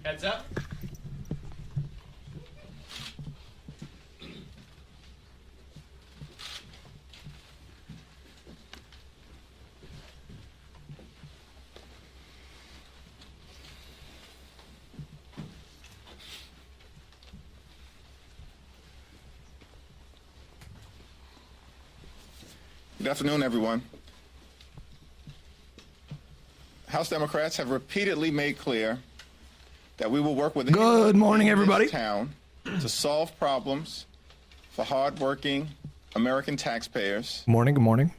Heads up. Good afternoon, everyone. House Democrats have repeatedly made clear that we will work with Good morning, everybody. This town to solve problems for hardworking American taxpayers. Morning, good morning.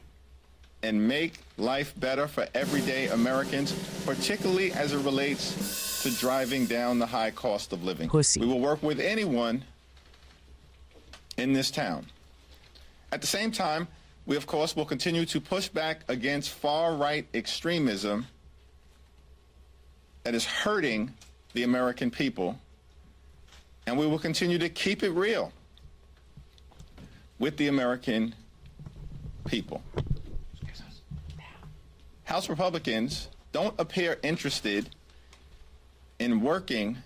And make life better for everyday Americans, particularly as it relates to driving down the high cost of living. Pussy. We will work with anyone in this town. At the same time, we, of course, will continue to push back against far-right extremism that is hurting the American people, and we will continue to keep it real with the American people. House Republicans don't appear interested in working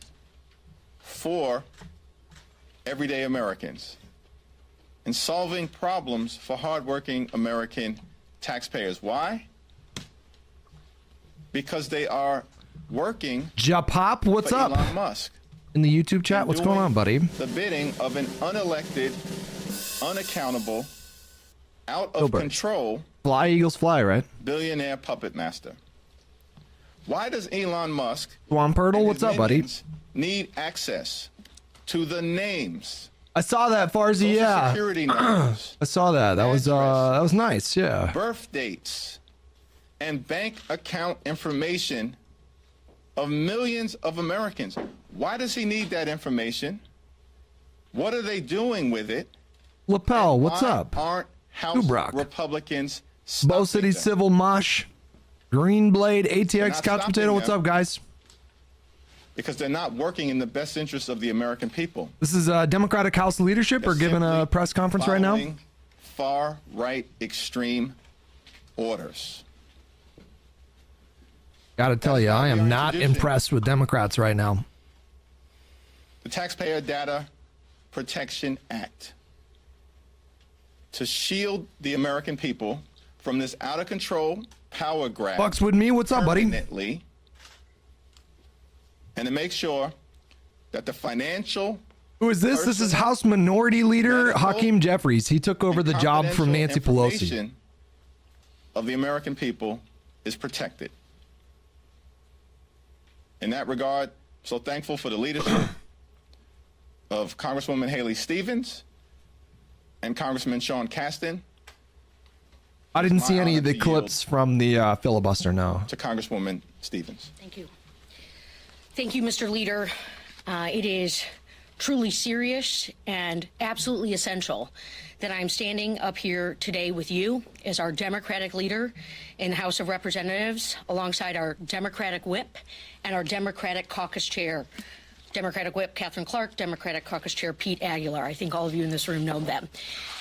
for everyday Americans and solving problems for hardworking American taxpayers. Why? Because they are working Japop, what's for up? Elon Musk. In the YouTube chat, what's going on, buddy? The bidding of an unelected, unaccountable, out of control Fly, Eagles, fly, right? billionaire puppet master. Why does Elon Musk Swampurtle, what's up, buddy? need access to the names, I saw that, Farzy, Social yeah. Security numbers, I saw that. That was nice, yeah. birth dates, and bank account information of millions of Americans? Why does he need that information? What are they doing with it? Lapel, what's Why up? aren't House Kubrick. Republicans Bow stopping City them? Civil Mosh. Green Blade, ATX not Couch stopping Potato, what's them. up, guys? Because they're not working in the best interests of the American people. This is Democratic House leadership or They're giving a simply press conference right now? following far-right extreme orders. Gotta tell you, I am not introducing. impressed with Democrats right now. The Taxpayer Data Protection Act, to shield the American people from this out-of-control power grab. Bucks with me, what's up, buddy? permanently, and to make sure that the financial Who is this? This is personal, House Minority Leader medical, Hakeem Jeffries. He took over and the job from confidential Nancy Pelosi. information of the American people is protected. In that regard, so thankful for the leadership of Congresswoman Haley Stevens and Congressman Sean Casten. I didn't see my any of honor the to clips from the filibuster, no. To Congresswoman Stevens. Thank you. Thank you, Mr. Leader. It is truly serious and absolutely essential that I'm standing up here today with you as our Democratic leader in the House of Representatives, alongside our Democratic whip and our Democratic caucus chair. Democratic whip Catherine Clark, Democratic caucus chair Pete Aguilar. I think all of you in this room know them.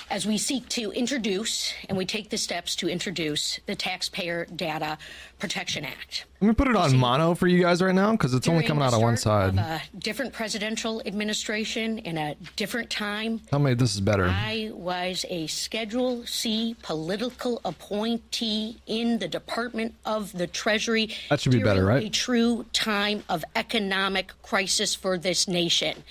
As we seek to introduce, and we take the steps to introduce, the Taxpayer Data Protection Act. Let me put it on mono for you guys right now because it's only During coming the out of one start side. Of a different presidential administration in a different time, Tell me this is better. I was a Schedule C political appointee in the Department of the Treasury. That should be better, during right? A true time of economic crisis for this nation.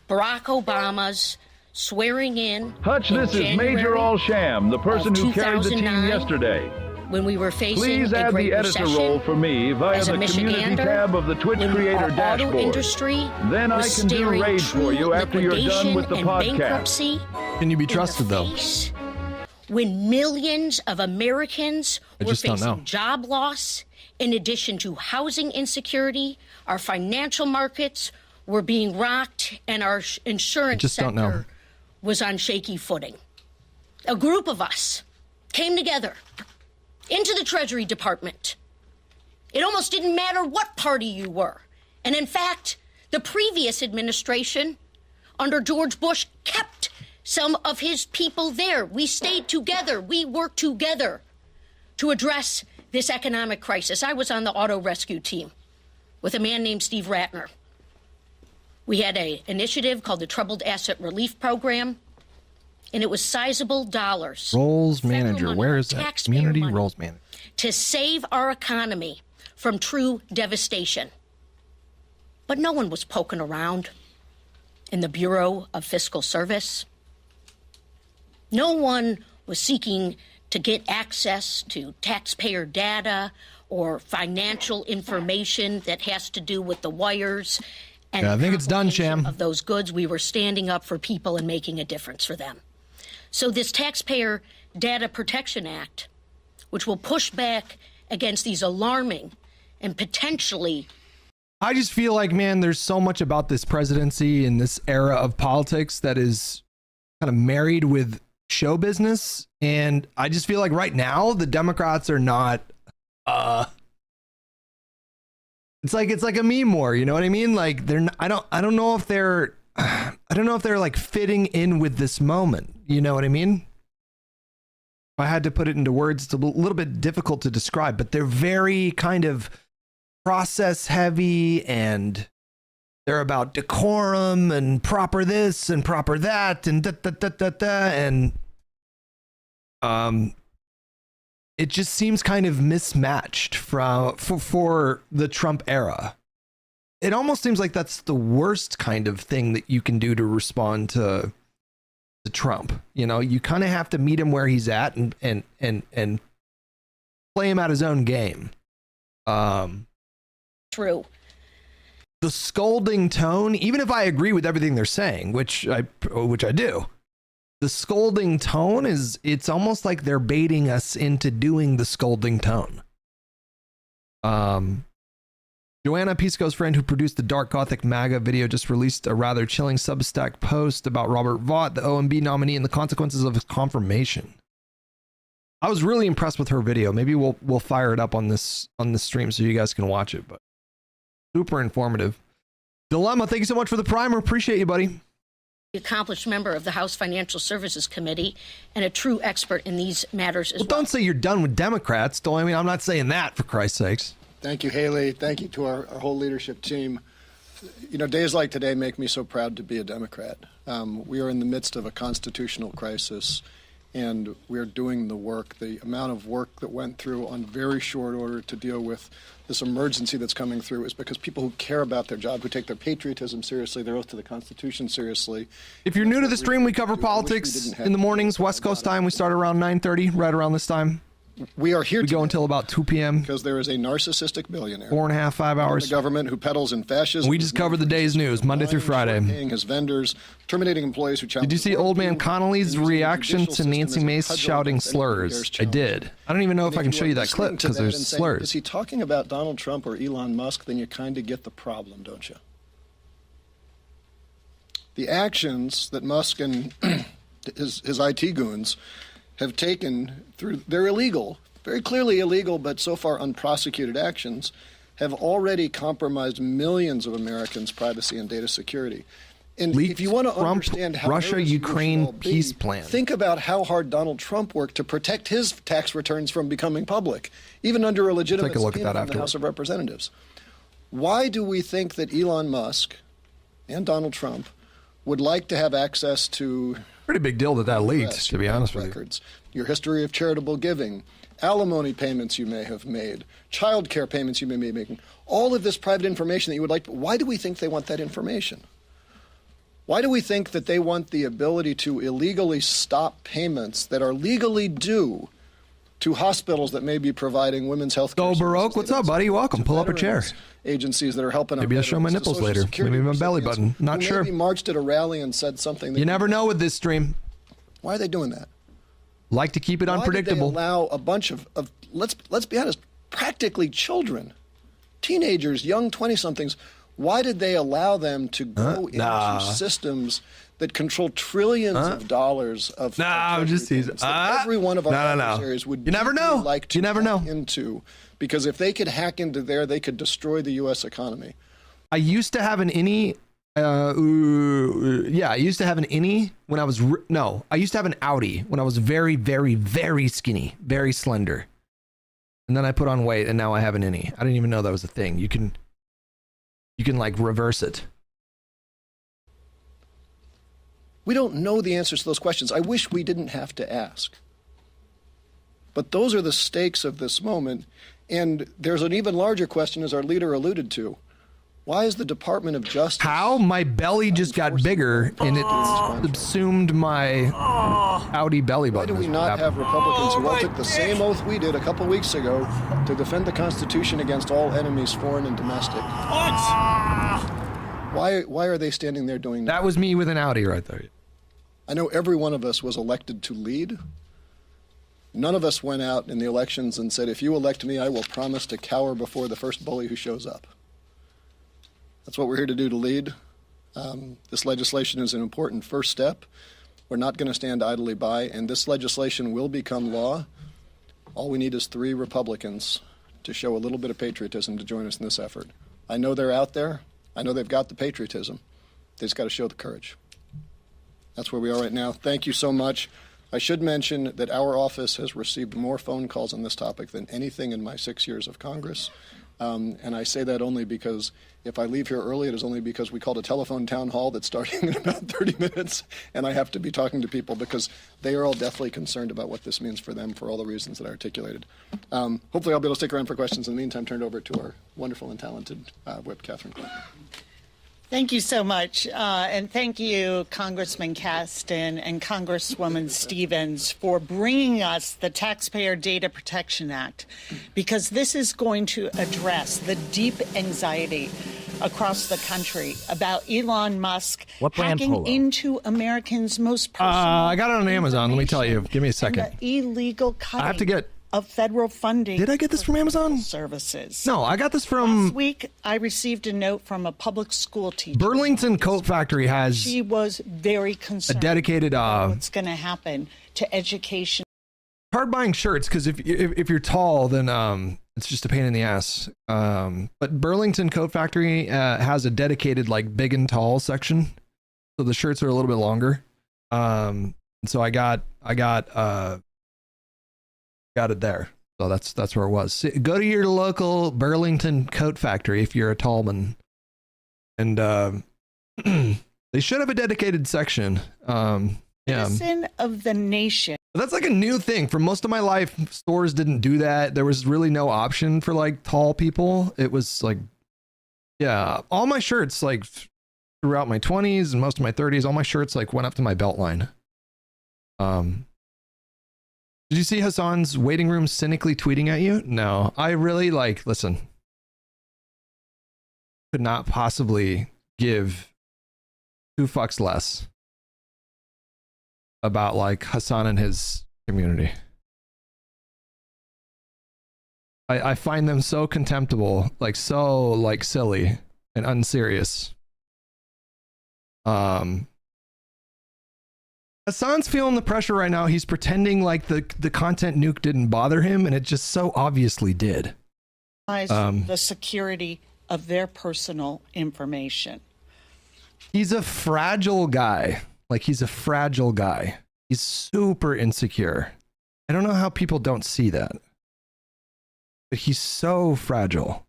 Barack Obama's swearing in. Hutch, this is Major January Allsham, the person who carried the team 2009, yesterday. when we were facing Please a add great the editor recession. role for me via As a the community Michigander, tab of the Twitch when creator our auto dashboard. industry Then I was can do staring rage for true you after you're done with the liquidation and podcast. bankruptcy Can you be in the trusted, though? face, when millions of Americans I were just don't know. facing job loss, in addition to housing insecurity, our financial markets were being rocked, and our insurance just don't know. sector was on shaky footing. A group of us came together into the Treasury Department. It almost didn't matter what party you were. And in fact, the previous administration under George Bush kept some of his people there. We stayed together. We worked together to address this economic crisis. I was on the auto rescue team with a man named Steve Ratner. We had an initiative called the Troubled Asset Relief Program, and it was sizable dollars. Roles Federal manager. money, Where is that? taxpayer Community money, roles manager. to save our economy from true devastation. But no one was poking around in the Bureau of Fiscal Service. No one was seeking to get access to taxpayer data or financial information that has to do with the wires and Yeah, I think it's done, complication Sham. of those goods. We were standing up for people and making a difference for them. So this Taxpayer Data Protection Act, which will push back against these alarming and potentially... I just feel like, man, there's so much about this presidency and this era of politics that is kind of married with show business. And I just feel like right now the Democrats are not, it's like a meme war, you know what I mean? Like I don't know if they're like fitting in with this moment. You know what I mean? If I had to put it into words, it's a little bit difficult to describe, but they're very kind of process heavy, and they're about decorum and proper this and proper that and and it just seems kind of mismatched for the Trump era. It almost seems like that's the worst kind of thing that you can do to respond to Trump. You know, you kind of have to meet him where he's at and play him at his own game. True. The scolding tone, even if I agree with everything they're saying, which I do, the scolding tone it's almost like they're baiting us into doing the scolding tone. Joanna Pisco's friend who produced the Dark Gothic MAGA video just released a rather chilling Substack post about Robert Vaught, the OMB nominee, and the consequences of his confirmation. I was really impressed with her video. Maybe we'll fire it up on this stream so you guys can watch it, but super informative. Dilemma, thank you so much for the primer. Appreciate you, buddy. Accomplished member of the House Financial Services Committee and a true expert in these matters as well. Don't say you're done with Democrats. I mean, I'm not saying that, for Christ's sakes. Thank you, Haley. Thank you to our whole leadership team. You know, days like today make me so proud to be a Democrat. We are in the midst of a constitutional crisis, and we are doing the work. The amount of work that went through on very short order to deal with this emergency that's coming through is because people who care about their job, who take their patriotism seriously, their oath to the Constitution seriously. If you're new to the stream, we cover politics in the mornings, West Coast time. We start around 9:30, right around this time. We are here We go until about 2 p.m. because there is a narcissistic billionaire. 4.5, 5 hours. The government who peddles in fascism. We just cover the day's news, Monday through Friday. Paying his vendors, terminating employees who challenge. Did you see old man Connolly's reaction to Nancy Mace shouting slurs? I did. I don't even know if I can show you that clip because there's slurs. Is he talking about Donald Trump or Elon Musk? Then you kind of get the problem, don't you? The actions that Musk and his IT goons have taken they're illegal, very clearly illegal, but so far unprosecuted actions have already compromised millions of Americans' privacy and data security. And Leaked if you want to Trump, understand how Russia-Ukraine peace plan. think about how hard Donald Trump worked to protect his tax returns from becoming public, even under a legitimate Take a look at subpoena that from the afterward. House of Representatives. Why do we think that Elon Musk and Donald Trump would like to have access to Pretty big deal that leaked, to be honest with you. records, your history of charitable giving, alimony payments you may have made, child care payments you may be making, all of this private information that you would like. Why do we think they want that information? Why do we think that they want the ability to illegally stop payments that are legally due to hospitals that may be providing women's health care? So, Baroque, what's up, buddy? Welcome. Pull up a chair. Agencies that are helping. Maybe I'll show my nipples later. Maybe my belly button. Not sure. Maybe marched at a rally and said something. You never know with this stream. Why are they doing that? Like to keep it unpredictable. Why did they allow a bunch of let's be honest, practically children, teenagers, young 20-somethings? Why did they allow them to go into systems that control trillions of dollars of I'm just teasing. Every one of our adversaries would you never know. like to you never know. into, because if they could hack into there, they could destroy the U.S. economy. I used to have an innie. I used to have an innie when I was I used to have an Audi when I was very, very, very skinny, very slender, and then I put on weight, and now I have an innie. I didn't even know that was a thing. You can like reverse it. We don't know the answers to those questions. I wish we didn't have to ask. But those are the stakes of this moment. And there's an even larger question, as our leader alluded to. Why is the Department of Justice... How? My belly just got bigger and it subsumed my Audi belly button. Why do we not have Republicans who all took the same oath we did a couple weeks ago to defend the Constitution against all enemies, foreign and domestic? Why are they standing there doing that? That was me with an Audi right there. I know every one of us was elected to lead. None of us went out in the elections and said, if you elect me, I will promise to cower before the first bully who shows up. That's what we're here to do, to lead. This legislation is an important first step. We're not going to stand idly by, and this legislation will become law. All we need is 3 Republicans to show a little bit of patriotism to join us in this effort. I know they're out there. I know they've got the patriotism. They just got to show the courage. That's where we are right now. Thank you so much. I should mention that our office has received more phone calls on this topic than anything in my 6 years of Congress. And I say that only because if I leave here early, it is only because we called a telephone town hall that's starting in about 30 minutes, and I have to be talking to people because they are all deathly concerned about what this means for them for all the reasons that I articulated. Hopefully I'll be able to stick around for questions. In the meantime, turn it over to our wonderful and talented Whip, Catherine Clark. Thank you so much. And thank you, Congressman Caston and Congresswoman Stevens, for bringing us the Taxpayer Data Protection Act, because this is going to address the deep anxiety across the country about Elon Musk hacking into Americans' most personal I got it on Amazon. Let me tell you. Give me a second. The illegal cutting I have to get of federal funding. Did I get this from Amazon? Services. No, I got this from... Last week, I received a note from a public school teacher. Burlington Coat Factory has... She was very concerned a dedicated... what's going to happen to education. Hard buying shirts, because if you're tall, then it's just a pain in the ass. But Burlington Coat Factory has a dedicated, like, big and tall section. So the shirts are a little bit longer. So I got it there. So that's where it was. Go to your local Burlington Coat Factory if you're a tallman, and they should have a dedicated section. Citizen of the nation. That's like a new thing. For most of my life, stores didn't do that. There was really no option for like tall people. It was like, yeah, all my shirts, like throughout my 20s and most of my 30s, all my shirts like went up to my belt line. Did you see Hassan's waiting room cynically tweeting at you? No, I really listen, could not possibly give 2 fucks less about like Hassan and his community. I find them so contemptible, like so like silly and unserious. Hassan's feeling the pressure right now. He's pretending like the content nuke didn't bother him, and it just so obviously did. The security of their personal information. He's a fragile guy. Like, he's a fragile guy. He's super insecure. I don't know how people don't see that. But he's so fragile.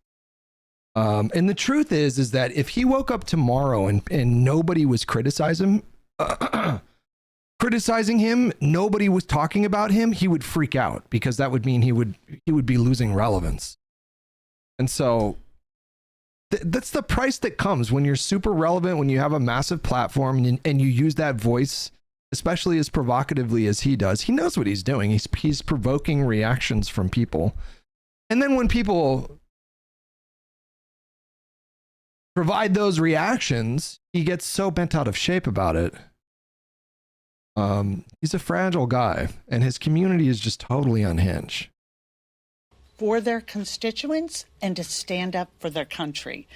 And the truth is that if he woke up tomorrow and nobody was criticizing him, nobody was talking about him, he would freak out, because that would mean he would be losing relevance. And so that's the price that comes when you're super relevant, when you have a massive platform and you use that voice, especially as provocatively as he does. He knows what he's doing. He's provoking reactions from people. And then when people provide those reactions, he gets so bent out of shape about it. He's a fragile guy, and his community is just totally unhinged. For their constituents and to stand up for their country,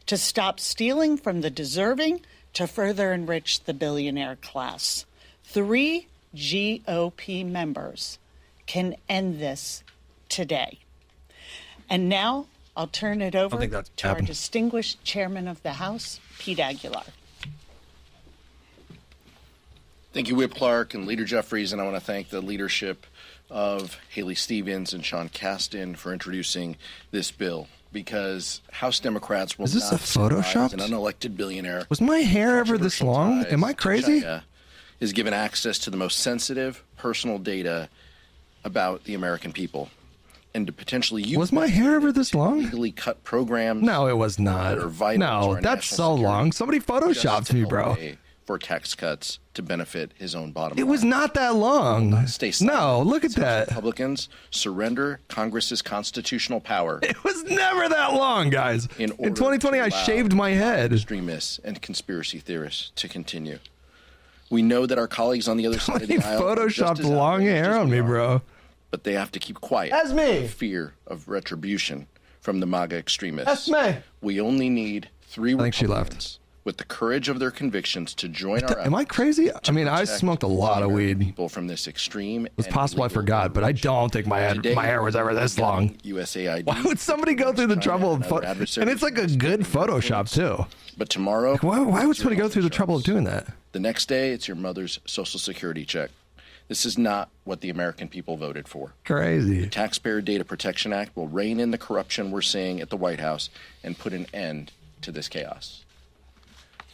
to stop stealing from the deserving, to further enrich the billionaire class. 3 GOP members can end this today. And now I'll turn it over to our distinguished chairman of the House, Pete Aguilar. Thank you, Whip Clark and Leader Jeffries, and I want to thank the leadership of Haley Stevens and Sean Casten for introducing this bill, because House Democrats will Is this not a photoshopped? an unelected billionaire. Was my hair ever this long? Am I crazy? China is given access to the most sensitive personal data about the American people, and to potentially use Was my hair ever this long? legally cut programs. No, it was not. that are vital to No, our that's national so long. Somebody photoshopped me, bro. For tax cuts to benefit his own bottom It line. was not that long. Stay silent. No, look at House that. Republicans surrender Congress's constitutional power It was never that long, guys. In order 2020, to I allow shaved my head. extremists and conspiracy theorists to continue. We know that our colleagues on the other side of He the aisle are just photoshopped as long outraged hair as on we me, are, bro. but they have to keep quiet. That's me. out of fear of retribution from the MAGA extremists. That's me. We only need 3 think she Republicans left. with the courage of their convictions to join our Am I efforts crazy? to I mean, I protect smoked a lot of weed. people from this extreme. It's possible I forgot, but I don't think my hair was ever this long. USAID. Why would somebody go through the trouble of and it's like a good Photoshop too. But tomorrow, Why would it's your somebody go health through the trouble of insurance. doing that? The next day, it's your mother's Social Security check. This is not what the American people voted for. Crazy. The Taxpayer Data Protection Act will rein in the corruption we're seeing at the White House and put an end to this chaos.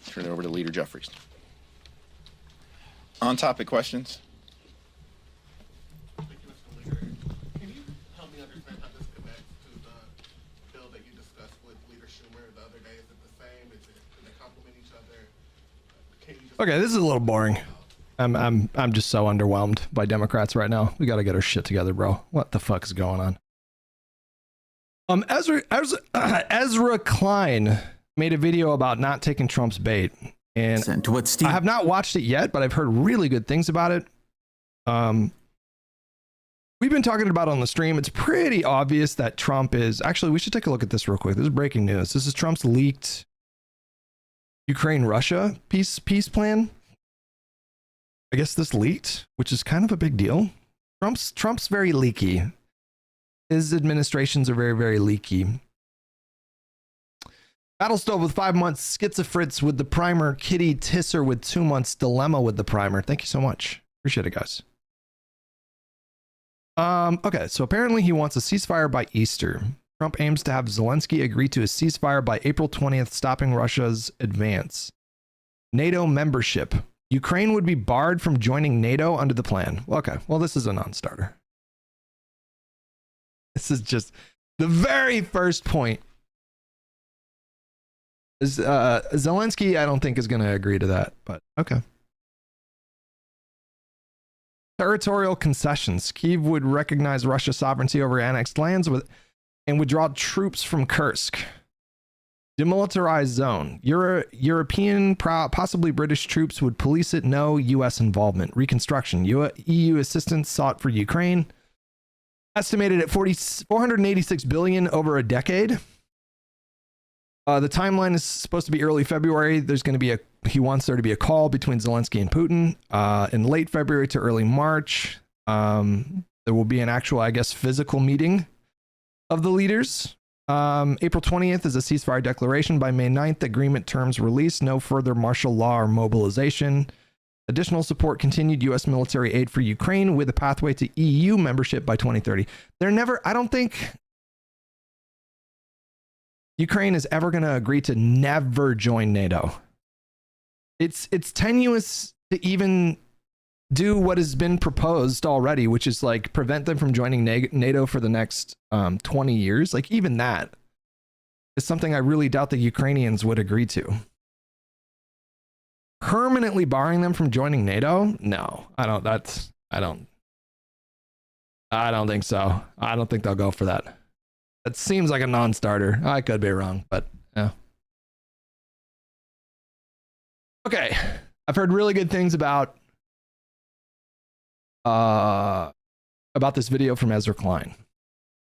Turn it over to Leader Jeffries. On topic questions. Thank you, Mr. Leader. Can you help me understand how this connects to the bill that you discussed with Leader Schumer the other day? Is it the same? Do they complement each other? Can you just Okay, this is a little boring. I'm just so underwhelmed by Democrats right now. We got to get our shit together, bro. What the fuck is going on? Ezra Klein made a video about not taking Trump's bait, and to what Steve I have not watched it yet, but I've heard really good things about it. We've been talking about it on the stream. It's pretty obvious that Trump is actually. We should take a look at this real quick. This is breaking news. This is Trump's leaked Ukraine-Russia peace plan. I guess this leaked, which is kind of a big deal. Trump's very leaky. His administrations are very, very leaky. Battlestove with 5 months, Schizophrits with the primer, Kitty Tisser with 2 months, Dilemma with the primer. Thank you so much. Appreciate it, guys. Okay, so apparently he wants a ceasefire by Easter. Trump aims to have Zelensky agree to a ceasefire by April 20th, stopping Russia's advance. NATO membership. Ukraine would be barred from joining NATO under the plan. Okay, well, this is a non-starter. This is just the very first point. Zelensky, I don't think, is going to agree to that, but okay. Territorial concessions. Kyiv would recognize Russia's sovereignty over annexed lands and withdraw troops from Kursk. Demilitarized zone. European, possibly British troops would police it. No U.S. involvement. Reconstruction. EU assistance sought for Ukraine. Estimated at $486 billion over a decade. The timeline is supposed to be early February. There's going to be he wants there to be a call between Zelensky and Putin in late February to early March. There will be an actual, I guess, physical meeting of the leaders. April 20th is a ceasefire declaration. By May 9th, agreement terms released. No further martial law or mobilization. Additional support continued U.S. military aid for Ukraine with a pathway to EU membership by 2030. I don't think Ukraine is ever going to agree to never join NATO. It's tenuous to even do what has been proposed already, which is like prevent them from joining NATO for the next 20 years. Like even that is something I really doubt the Ukrainians would agree to. Permanently barring them from joining NATO? No, I don't think so. I don't think they'll go for that. That seems like a non-starter. I could be wrong, but yeah. Okay. I've heard really good things about this video from Ezra Klein.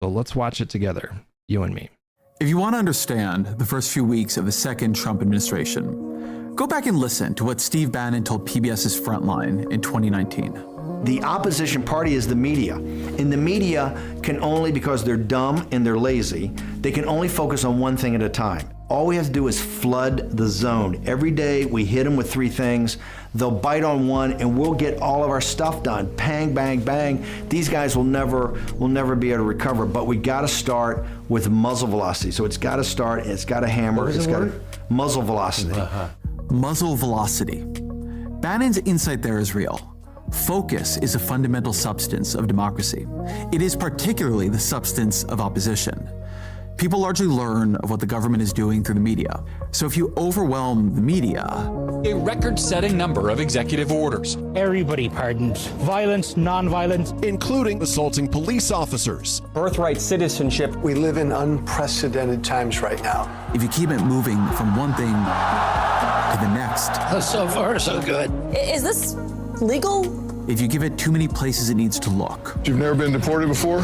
So let's watch it together, you and me. If you want to understand the first few weeks of the second Trump administration, Go back and listen to what Steve Bannon told PBS's Frontline in 2019. The opposition party is the media. And the media can only, because they're dumb and they're lazy, they can only focus on one thing at a time. All we have to do is flood the zone. Every day we hit them with 3 things. They'll bite on one and we'll get all of our stuff done. Bang, bang, bang. These guys will never be able to recover, but we gotta start with muzzle velocity. So it's gotta start, and it's gotta hammer. It's got muzzle velocity. Muzzle velocity. Bannon's insight there is real. Focus is a fundamental substance of democracy. It is particularly the substance of opposition. People largely learn of what the government is doing through the media. So if you overwhelm the media... A record-setting number of executive orders. Everybody pardons. Violence, non-violence. Including assaulting police officers. Birthright citizenship. We live in unprecedented times right now. If you keep it moving from one thing to the next... So far, so good. Is this legal? If you give it too many places it needs to look. You've never been deported before?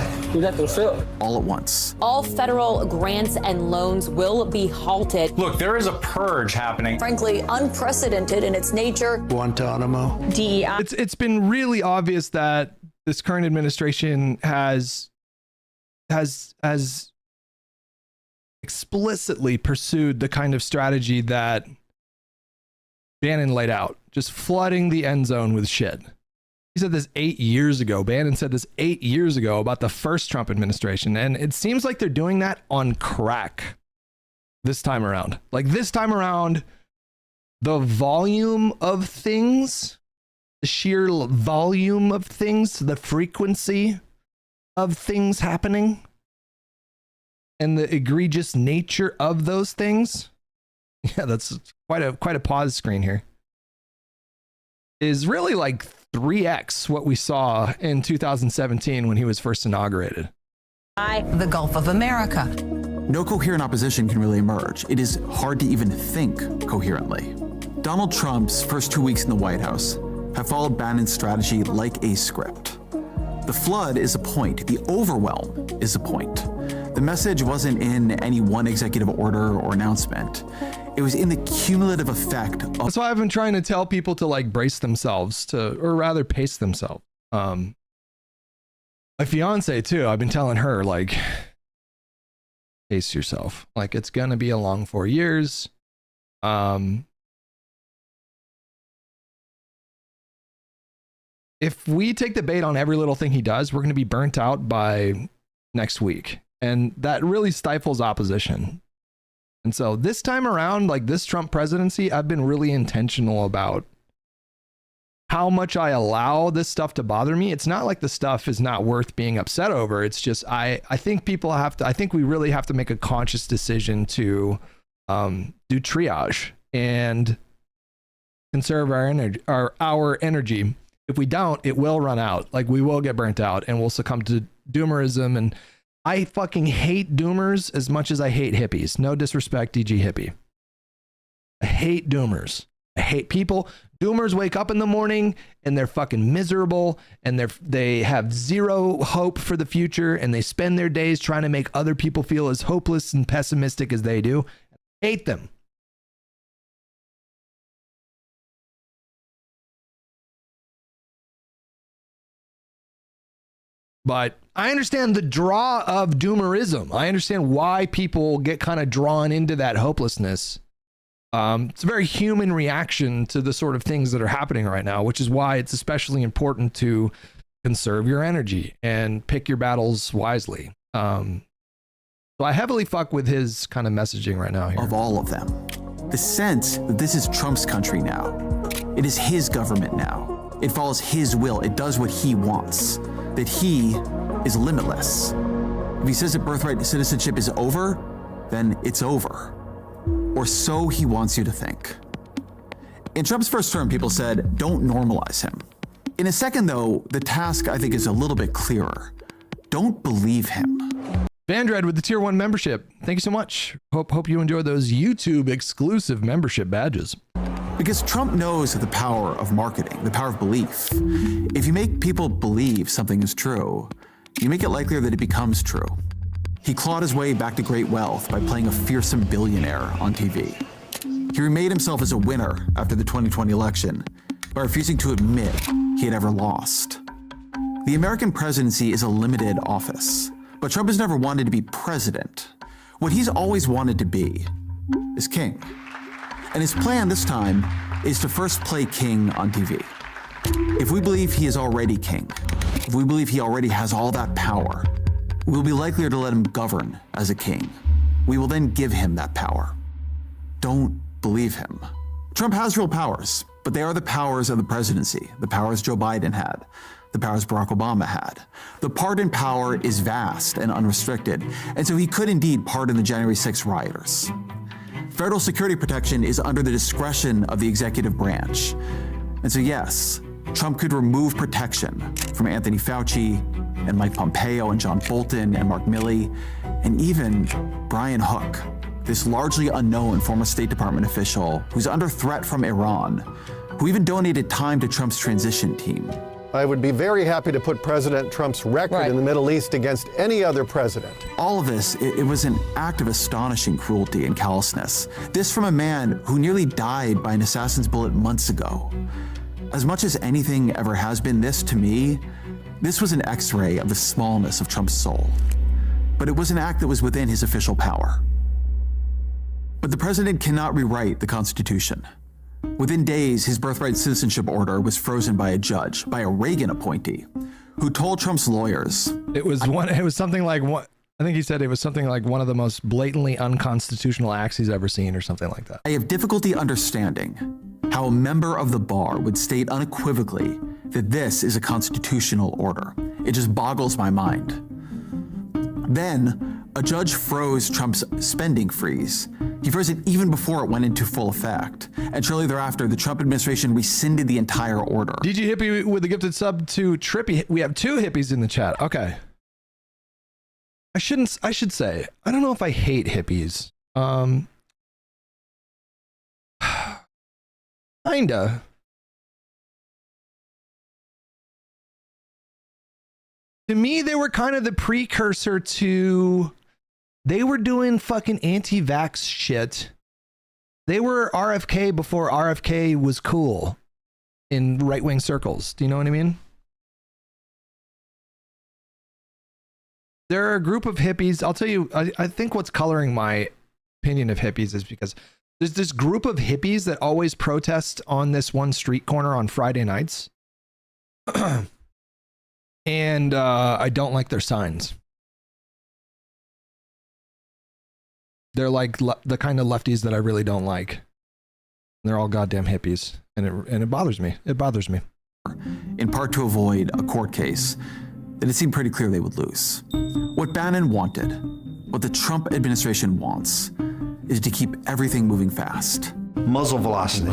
All at once. All federal grants and loans will be halted. Look, there is a purge happening. Frankly, unprecedented in its nature. Guantanamo. DEI. It's been really obvious that this current administration has explicitly pursued the kind of strategy that Bannon laid out, just flooding the end zone with shit. He said this 8 years ago. Bannon said this 8 years ago about the first Trump administration. And it seems like they're doing that on crack this time around. Like this time around, the volume of things, the sheer volume of things, the frequency of things happening, and the egregious nature of those things. Yeah, that's quite a pause screen here. Is really like 3x what we saw in 2017 when he was first inaugurated. The Gulf of America. No coherent opposition can really emerge. It is hard to even think coherently. Donald Trump's first 2 weeks in the White House have followed Bannon's strategy like a script. The flood is a point. The overwhelm is a point. The message wasn't in any one executive order or announcement. It was in the cumulative effect of... That's why I've been trying to tell people to like brace themselves or rather pace themselves. My fiance too, I've been telling her like, pace yourself. Like it's going to be a long 4 years. If we take the bait on every little thing he does, we're going to be burnt out by next week. And that really stifles opposition. And so this time around, like this Trump presidency, I've been really intentional about how much I allow this stuff to bother me. It's not like the stuff is not worth being upset over. It's just, I think people have to, I think we really have to make a conscious decision to do triage and conserve our energy. If we don't, it will run out. Like we will get burnt out and we'll succumb to doomerism. And I fucking hate doomers as much as I hate hippies. No disrespect, DG hippie. I hate doomers. I hate people. Doomers wake up in the morning and they're fucking miserable and they have zero hope for the future and they spend their days trying to make other people feel as hopeless and pessimistic as they do. I hate them. But I understand the draw of doomerism. I understand why people get kind of drawn into that hopelessness. It's a very human reaction to the sort of things that are happening right now, which is why it's especially important to conserve your energy and pick your battles wisely. So I heavily fuck with his kind of messaging right now here. Of all of them. The sense that this is Trump's country now. It is his government now. It follows his will. It does what he wants. That he is limitless. If he says that birthright citizenship is over, then it's over. Or so he wants you to think. In Trump's first term, people said, don't normalize him. In a second, though, the task, I think, is a little bit clearer. Don't believe him. Vandred with the Tier 1 membership. Thank you so much. Hope you enjoy those YouTube exclusive membership badges. Because Trump knows the power of marketing, the power of belief. If you make people believe something is true, you make it likelier that it becomes true. He clawed his way back to great wealth by playing a fearsome billionaire on TV. He remade himself as a winner after the 2020 election by refusing to admit he had ever lost. The American presidency is a limited office, but Trump has never wanted to be president. What he's always wanted to be is king. And his plan this time is to first play king on TV. If we believe he is already king, if we believe he already has all that power, we'll be likelier to let him govern as a king. We will then give him that power. Don't believe him. Trump has real powers, but they are the powers of the presidency, the powers Joe Biden had, the powers Barack Obama had. The pardon power is vast and unrestricted, and so he could indeed pardon the January 6th rioters. Federal security protection is under the discretion of the executive branch. And so yes, Trump could remove protection from Anthony Fauci and Mike Pompeo and John Bolton and Mark Milley, and even Brian Hook, this largely unknown former State Department official who's under threat from Iran, who even donated time to Trump's transition team. I would be very happy to put President Trump's record in the Middle East against any other president. All of this, it was an act of astonishing cruelty and callousness. This from a man who nearly died by an assassin's bullet months ago. As much as anything ever has been, this, to me, this was an X-ray of the smallness of Trump's soul. But it was an act that was within his official power. But the president cannot rewrite the Constitution. Within days, his birthright citizenship order was frozen by a judge, by a Reagan appointee, who told Trump's lawyers. It was something like what I think he said it was something like one of the most blatantly unconstitutional acts he's ever seen or something like that. I have difficulty understanding how a member of the bar would state unequivocally that this is a constitutional order. It just boggles my mind. Then, a judge froze Trump's spending freeze. He froze it even before it went into full effect. And shortly thereafter, the Trump administration rescinded the entire order. DG Hippie with the gifted sub to Trippy. We have 2 hippies in the chat. Okay. I should say, I don't know if I hate hippies. Kinda. To me, they were kind of the precursor to, they were doing fucking anti-vax shit. They were RFK before RFK was cool in right-wing circles. Do you know what I mean? There are a group of hippies. I'll tell you, I think what's coloring my opinion of hippies is because there's this group of hippies that always protest on this one street corner on Friday nights. And I don't like their signs. They're like the kind of lefties that I really don't like. They're all goddamn hippies, and it bothers me. It bothers me. In part to avoid a court case that it seemed pretty clear they would lose. What Bannon wanted, what the Trump administration wants, is to keep everything moving fast. Muzzle velocity.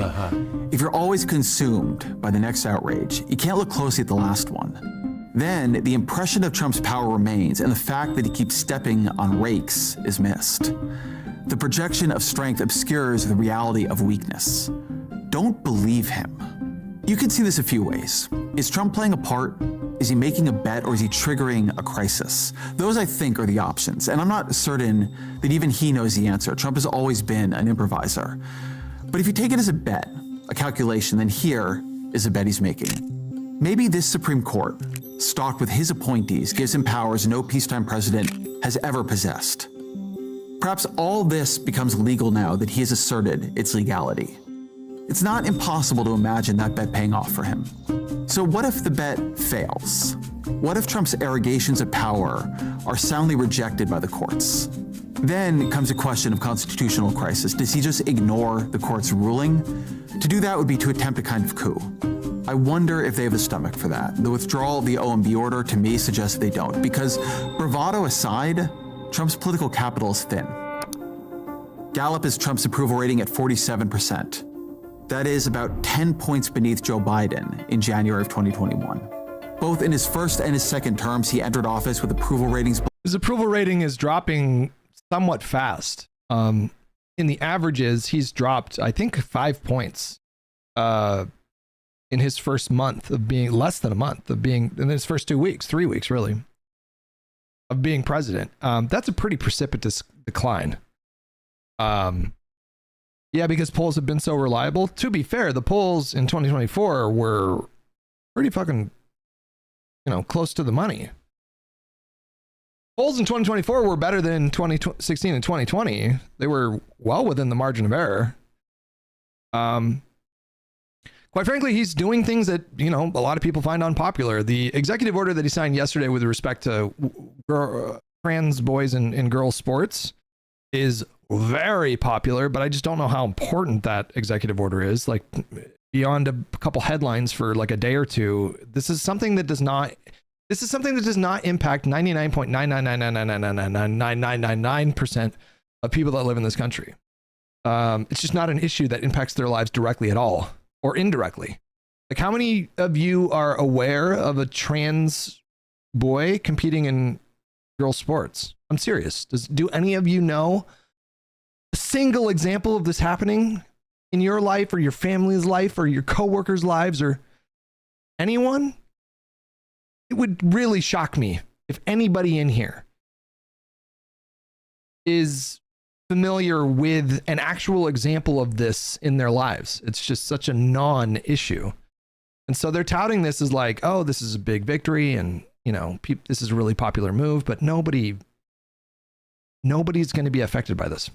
If you're always consumed by the next outrage, you can't look closely at the last one. Then the impression of Trump's power remains, and the fact that he keeps stepping on rakes is missed. The projection of strength obscures the reality of weakness. Don't believe him. You can see this a few ways. Is Trump playing a part? Is he making a bet, or is he triggering a crisis? Those, I think, are the options, and I'm not certain that even he knows the answer. Trump has always been an improviser. But if you take it as a bet, a calculation, then here is a bet he's making. Maybe this Supreme Court, stocked with his appointees, gives him powers no peacetime president has ever possessed. Perhaps all this becomes legal now that he has asserted its legality. It's not impossible to imagine that bet paying off for him. So what if the bet fails? What if Trump's arrogations of power are soundly rejected by the courts? Then comes a question of constitutional crisis. Does he just ignore the court's ruling? To do that would be to attempt a kind of coup. I wonder if they have the stomach for that. The withdrawal of the OMB order, to me, suggests they don't, because bravado aside, Trump's political capital is thin. Gallup has Trump's approval rating at 47%. That is about 10 points beneath Joe Biden in January of 2021. Both in his first and his second terms, he entered office with approval ratings. His approval rating is dropping somewhat fast. In the averages, he's dropped, I think, 5 points. In his first month of being, less than a month of being, in his first 2 weeks, 3 weeks really, of being president. That's a pretty precipitous decline. Yeah, Yeah, because polls have been so reliable. To be fair, the polls in 2024 were pretty fucking, close to the money. Polls in 2024 were better than 2016 and 2020. They were well within the margin of error. Quite frankly, he's doing things that, a lot of people find unpopular. The executive order that he signed yesterday with respect to trans boys and girls sports is very popular, but I just don't know how important that executive order is. Like, beyond a couple headlines for like a day or two, this is something that does not impact 99.99999999999% of people that live in this country. It's just not an issue that impacts their lives directly at all or indirectly. Like, how many of you are aware of a trans boy competing in girls sports? I'm serious. Do any of you know a single example of this happening in your life or your family's life or your coworkers' lives or anyone? It would really shock me if anybody in here is familiar with an actual example of this in their lives. It's just such a non-issue. And so they're touting this as like, oh, this is a big victory and, this is a really popular move, but nobody's going to be affected by this.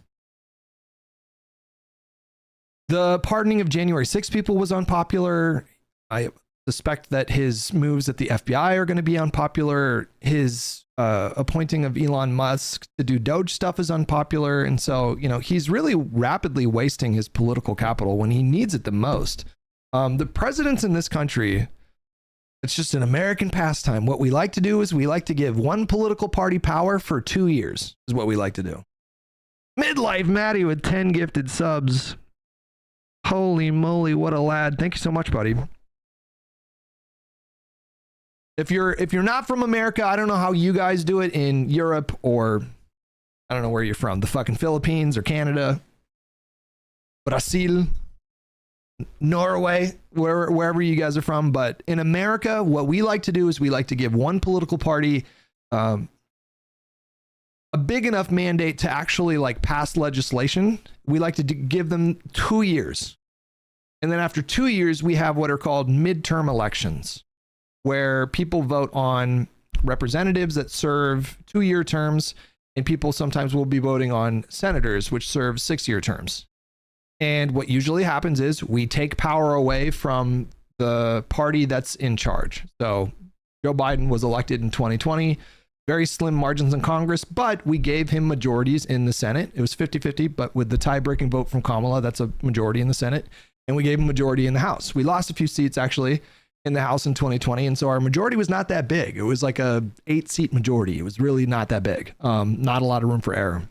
The pardoning of January 6 people was unpopular. I suspect that his moves at the FBI are going to be unpopular. His appointing of Elon Musk to do Doge stuff is unpopular. And so, he's really rapidly wasting his political capital when he needs it the most. The presidents in this country, it's just an American pastime. What we like to do is we like to give one political party power for 2 years is what we like to do. Midlife Maddie with 10 gifted subs. Holy moly, what a lad. Thank you so much, buddy. If you're not from America, I don't know how you guys do it in Europe or I don't know where you're from, the fucking Philippines or Canada, Brazil, Norway, wherever you guys are from. But in America, what we like to do is we like to give one political party a big enough mandate to actually like pass legislation. We like to give them 2 years. And then after 2 years, we have what are called midterm elections, where people vote on representatives that serve 2-year terms, and people sometimes will be voting on senators, which serve 6-year terms. And what usually happens is we take power away from the party that's in charge. So Joe Biden was elected in 2020, very slim margins in Congress, but we gave him majorities in the Senate. It was 50-50, but with the tie-breaking vote from Kamala, that's a majority in the Senate. And we gave him a majority in the House. We lost a few seats, actually, in the House in 2020. And so our majority was not that big. It was like a 8-seat majority. It was really not that big. Not a lot of room for error.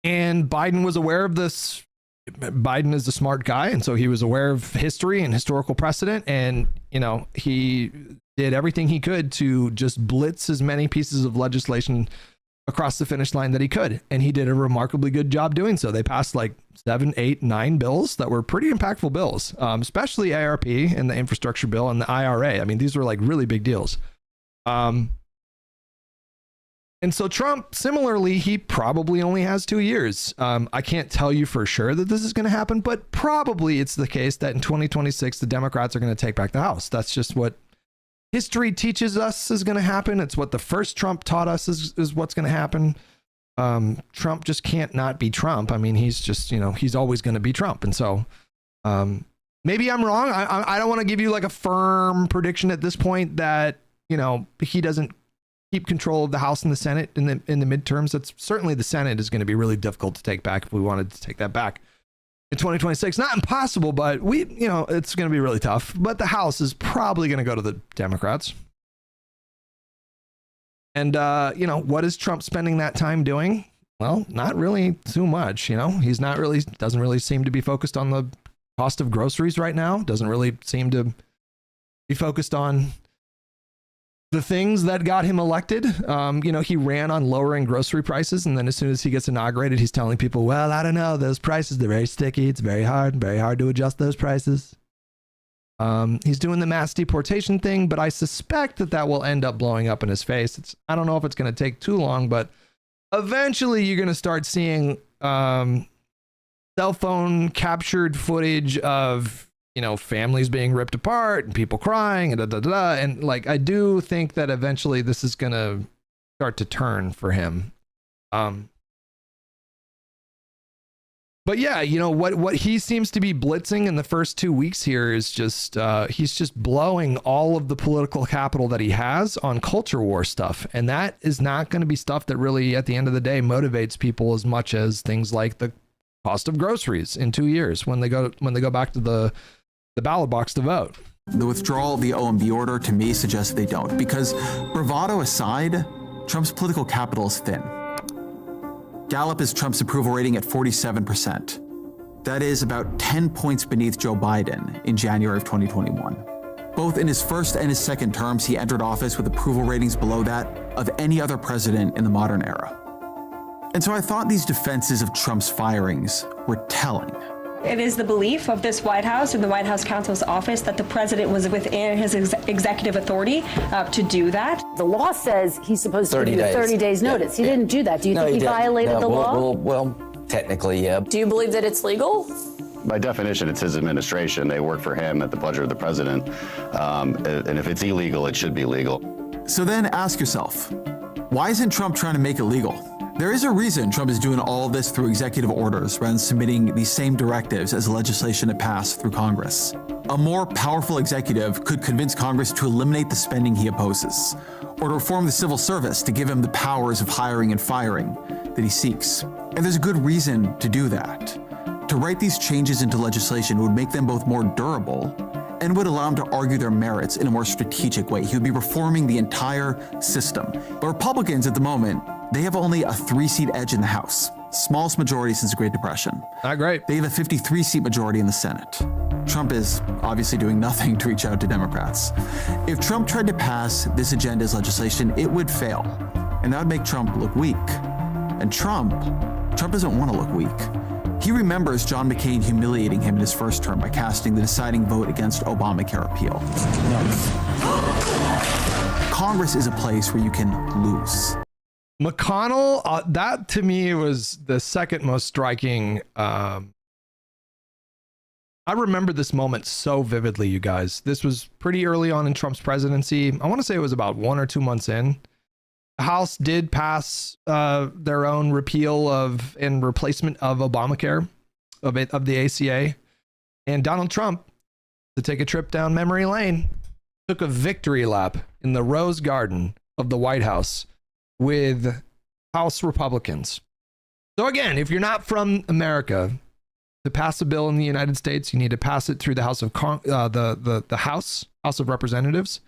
And Biden was aware of this. Biden is a smart guy. And so he was aware of history and historical precedent. And, he did everything he could to just blitz as many pieces of legislation across the finish line that he could. And he did a remarkably good job doing so. They passed like 7, 8, 9 bills that were pretty impactful bills, especially ARP and the infrastructure bill and the IRA. I mean, these were like really big deals. And so Trump, similarly, he probably only has 2 years. I can't tell you for sure that this is going to happen, but probably it's the case that in 2026, the Democrats are going to take back the House. That's just what history teaches us is going to happen. It's what the first Trump taught us is what's going to happen. Trump just can't not be Trump. I mean, he's just, he's always going to be Trump. And so maybe I'm wrong. I don't want to give you like a firm prediction at this point that, he doesn't keep control of the House and the Senate in the midterms. That's certainly the Senate is going to be really difficult to take back if we wanted to take that back in 2026. Not impossible, but it's going to be really tough. But the House is probably going to go to the Democrats. And, what is Trump spending that time doing? Well, not really too much. He's doesn't really seem to be focused on the cost of groceries right now. Doesn't really seem to be focused on the things that got him elected. He ran on lowering grocery prices. And then as soon as he gets inaugurated, he's telling people, well, I don't know, those prices, they're very sticky. It's very hard to adjust those prices. He's doing the mass deportation thing, but I suspect that will end up blowing up in his face. I don't know if it's going to take too long, but eventually you're going to start seeing cell phone captured footage of, you know, families being ripped apart and people crying and da da da. And like, I do think that eventually this is going to start to turn for him. But yeah, you know, what he seems to be blitzing in the first 2 weeks here is just, he's just blowing all of the political capital that he has on culture war stuff. And that is not going to be stuff that really, at the end of the day, motivates people as much as things like the cost of groceries in 2 years when they go back to the ballot box to vote. The withdrawal of the OMB order to me suggests they don't, because bravado aside, Trump's political capital is thin. Gallup is Trump's approval rating at 47%. That is about 10 points beneath Joe Biden in January of 2021. Both in his first and his second terms, he entered office with approval ratings below that of any other president in the modern era. And so I thought these defenses of Trump's firings were telling. It is the belief of this White House and the White House counsel's office that the president was within his executive authority to do that. The law says he's supposed to give you 30 days notice. He didn't do that. Do you think he violated the law? Well, technically, yeah. Do you believe that it's legal? By definition, it's his administration. They work for him at the pleasure of the president. And if it's illegal, it should be legal. So then ask yourself, why isn't Trump trying to make it legal? There is a reason Trump is doing all of this through executive orders rather than submitting these same directives as legislation to pass through Congress. A more powerful executive could convince Congress to eliminate the spending he opposes, or to reform the civil service to give him the powers of hiring and firing that he seeks. And there's a good reason to do that. To write these changes into legislation would make them both more durable and would allow him to argue their merits in a more strategic way. He would be reforming the entire system. But Republicans at the moment, they have only a 3-seat edge in the House, smallest majority since the Great Depression. Not great. They have a 53-seat majority in the Senate. Trump is obviously doing nothing to reach out to Democrats. If Trump tried to pass this agenda as legislation, it would fail, and that would make Trump look weak. And Trump doesn't want to look weak. He remembers John McCain humiliating him in his first term by casting the deciding vote against Obamacare repeal. Congress is a place where you can lose. McConnell, that to me was the second most striking. I remember this moment so vividly, you guys. This was pretty early on in Trump's presidency. I want to say it was about 1 or 2 months in. The House did pass their own repeal of and replacement of Obamacare, of the ACA. And Donald Trump, to take a trip down memory lane, took a victory lap in the Rose Garden of the White House with House Republicans. So again, if you're not from America, to pass a bill in the United States, you need to pass it through the House of the House of Representatives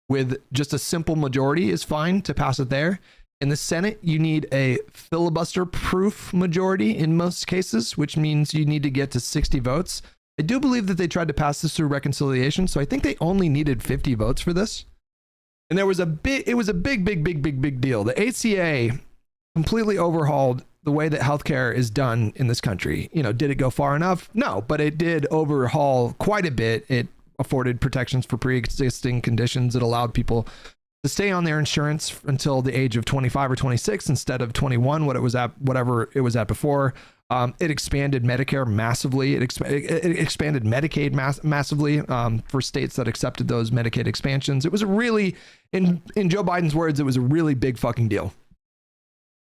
with just a simple majority is fine to pass it there. In the Senate, you need a filibuster-proof majority in most cases, which means you need to get to 60 votes. I do believe that they tried to pass this through reconciliation, so I think they only needed 50 votes for this. And it was a big deal. The ACA completely overhauled the way that healthcare is done in this country. You know, did it go far enough? No, but it did overhaul quite a bit. It afforded protections for pre-existing conditions. It allowed people to stay on their insurance until the age of 25 or 26 instead of 21, whatever it was at before. It expanded Medicare massively. It expanded Medicaid massively for states that accepted those Medicaid expansions. It was a really, in Joe Biden's words, it was a really big fucking deal.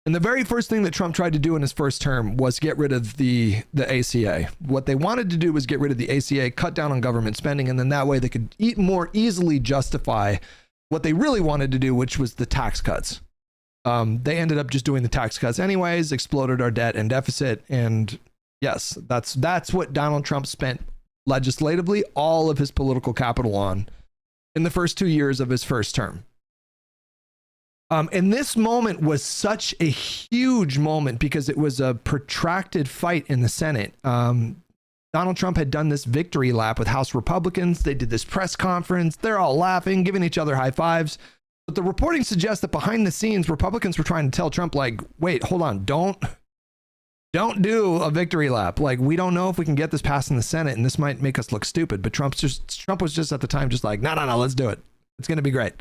And the very first thing that Trump tried to do in his first term was get rid of the ACA. What they wanted to do was get rid of the ACA, cut down on government spending, and then that way they could more easily justify what they really wanted to do, which was the tax cuts. They ended up just doing the tax cuts anyways, exploded our debt and deficit. And yes, that's what Donald Trump spent legislatively all of his political capital on in the first 2 years of his first term. And this moment was such a huge moment because it was a protracted fight in the Senate. Donald Trump had done this victory lap with House Republicans. They did this press conference. They're all laughing, giving each other high fives. But the reporting suggests that behind the scenes, Republicans were trying to tell Trump, like, wait, hold on, don't do a victory lap. Like, we don't know if we can get this passed in the Senate, and this might make us look stupid. But Trump was just at the time just like, no, let's do it. It's going to be great.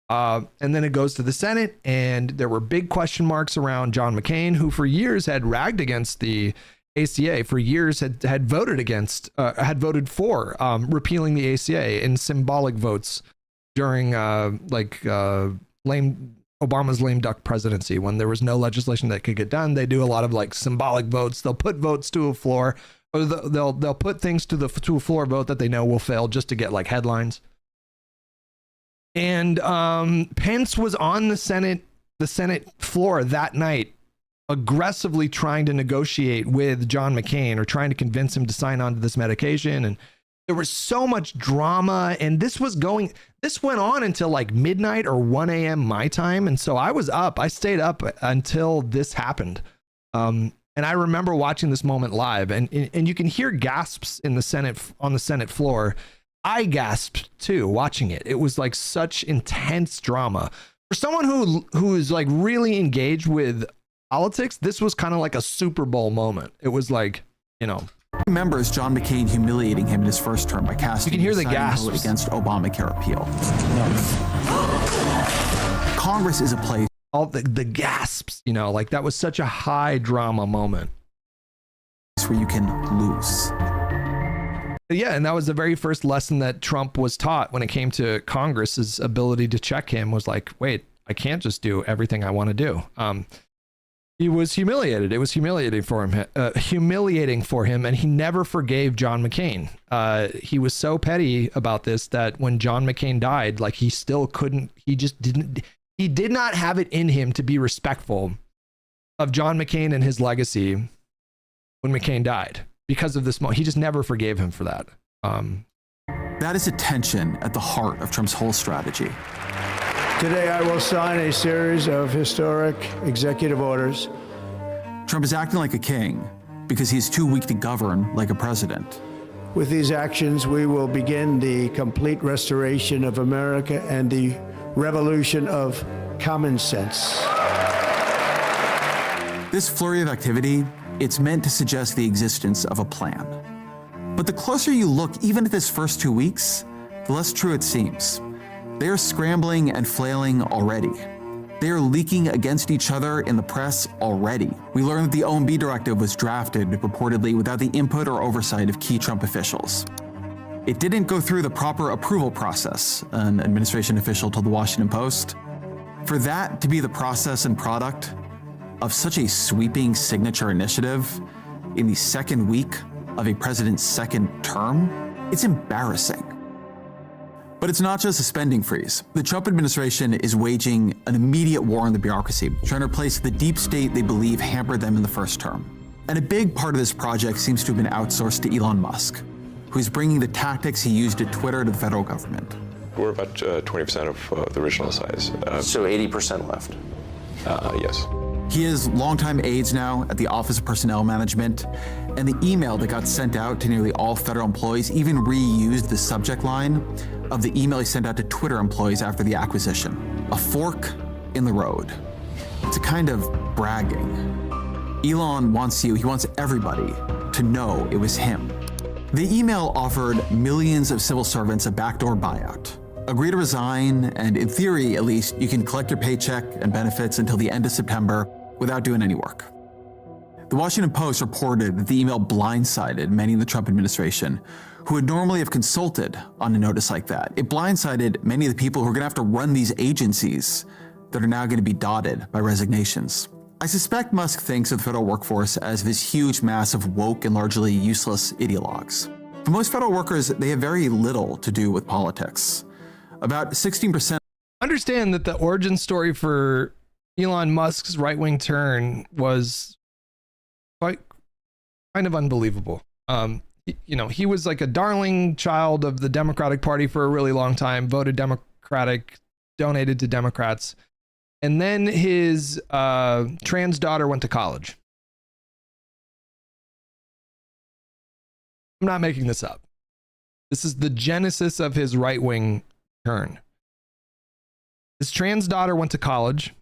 And then it goes to the Senate, and there were big question marks around John McCain, who for years had ragged against the ACA for years had voted for repealing the ACA in symbolic votes during Obama's lame duck presidency, when there was no legislation that could get done. They do a lot of like symbolic votes. They'll put votes to a floor, or they'll put things to a floor vote that they know will fail just to get like headlines. And Pence was on the Senate floor that night, aggressively trying to negotiate with John McCain, or trying to convince him to sign on to this medication. And there was so much drama, and this went on until like midnight or 1 a.m. my time. And so I stayed up until this happened. And I remember watching this moment live, and you can hear gasps in the Senate, on the Senate floor. I gasped too watching it. It was like such intense drama. For someone who is like really engaged with politics, this was kind of like a Super Bowl moment. It was like, Remembers John McCain humiliating him in his first term by casting you can hear the gasps vote against Obamacare repeal. Congress is a place. All the gasps, like that was such a high drama moment where you can lose. Yeah, and that was the very first lesson that Trump was taught when it came to Congress's ability to check him, was like, wait, I can't just do everything I want to do. He was humiliated. It was humiliating for him, and he never forgave John McCain. He was so petty about this that when John McCain died, like he did not have it in him to be respectful of John McCain and his legacy when McCain died because of this moment. He just never forgave him for that. That is a tension at the heart of Trump's whole strategy. Today, I will sign a series of historic executive orders. Trump is acting like a king because he's too weak to govern like a president. With these actions, we will begin the complete restoration of America and the revolution of common sense. This flurry of activity, it's meant to suggest the existence of a plan. But the closer you look, even at this first 2 weeks, the less true it seems. They are scrambling and flailing already. They are leaking against each other in the press already. We learned that the OMB directive was drafted reportedly without the input or oversight of key Trump officials. It didn't go through the proper approval process, an administration official told the Washington Post. For that to be the process and product of such a sweeping signature initiative in the second week of a president's second term, it's embarrassing. But it's not just a spending freeze. The Trump administration is waging an immediate war on the bureaucracy, trying to replace the deep state they believe hampered them in the first term. And a big part of this project seems to have been outsourced to Elon Musk, who's bringing the tactics he used at Twitter to the federal government. We're about 20% of the original size. So 80% left? Yes. He has longtime aides now at the Office of Personnel Management, and the email that got sent out to nearly all federal employees even reused the subject line of the email he sent out to Twitter employees after the acquisition. A fork in the road. It's a kind of bragging. Elon wants he wants everybody to know it was him. The email offered millions of civil servants a backdoor buyout. Agree to resign, and in theory, at least, you can collect your paycheck and benefits until the end of September without doing any work. The Washington Post reported that the email blindsided many in the Trump administration who would normally have consulted on a notice like that. It blindsided many of the people who are going to have to run these agencies that are now going to be dotted by resignations. I suspect Musk thinks of the federal workforce as this huge mass of woke and largely useless ideologues. For most federal workers, they have very little to do with politics. About 16%. Understand that the origin story for Elon Musk's right-wing turn was quite kind of unbelievable. He was like a darling child of the Democratic Party for a really long time, voted Democratic, donated to Democrats. And then his trans daughter went to college. I'm not making this up. This is the genesis of his right-wing turn. His trans daughter went to college,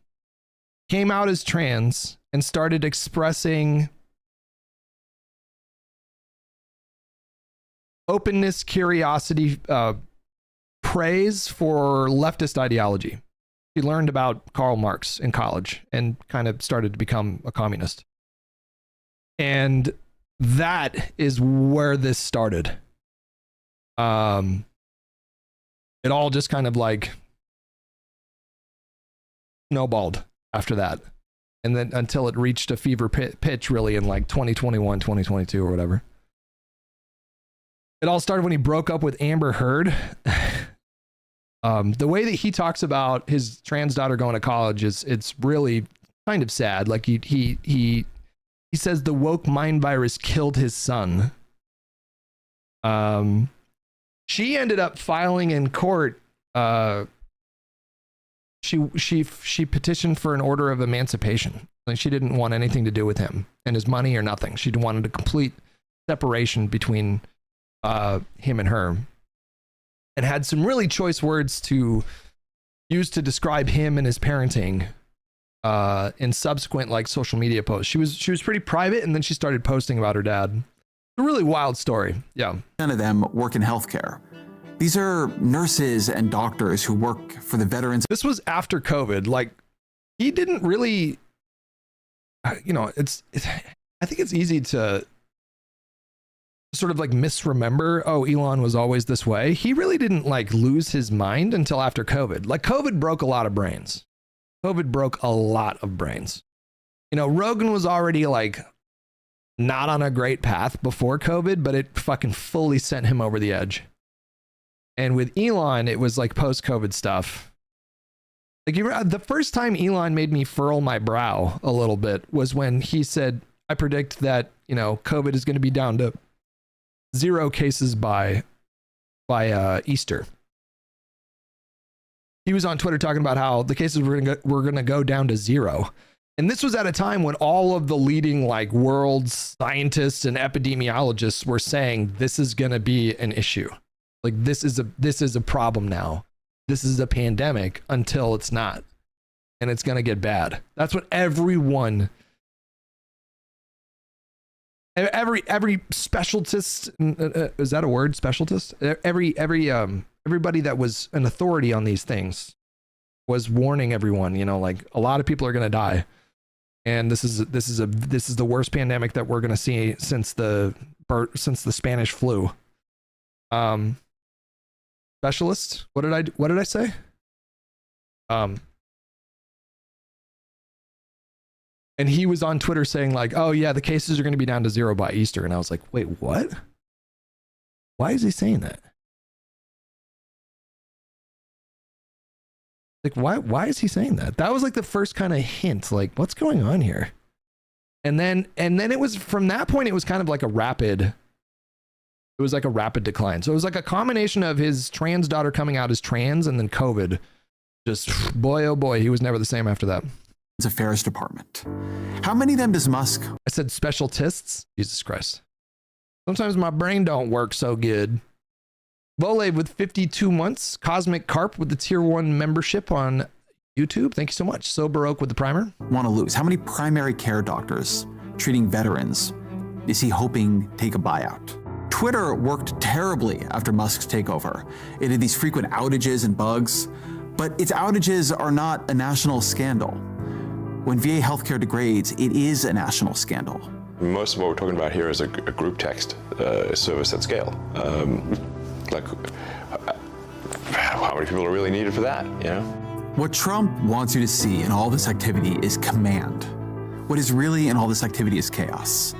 came out as trans, and started expressing openness, curiosity, praise for leftist ideology. He learned about Karl Marx in college and kind of started to become a communist. And that is where this started. It all just kind of like snowballed after that. And then until it reached a fever pitch really in like 2021, 2022 or whatever. It all started when he broke up with Amber Heard. The way that he talks about his trans daughter going to college it's really kind of sad. Like he says the woke mind virus killed his son. She ended up filing in court. She petitioned for an order of emancipation. Like she didn't want anything to do with him and his money or nothing. She wanted a complete separation between him and her, and had some really choice words to use to describe him and his parenting in subsequent like social media posts. She was pretty private, and then she started posting about her dad. A really wild story. Yeah. None of them work in healthcare. These are nurses and doctors who work for the veterans. This was after COVID. Like he didn't really, you know, it's I think it's easy to sort of like misremember, oh, Elon was always this way. He really didn't like lose his mind until after COVID. Like COVID broke a lot of brains. COVID broke a lot of brains. You know, Rogan was already like not on a great path before COVID, but it fucking fully sent him over the edge. And with Elon, it was like post-COVID stuff. Like the first time Elon made me furl my brow a little bit was when he said, I predict that, you know, COVID is going to be down to 0 cases by Easter. He was on Twitter talking about how the cases were going to go down to 0. And this was at a time when all of the leading like world scientists and epidemiologists were saying this is going to be an issue. Like this is a problem now. This is a pandemic until it's not. And it's going to get bad. That's what everyone, every specialist, is that a word? Specialist? Everybody that was an authority on these things was warning everyone, you know, like a lot of people are going to die. And this is the worst pandemic that we're going to see since the Spanish flu. Specialist? What did I say? And he was on Twitter saying like, oh yeah, the cases are going to be down to 0 by Easter. And I was like, wait, what? Why is he saying that? Like, why is he saying that? That was like the first kind of hint, like what's going on here? And then it was from that point, it was kind of like a rapid decline. So it was like a combination of his trans daughter coming out as trans and then COVID. Just boy, oh boy, he was never the same after that. Affairs Department. How many of them does Musk? I said specialists. Jesus Christ. Sometimes my brain don't work so good. Volave with 52 months. Cosmic Carp with the tier 1 membership on YouTube. Thank you so much. So Baroque with the primer. Want to lose. How many primary care doctors treating veterans is he hoping take a buyout? Twitter worked terribly after Musk's takeover. It had these frequent outages and bugs, but its outages are not a national scandal. When VA healthcare degrades, it is a national scandal. Most of what we're talking about here is a group text service at scale. Like, how many people are really needed for that, you know? What Trump wants you to see in all this activity is command. What is really in all this activity is chaos.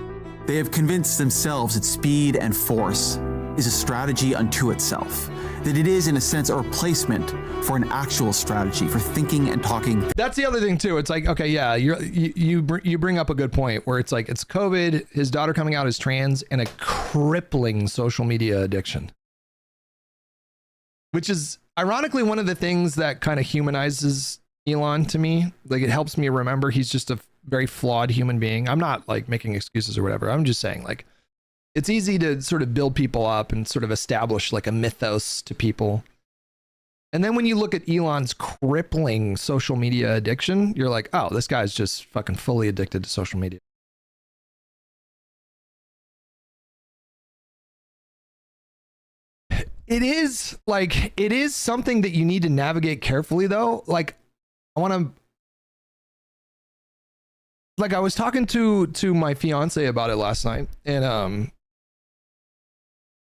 They have convinced themselves that speed and force is a strategy unto itself, that it is, in a sense, a replacement for an actual strategy for thinking and talking. That's the other thing too. It's like, okay, yeah, you bring up a good point where it's like, it's COVID, his daughter coming out as trans, and a crippling social media addiction. Which is ironically one of the things that kind of humanizes Elon to me. Like it helps me remember he's just a very flawed human being. I'm not like making excuses or whatever. I'm just saying like, it's easy to sort of build people up and sort of establish like a mythos to people. And then when you look at Elon's crippling social media addiction, you're like, oh, this guy's just fucking fully addicted to social media. It is something that you need to navigate carefully though. Like I want to like I was talking to my fiance about it last night, and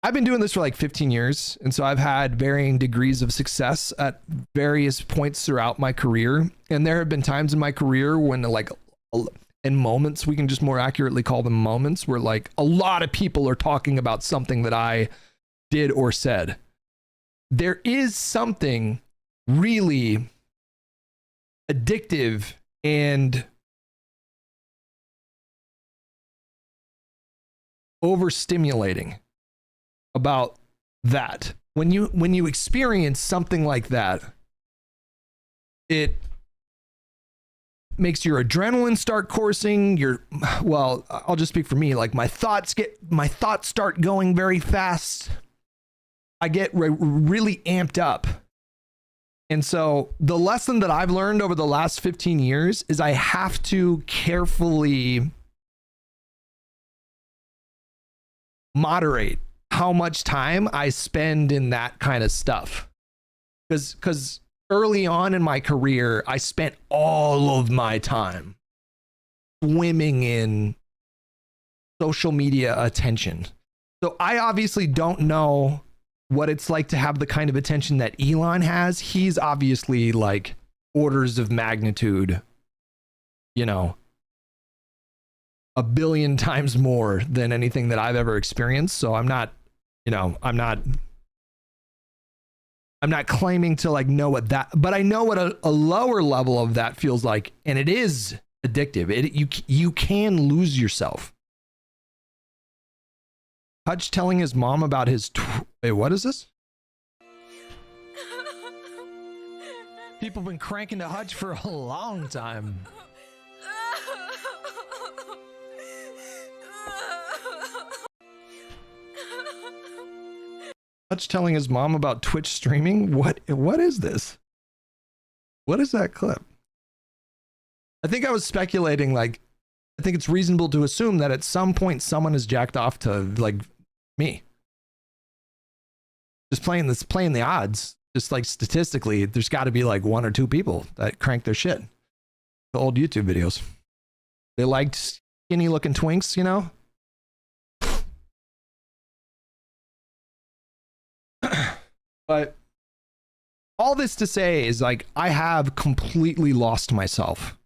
I've been doing this for like 15 years, and so I've had varying degrees of success at various points throughout my career. And there have been times in my career when, like, in moments, we can just more accurately call them moments, where like a lot of people are talking about something that I did or said. There is something really addictive and overstimulating about that. When you experience something like that, it makes your adrenaline start coursing. Well, I'll just speak for me. Like my thoughts start going very fast. I get really amped up. And so the lesson that I've learned over the last 15 years is I have to carefully moderate how much time I spend in that kind of stuff. Because early on in my career, I spent all of my time swimming in social media attention. So I obviously don't know what it's like to have the kind of attention that Elon has. He's obviously like orders of magnitude, you know, 1 billion times more than anything that I've ever experienced. So I'm not claiming to like know what that, but I know what a lower level of that feels like, and it is addictive. You can lose yourself. Hutch telling his mom about his wait, what is this? People have been cranking to Hutch for a long time. Hutch telling his mom about Twitch streaming? What is this? What is that clip? I think I was speculating, like, I think it's reasonable to assume that at some point someone has jacked off to like me. Just playing the odds. Just like statistically, there's got to be like 1 or 2 people that crank their shit. The old YouTube videos. They liked skinny looking twinks, you know? But all this to say is like I have completely lost myself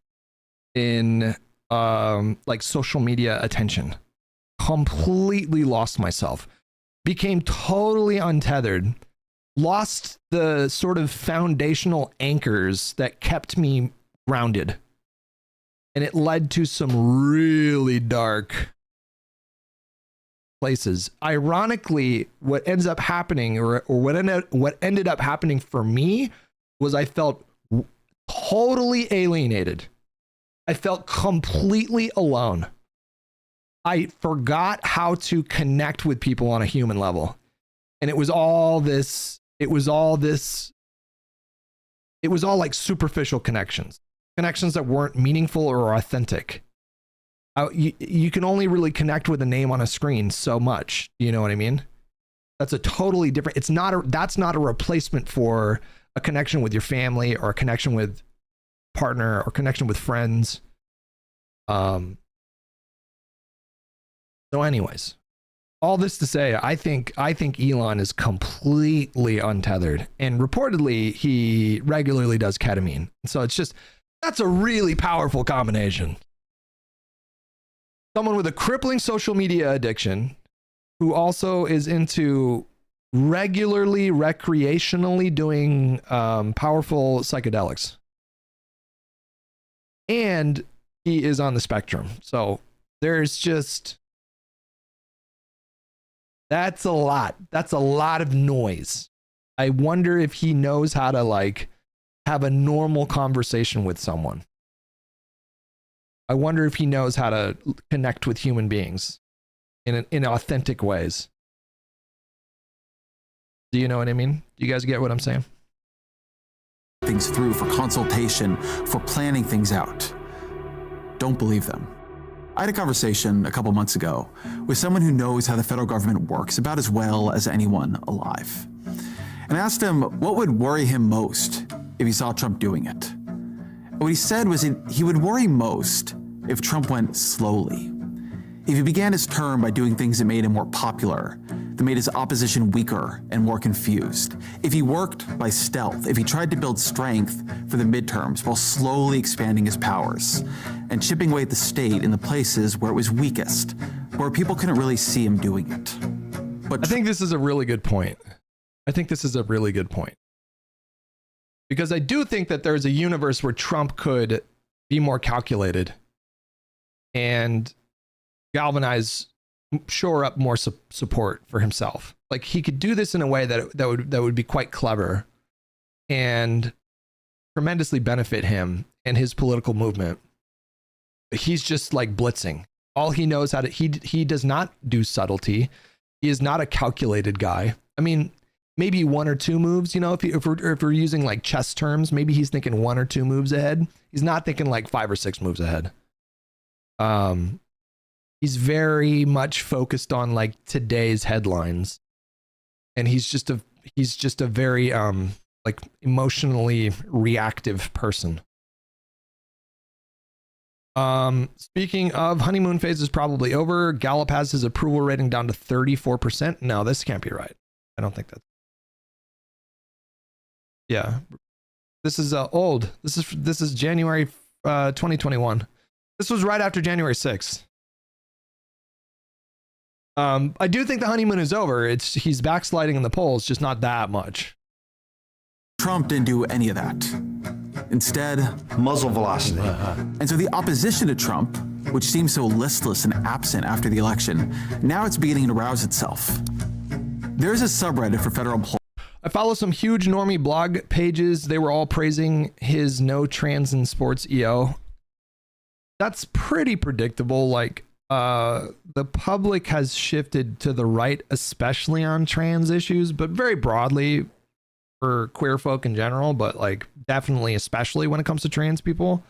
in like social media attention. Completely lost myself. Became totally untethered. Lost the sort of foundational anchors that kept me grounded. And it led to some really dark places. Ironically, what ends up happening, or what ended up happening for me, was I felt totally alienated. I felt completely alone. I forgot how to connect with people on a human level. And it was all like superficial connections that weren't meaningful or authentic. You can only really connect with a name on a screen so much. You know what I mean? That's a totally different, that's not a replacement for a connection with your family or a connection with partner or connection with friends. So anyways, all this to say, I think Elon is completely untethered, and reportedly he regularly does ketamine. So that's a really powerful combination. Someone with a crippling social media addiction who also is into regularly, recreationally doing powerful psychedelics. And he is on the spectrum. So there's just... That's a lot. That's a lot of noise. I wonder if he knows how to like have a normal conversation with someone. I wonder if he knows how to connect with human beings in authentic ways. Do you know what I mean? Do you guys get what I'm saying? Things through for consultation, for planning things out. Don't believe them. I had a conversation a couple months ago with someone who knows how the federal government works about as well as anyone alive. And I asked him what would worry him most if he saw Trump doing it. And what he said was he would worry most if Trump went slowly. If he began his term by doing things that made him more popular, that made his opposition weaker and more confused. If he worked by stealth, if he tried to build strength for the midterms while slowly expanding his powers and chipping away at the state in the places where it was weakest, where people couldn't really see him doing it. But I think this is a really good point. Because I do think that there's a universe where Trump could be more calculated and galvanize, shore up more support for himself. Like he could do this in a way that would be quite clever and tremendously benefit him and his political movement. He's just like blitzing. All he knows how to, he does not do subtlety. He is not a calculated guy. I mean, maybe one or two moves, you know, if we're using like chess terms, maybe he's thinking one or two moves ahead. He's not thinking like 5 or 6 moves ahead. He's very much focused on like today's headlines, and he's just a very like emotionally reactive person. Speaking of, honeymoon phase is probably over. Gallup has his approval rating down to 34%. No, this can't be right. I don't think that's. Yeah, this is old. This is January 2021. This was right after January 6th. I do think the honeymoon is over. He's backsliding in the polls, just not that much. Trump didn't do any of that. Instead, muzzle velocity. And so the opposition to Trump, which seemed so listless and absent after the election, now it's beginning to rouse itself. There's a subreddit for federal employees. I follow some huge normie blog pages. They were all praising his no trans in sports EO. That's pretty predictable. Like, the public has shifted to the right, especially on trans issues, but very broadly for queer folk in general, but like definitely, especially when it comes to trans people.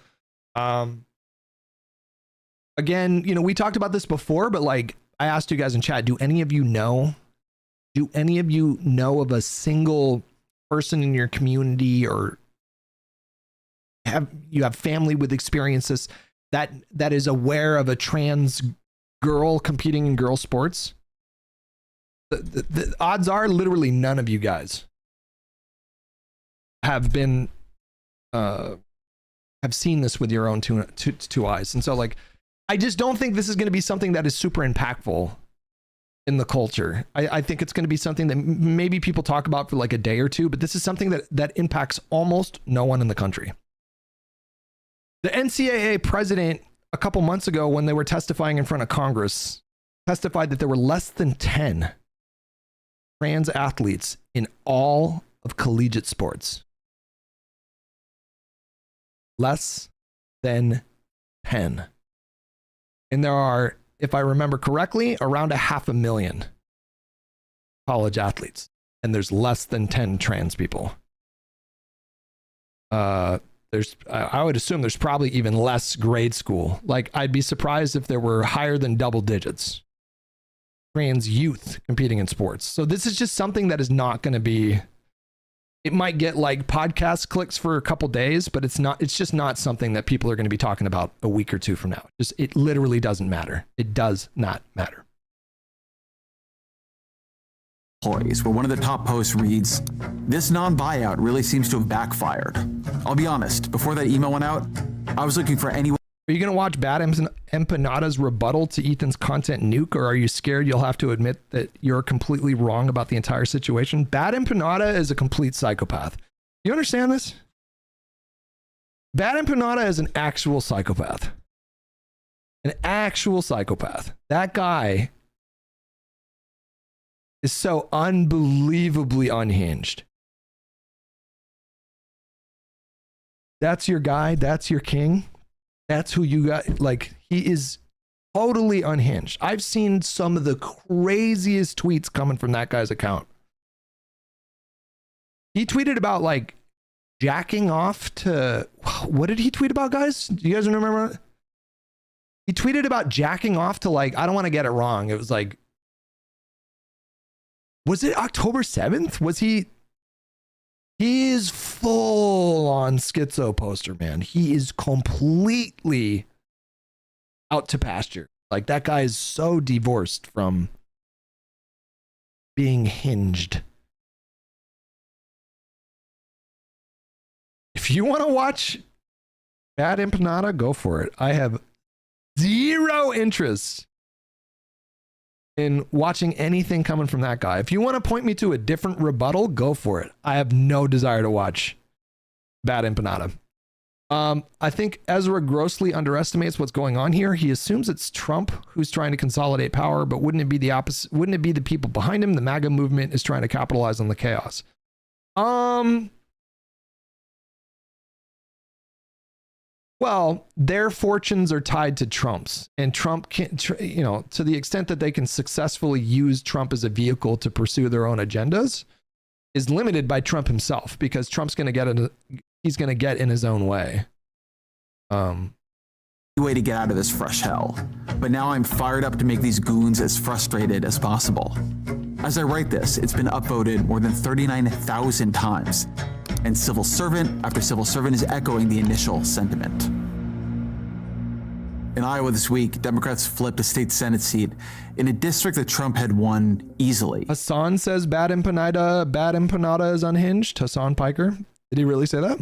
Again, you know, we talked about this before, but like I asked you guys in chat, do any of you know of a single person in your community, or have family with experiences that is aware of a trans girl competing in girl sports? The odds are literally none of you guys have been have seen this with your own two eyes. And so like, I just don't think this is going to be something that is super impactful in the culture. I think it's going to be something that maybe people talk about for like a day or two, but this is something that impacts almost no one in the country. The NCAA president, a couple months ago, when they were testifying in front of Congress, testified that there were less than 10 trans athletes in all of collegiate sports. Less than 10. And there are, if I remember correctly, around 500,000 college athletes. And there's less than 10 trans people. I would assume there's probably even less grade school. Like, I'd be surprised if there were higher than double digits trans youth competing in sports. So this is just something that is not going to be, it might get like podcast clicks for a couple days, but it's just not something that people are going to be talking about a week or two from now. It literally doesn't matter. It does not matter. Employees, where one of the top posts reads, "This non-buyout really seems to have backfired." I'll be honest, before that email went out, I was looking for anyone. Are you going to watch Bad Empanada's rebuttal to Ethan's content nuke, or are you scared you'll have to admit that you're completely wrong about the entire situation? Bad Empanada is a complete psychopath. You understand this? Bad Empanada is an actual psychopath. An actual psychopath. That guy is so unbelievably unhinged. That's your guy. That's your king. That's who you got. Like, he is totally unhinged. I've seen some of the craziest tweets coming from that guy's account. He tweeted about like jacking off to, what did he tweet about, guys? Do you guys remember? He tweeted about jacking off to, like, I don't want to get it wrong. It was like, was it October 7th? Was he is full on schizo poster, man. He is completely out to pasture. Like, that guy is so divorced from being hinged. If you want to watch Bad Empanada, go for it. I have zero interest in watching anything coming from that guy. If you want to point me to a different rebuttal, go for it. I have no desire to watch Bad Empanada. I think Ezra grossly underestimates what's going on here. He assumes it's Trump who's trying to consolidate power, but wouldn't it be the opposite? Wouldn't it be the people behind him? The MAGA movement is trying to capitalize on the chaos. Well, their fortunes are tied to Trump's, and Trump can, to the extent that they can successfully use Trump as a vehicle to pursue their own agendas, is limited by Trump himself, because Trump's going to get in his own way. Way to get out of this fresh hell. But now I'm fired up to make these goons as frustrated as possible. As I write this, it's been upvoted more than 39,000 times, and civil servant after civil servant is echoing the initial sentiment. In Iowa this week, Democrats flipped a state Senate seat in a district that Trump had won easily. Hassan says Bad Empanada is unhinged. Hassan Piker. Did he really say that?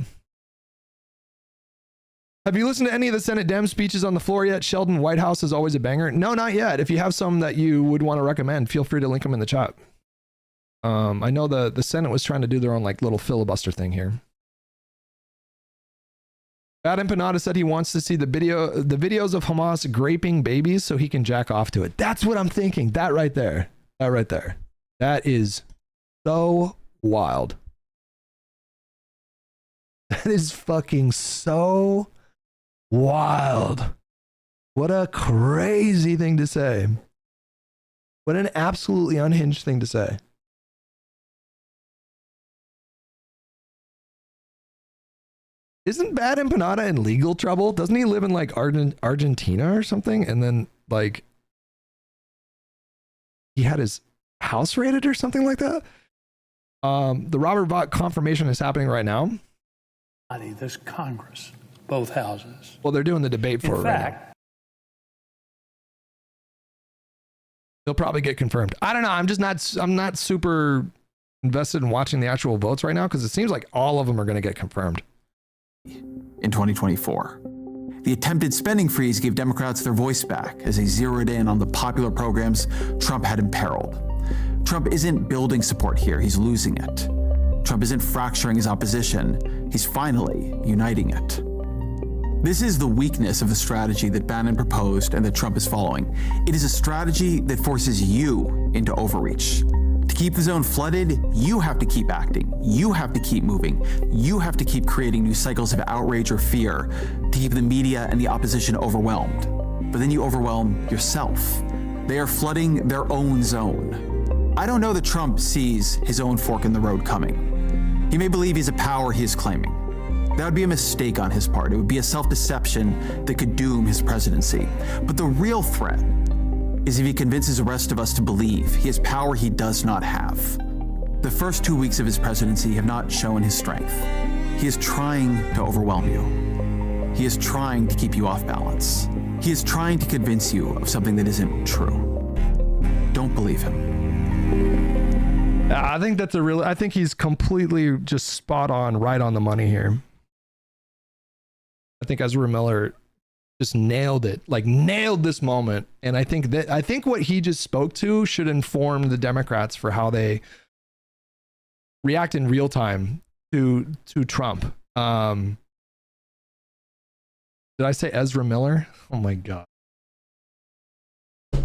Have you listened to any of the Senate Dem speeches on the floor yet? Sheldon Whitehouse is always a banger. No, not yet. If you have some that you would want to recommend, feel free to link them in the chat. I know the Senate was trying to do their own like little filibuster thing here. Bad Empanada said he wants to see the videos of Hamas graping babies so he can jack off to it. That's what I'm thinking. That right there. That is so wild. That is fucking so wild. What a crazy thing to say. What an absolutely unhinged thing to say. Isn't Bad Empanada in legal trouble? Doesn't he live in like Argentina or something? And then like he had his house raided or something like that? The Robert Vaught confirmation is happening right now. This Congress, both houses. Well, they're doing the debate for it right now. He'll probably get confirmed. I don't know. I'm not super invested in watching the actual votes right now because it seems like all of them are going to get confirmed. In 2024, the attempted spending freeze gave Democrats their voice back as they zeroed in on the popular programs Trump had imperiled. Trump isn't building support here, he's losing it. Trump isn't fracturing his opposition, he's finally uniting it. This is the weakness of the strategy that Bannon proposed and that Trump is following. It is a strategy that forces you into overreach. To keep the zone flooded, you have to keep acting. You have to keep moving. You have to keep creating new cycles of outrage or fear to keep the media and the opposition overwhelmed. But then you overwhelm yourself. They are flooding their own zone. I don't know that Trump sees his own fork in the road coming. He may believe he's a power he is claiming. That would be a mistake on his part. It would be a self-deception that could doom his presidency. But the real threat is if he convinces the rest of us to believe he has power he does not have. The first 2 weeks of his presidency have not shown his strength. He is trying to overwhelm you. He is trying to keep you off balance. He is trying to convince you of something that isn't true. Don't believe him. I think I think he's completely just spot on, right on the money here. I think Ezra Miller just nailed it, like nailed this moment. And I think what he just spoke to should inform the Democrats for how they react in real time to Trump. Did I say Ezra Miller? Oh my God.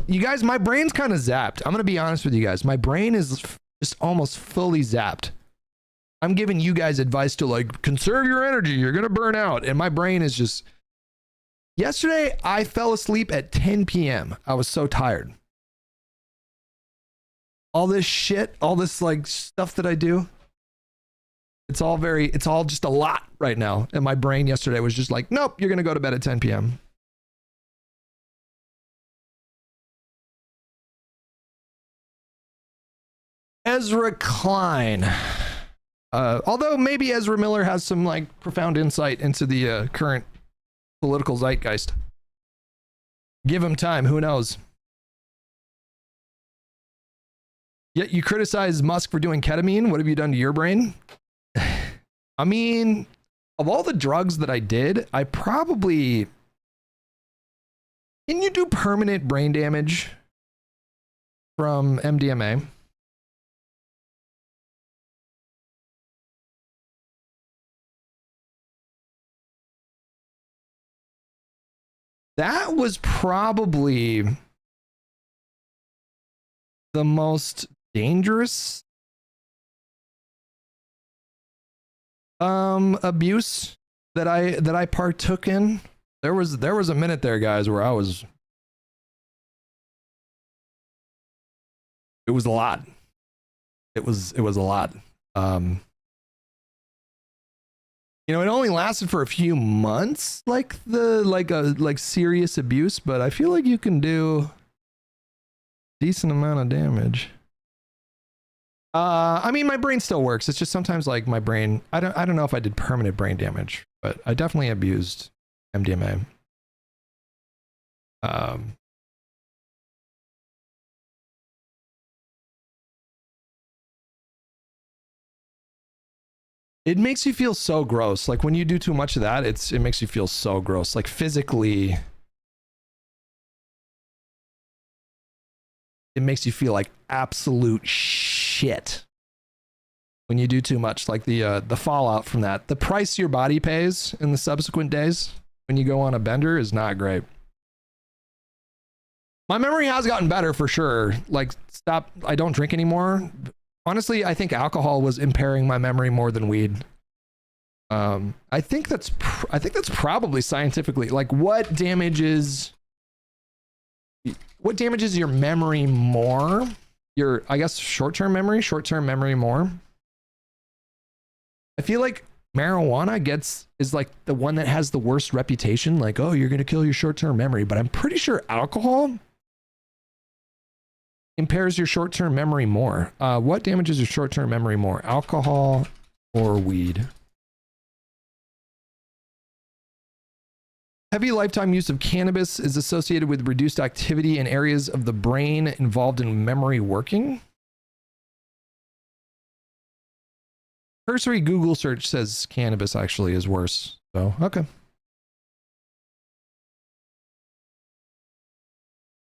You guys, my brain's kind of zapped. I'm going to be honest with you guys. My brain is just almost fully zapped. I'm giving you guys advice to like conserve your energy. You're going to burn out. And my brain is just, yesterday I fell asleep at 10 p.m. I was so tired. All this shit, all this like stuff that I do. It's all just a lot right now. And my brain yesterday was just like, nope, you're going to go to bed at 10 p.m. Ezra Klein. Although maybe Ezra Miller has some like profound insight into the current political zeitgeist. Give him time. Who knows? Yet you criticize Musk for doing ketamine. What have you done to your brain? I mean, of all the drugs that I did, I probably... Can you do permanent brain damage from MDMA? That was probably the most dangerous abuse that I partook in. There was a minute there, guys, where it was a lot. It was a lot. You know, it only lasted for a few months, like serious abuse, but I feel like you can do decent amount of damage. I mean, my brain still works. It's just sometimes like my brain, I don't know if I did permanent brain damage, but I definitely abused MDMA. It makes you feel so gross. Like when you do too much of that, it makes you feel so gross. Like physically, it makes you feel like absolute shit when you do too much. Like the fallout from that, the price your body pays in the subsequent days when you go on a bender is not great. My memory has gotten better for sure. Like I don't drink anymore. Honestly, I think alcohol was impairing my memory more than weed. I think that's probably scientifically, like what damages your memory more? I guess short-term memory more. I feel like marijuana is like the one that has the worst reputation. Like, oh, you're going to kill your short-term memory. But I'm pretty sure alcohol impairs your short-term memory more. What damages your short-term memory more? Alcohol or weed? Heavy lifetime use of cannabis is associated with reduced activity in areas of the brain involved in memory working. Cursory Google search says cannabis actually is worse. So, okay.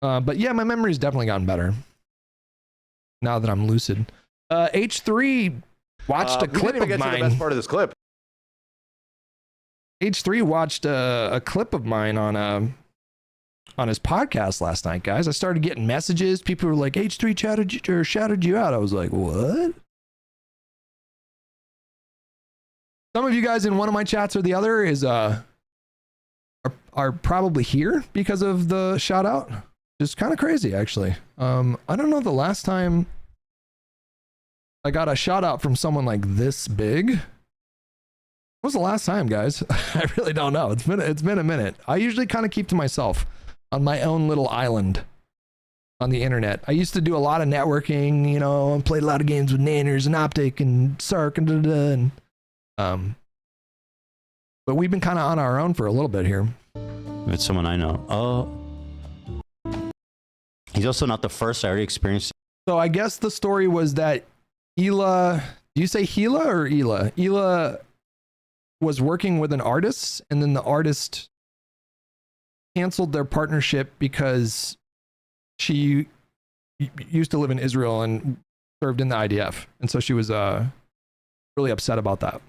But yeah, my memory's definitely gotten better now that I'm lucid. H3 watched a clip of mine. To the best part of this clip. H3 watched a clip of mine on his podcast last night, guys. I started getting messages. People were like, H3 shouted you out. I was like, what? Some of you guys in one of my chats or the other are probably here because of the shout out. It's kind of crazy, actually. I don't know the last time I got a shout out from someone like this big. When was the last time, guys? I really don't know. It's been a minute. I usually kind of keep to myself on my own little island on the internet. I used to do a lot of networking, you know, and played a lot of games with Nanners and Optic and Sark and but we've been kind of on our own for a little bit here. It's someone I know. Oh, he's also not the first. I already experienced. So I guess the story was that Hila, do you say Hila or Hila? Hila was working with an artist, and then the artist canceled their partnership because she used to live in Israel and served in the IDF, and so she was really upset about that.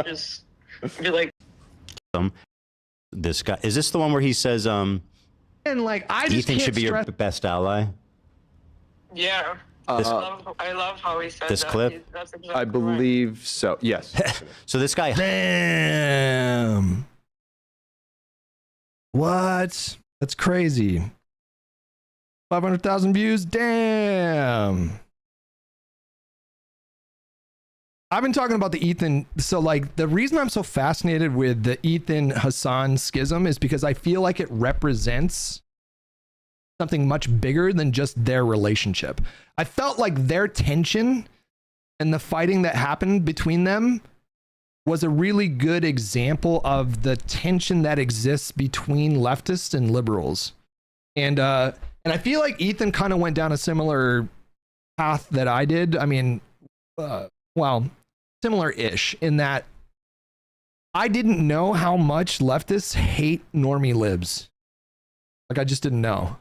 Just be like, this guy, is this the one where he says and like I just Ethan should be your best ally? Yeah. I love how he said this that. clip? That's exactly I believe so. Yes. So this guy. Damn. What? That's crazy. 500,000 views. Damn. I've been talking about the Ethan. So like the reason I'm so fascinated with the Ethan Hassan schism is because I feel like it represents something much bigger than just their relationship. I felt like their tension and the fighting that happened between them was a really good example of the tension that exists between leftists and liberals. And I feel like Ethan kind of went down a similar path that I did. I mean, well, similar-ish in that I didn't know how much leftists hate normie libs. Like, I just didn't know.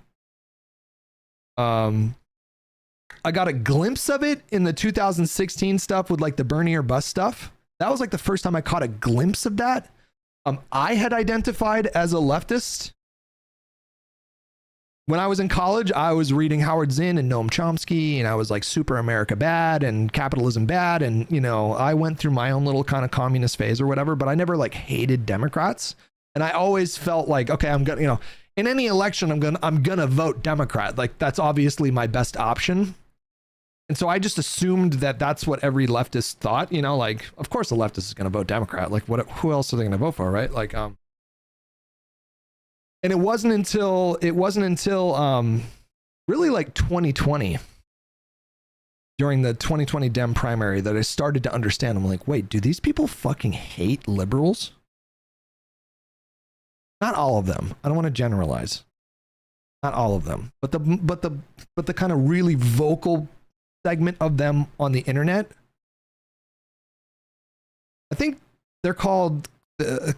I got a glimpse of it in the 2016 stuff with like the Bernie or bust stuff. That was like the first time I caught a glimpse of that. I had identified as a leftist. When I was in college, I was reading Howard Zinn and Noam Chomsky, and I was like super America bad and capitalism bad. And, you know, I went through my own little kind of communist phase or whatever, but I never like hated Democrats. And I always felt like, okay, I'm gonna, you know, in any election, I'm gonna vote Democrat. Like, that's obviously my best option. And so I just assumed that that's what every leftist thought, you know, like, of course a leftist is going to vote Democrat. Like, who else are they going to vote for, right? Like, and it wasn't until really like 2020, during the 2020 Dem primary, that I started to understand. I'm like, wait, do these people fucking hate liberals? Not all of them. I don't want to generalize. Not all of them, but the kind of really vocal segment of them on the internet. I think they're called,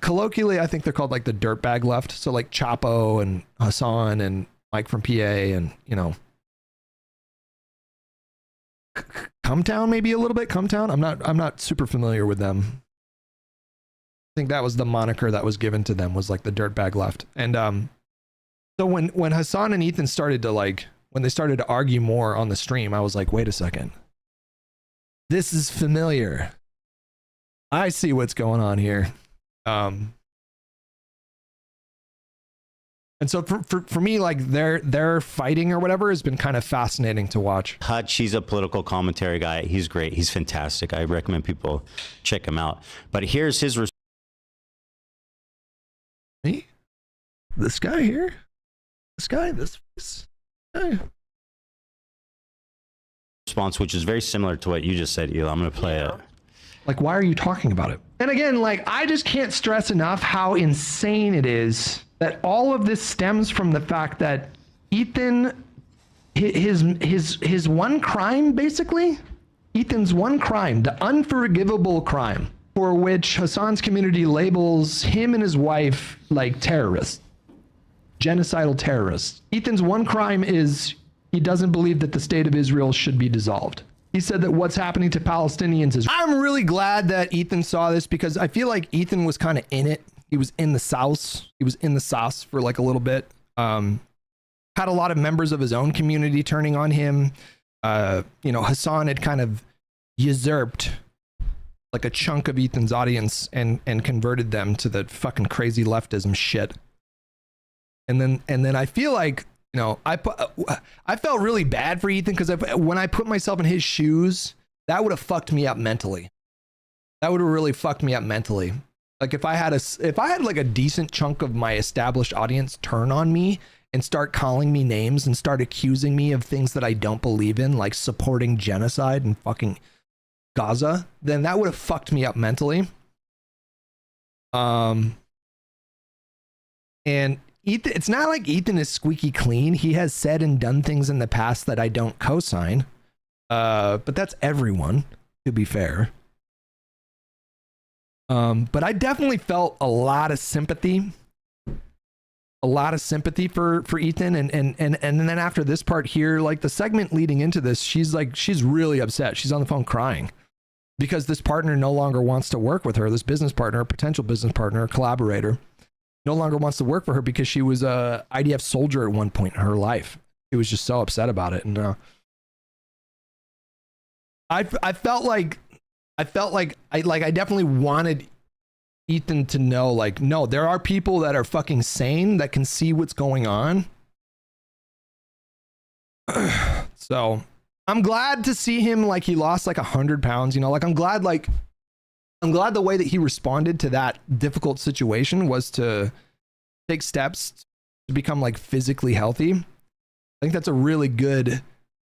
colloquially, I think they're called like the dirtbag left. So like Chapo and Hassan and Mike from PA and, you know, Cumtown, maybe a little bit. Cumtown. I'm not super familiar with them. I think that was the moniker that was given to them, was like the dirtbag left. And so when Hassan and Ethan started to like, when they started to argue more on the stream, I was like, wait a second. This is familiar. I see what's going on here. And so for me, like their fighting or whatever has been kind of fascinating to watch. Hutch, he's a political commentary guy. He's great. He's fantastic. I recommend people check him out. But here's his Me? This guy here? This guy? This guy? Response, which is very similar to what you just said, Eli. I'm going to play it. Like, why are you talking about it? And again, like, I just can't stress enough how insane it is that all of this stems from the fact that Ethan, his one crime, basically, Ethan's one crime, the unforgivable crime, for which Hassan's community labels him and his wife like terrorists, genocidal terrorists. Ethan's one crime is he doesn't believe that the state of Israel should be dissolved. He said that what's happening to Palestinians is... I'm really glad that Ethan saw this, because I feel like Ethan was kind of in it. He was in the sauce. He was in the sauce for like a little bit. Had a lot of members of his own community turning on him. You know, Hassan had kind of usurped like a chunk of Ethan's audience and converted them to the fucking crazy leftism shit. And then I feel like, you know, I felt really bad for Ethan, because when I put myself in his shoes, that would have fucked me up mentally. That would have really fucked me up mentally. Like if I had like a decent chunk of my established audience turn on me and start calling me names and start accusing me of things that I don't believe in, like supporting genocide and fucking Gaza, then that would have fucked me up mentally. And Ethan, it's not like Ethan is squeaky clean. He has said and done things in the past that I don't co-sign. But that's everyone, to be fair. But I definitely felt a lot of sympathy. A lot of sympathy for Ethan. And then after this part here, like the segment leading into this, she's really upset. She's on the phone crying because this partner no longer wants to work with her. This business partner, potential business partner, collaborator, no longer wants to work for her because she was a IDF soldier at one point in her life. She was just so upset about it. And I felt like I definitely wanted Ethan to know, like, no, there are people that are fucking sane that can see what's going on. So I'm glad to see him, like, he lost like 100 pounds, you know, like I'm glad the way that he responded to that difficult situation was to take steps to become like physically healthy. I think that's a really good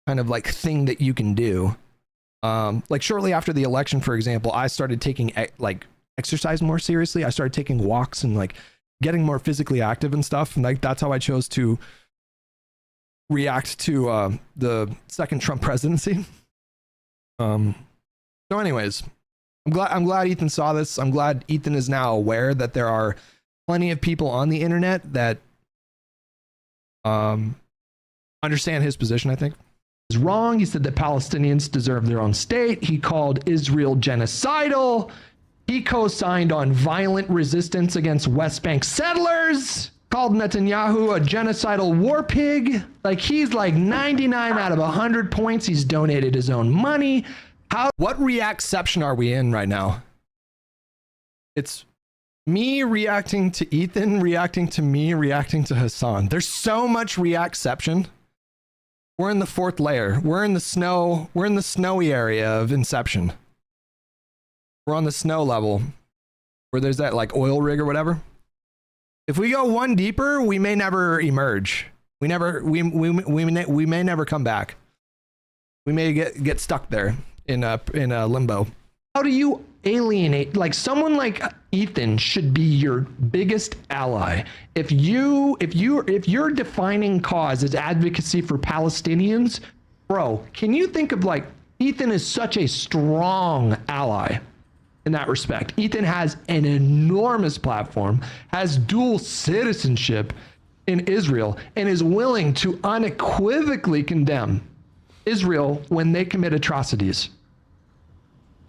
kind of like thing that you can do. Like shortly after the election, for example, I started taking like exercise more seriously. I started taking walks and like getting more physically active and stuff. And like, that's how I chose to react to the second Trump presidency. So anyways, I'm glad Ethan saw this. I'm glad Ethan is now aware that there are plenty of people on the internet that understand his position, I think. Is wrong. He said that Palestinians deserve their own state. He called Israel genocidal. He co-signed on violent resistance against West Bank settlers. Called Netanyahu a genocidal war pig. Like, he's like 99 out of 100 points. He's donated his own money. What reactception are we in right now? It's me reacting to Ethan, reacting to me, reacting to Hassan. There's so much reactception. We're in the fourth layer. We're in the snow. We're in the snowy area of Inception. We're on the snow level where there's that like oil rig or whatever. If we go one deeper, we may never emerge. We may never come back. We may get stuck there in a limbo. How do you alienate, like, someone like Ethan should be your biggest ally. If your defining cause is advocacy for Palestinians, bro, can you think of, like, Ethan is such a strong ally in that respect. Ethan has an enormous platform, has dual citizenship in Israel, and is willing to unequivocally condemn Israel when they commit atrocities.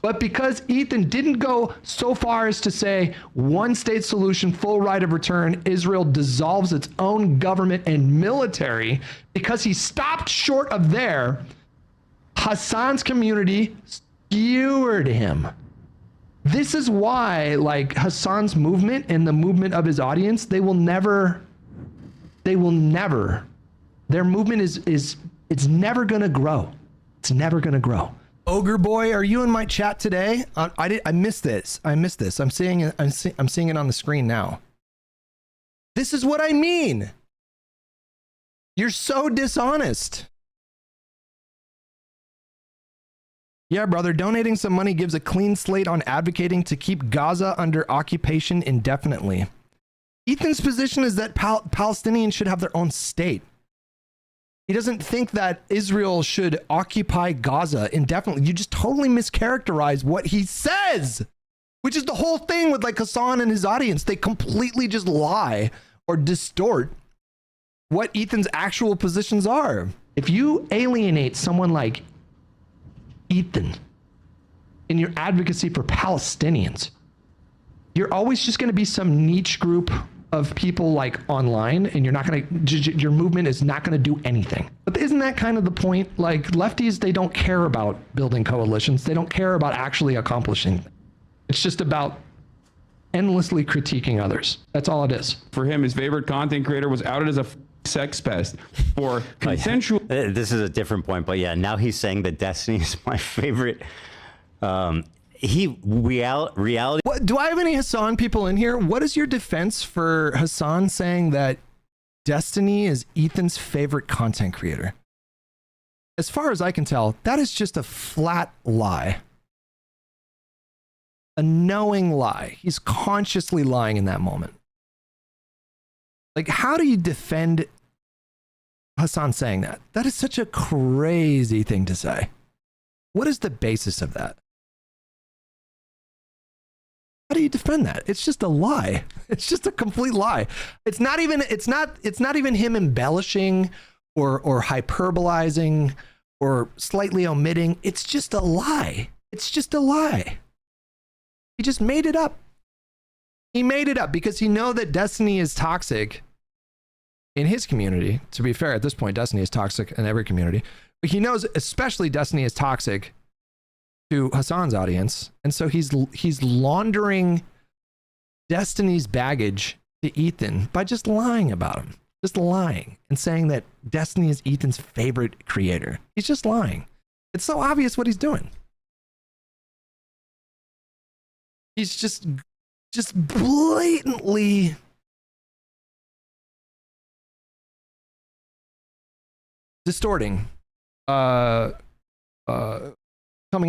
But because Ethan didn't go so far as to say one state solution, full right of return, Israel dissolves its own government and military, because he stopped short of there, Hassan's community skewered him. This is why, like, Hassan's movement and the movement of his audience, their movement it's never gonna grow. It's never gonna grow. Ogre Boy, are you in my chat today? I missed this. I'm seeing it on the screen now. This is what I mean. You're so dishonest. Yeah, brother, donating some money gives a clean slate on advocating to keep Gaza under occupation indefinitely. Ethan's position is that Palestinians should have their own state. He doesn't think that Israel should occupy Gaza indefinitely. You just totally mischaracterize what he says, which is the whole thing with, like, Hassan and his audience. They completely just lie or distort what Ethan's actual positions are. If you alienate someone like Ethan in your advocacy for Palestinians, you're always just going to be some niche group of people, like, online, and you're not going to, your movement is not going to do anything. But isn't that kind of the point? Like, lefties, they don't care about building coalitions. They don't care about actually accomplishing. It's just about endlessly critiquing others. That's all it is. For him, his favorite content creator was outed as a sex pest for consensual. This is a different point, but yeah, now he's saying that Destiny is my favorite. Reality. What, do I have any Hassan people in here? What is your defense for Hassan saying that Destiny is Ethan's favorite content creator? As far as I can tell, that is just a flat lie. A knowing lie. He's consciously lying in that moment. Like, how do you defend Hassan saying that? That is such a crazy thing to say. What is the basis of that? How do you defend that? It's just a lie. It's just a complete lie. It's not even him embellishing or hyperbolizing or slightly omitting. It's just a lie. It's just a lie. He just made it up. He made it up because he knows that Destiny is toxic in his community. To be fair, at this point, Destiny is toxic in every community. But he knows especially Destiny is toxic to Hassan's audience. And so he's laundering Destiny's baggage to Ethan by just lying about him. Just lying and saying that Destiny is Ethan's favorite creator. He's just lying. It's so obvious what he's doing. He's just blatantly distorting, coming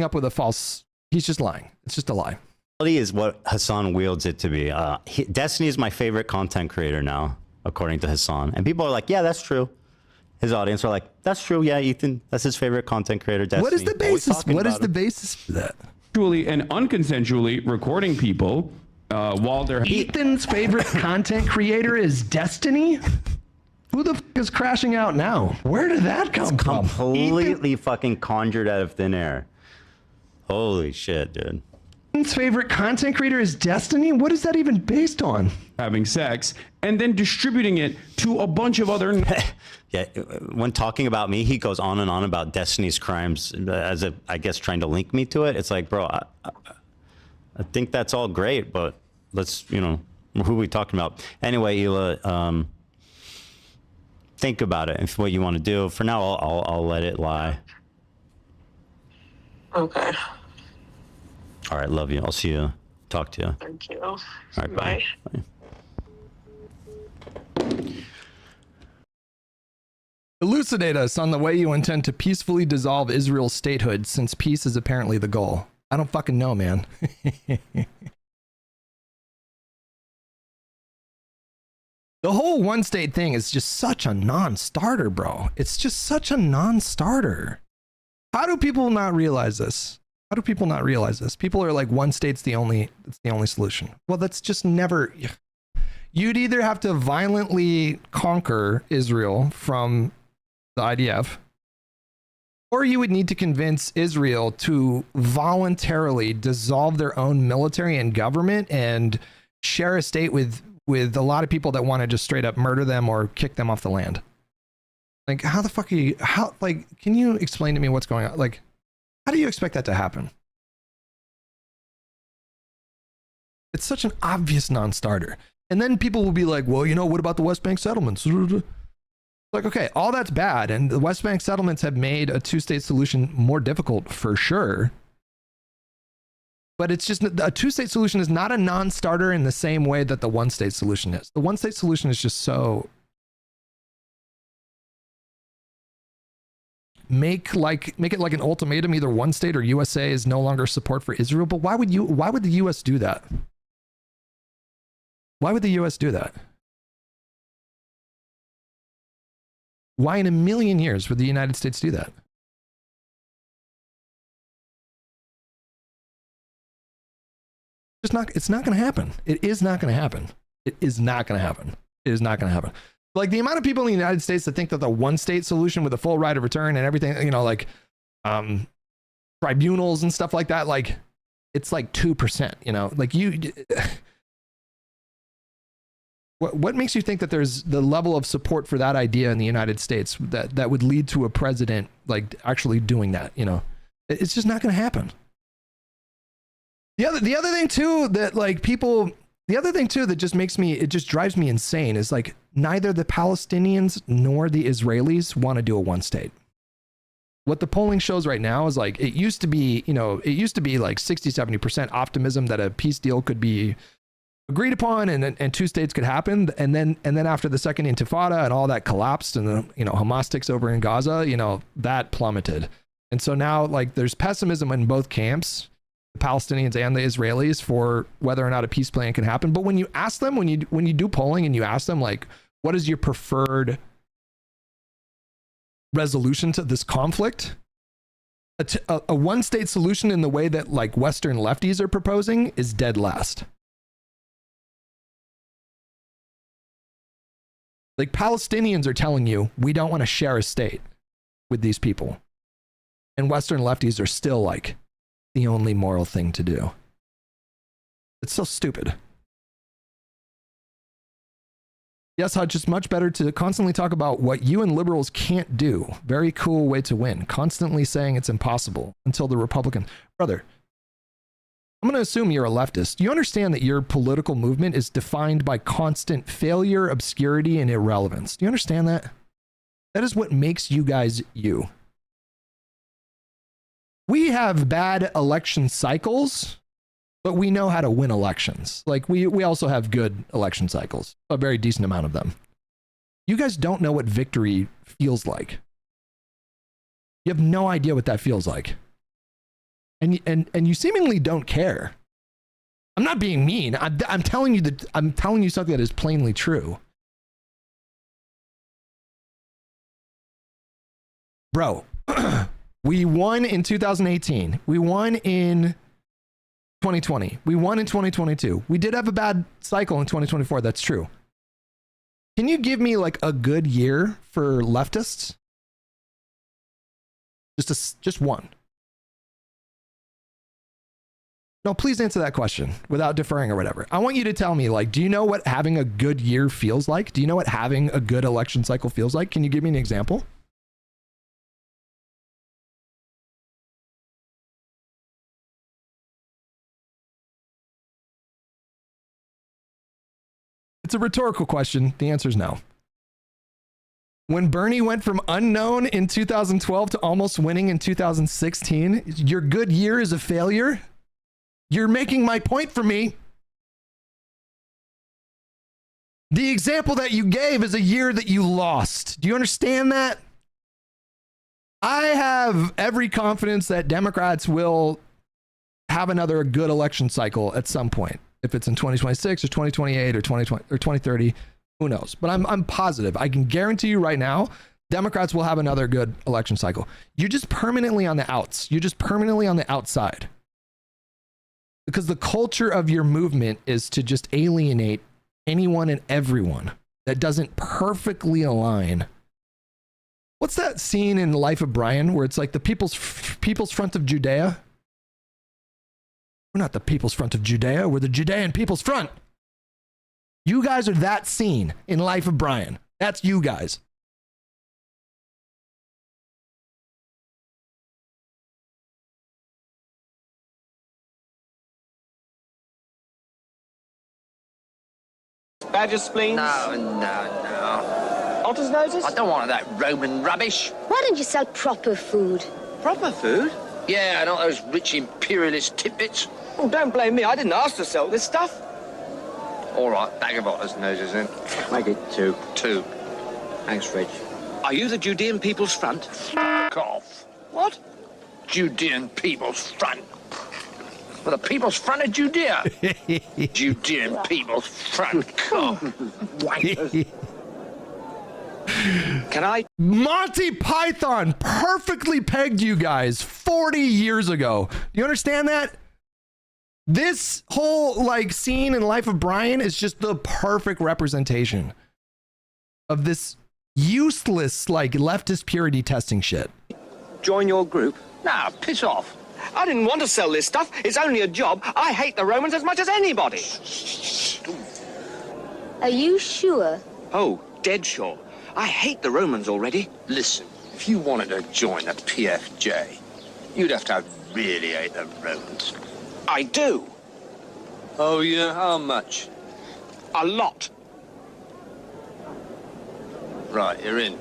up with a false. He's just lying. It's just a lie. Is what Hassan wields it to be. Destiny is my favorite content creator now, according to Hassan. And people are like, yeah, that's true. His audience are like, that's true. Yeah, Ethan, that's his favorite content creator. Destiny. What is the basis? What is the basis for that? Actually and unconsensually recording people while they're... Ethan's favorite content creator is Destiny? Who the fuck is crashing out now? Where did that come from? Completely fucking conjured out of thin air. Holy shit, dude. Ethan's favorite content creator is Destiny? What is that even based on? Having sex and then distributing it to a bunch of other... Yeah, when talking about me, he goes on and on about Destiny's crimes as if, I guess, trying to link me to it. It's like, bro, I think that's all great, but let's, you know, who are we talking about? Anyway, Hila, think about it. If what you want to do. For now, I'll let it lie. Okay. All right, love you. I'll see you. Talk to you. Thank you. All right, Bye. Bye. Elucidate us on the way you intend to peacefully dissolve Israel's statehood, since peace is apparently the goal. I don't fucking know, man. The whole one state thing is just such a non-starter, bro. It's just such a non-starter. How do people not realize this? How do people not realize this? People are like, one state's the only solution. Well, that's just never... You'd either have to violently conquer Israel from the IDF, or you would need to convince Israel to voluntarily dissolve their own military and government and share a state with a lot of people that want to just straight up murder them or kick them off the land. Like, how the fuck are you, can you explain to me what's going on? Like, how do you expect that to happen? It's such an obvious non-starter. And then people will be like, well, you know, what about the West Bank settlements? Like, okay, all that's bad. And the West Bank settlements have made a two-state solution more difficult for sure. But it's just, a two-state solution is not a non-starter in the same way that the one-state solution is. The one-state solution is just so... Make it like an ultimatum, either one state or USA is no longer support for Israel. But why would the US do that? Why would the US do that? Why in a million years would the United States do that? It's not going to happen. It is not going to happen. It is not going to happen. It is not going to happen. Like, the amount of people in the United States that think that the one state solution with a full right of return and everything, you know, like tribunals and stuff like that, like, it's like 2%, you know, like what makes you think that there's the level of support for that idea in the United States that would lead to a president like actually doing that? You know, it's just not going to happen. The other thing too that like people, the other thing too that just it just drives me insane is like neither the Palestinians nor the Israelis want to do a one state. What the polling shows right now is like, it used to be like 60-70% optimism that a peace deal could be agreed upon and two states could happen. And then after the second intifada and all that collapsed and the, you know, Hamas takes over in Gaza, you know, that plummeted. And so now like there's pessimism in both camps, the Palestinians and the Israelis, for whether or not a peace plan can happen. But when you ask them, when you do polling and you ask them like, what is your preferred resolution to this conflict? A one state solution in the way that like Western lefties are proposing is dead last. Like, Palestinians are telling you, we don't want to share a state with these people. And Western lefties are still like the only moral thing to do. It's so stupid. Yes, Hutch, it's much better to constantly talk about what you and liberals can't do. Very cool way to win. Constantly saying it's impossible until the Republican... Brother, I'm going to assume you're a leftist. You understand that your political movement is defined by constant failure, obscurity, and irrelevance. Do you understand that? That is what makes you guys you. We have bad election cycles, but we know how to win elections. Like, we also have good election cycles, a very decent amount of them. You guys don't know what victory feels like. You have no idea what that feels like. And you seemingly don't care. I'm not being mean. I'm telling you that I'm telling you something that is plainly true. Bro, we won in 2018. We won in 2020. We won in 2022. We did have a bad cycle in 2024. That's true. Can you give me like a good year for leftists? Just one. No, please answer that question without deferring or whatever. I want you to tell me, like, do you know what having a good year feels like? Do you know what having a good election cycle feels like? Can you give me an example? It's a rhetorical question. The answer is no. When Bernie went from unknown in 2012 to almost winning in 2016, your good year is a failure? You're making my point for me. The example that you gave is a year that you lost. Do you understand that? I have every confidence that Democrats will have another good election cycle at some point. If it's in 2026 or 2028 or 2020 or 2030, who knows? But I'm positive. I can guarantee you right now, Democrats will have another good election cycle. You're just permanently on the outs. You're just permanently on the outside. Because the culture of your movement is to just alienate anyone and everyone that doesn't perfectly align. What's that scene in Life of Brian where it's like the People's Front of Judea? We're not the People's Front of Judea. We're the Judean People's Front. You guys are that scene in Life of Brian. That's you guys. Badger spleens? No. Otter's noses? I don't want that Roman rubbish. Why don't you sell proper food? Proper food? Yeah, not those rich imperialist tidbits. Oh, don't blame me. I didn't ask to sell this stuff. All right, bag of Otter's noses then. Make it two. Two. Thanks, Reg. Are you the Judean People's Front? Fuck off. What? Judean People's Front. Well, the People's Front of Judea. Judean People's Front. Wankers. Can I? Monty Python perfectly pegged you guys 40 years ago. Do you understand that? This whole like scene in Life of Brian is just the perfect representation of this useless like leftist purity testing shit. Join your group? Nah, piss off. I didn't want to sell this stuff. It's only a job. I hate the Romans as much as anybody. Are you sure? Oh, dead sure. I hate the Romans already. Listen, if you wanted to join the PFJ, you'd have to really hate the Romans. I do. Oh, yeah? How much? A lot. Right, you're in.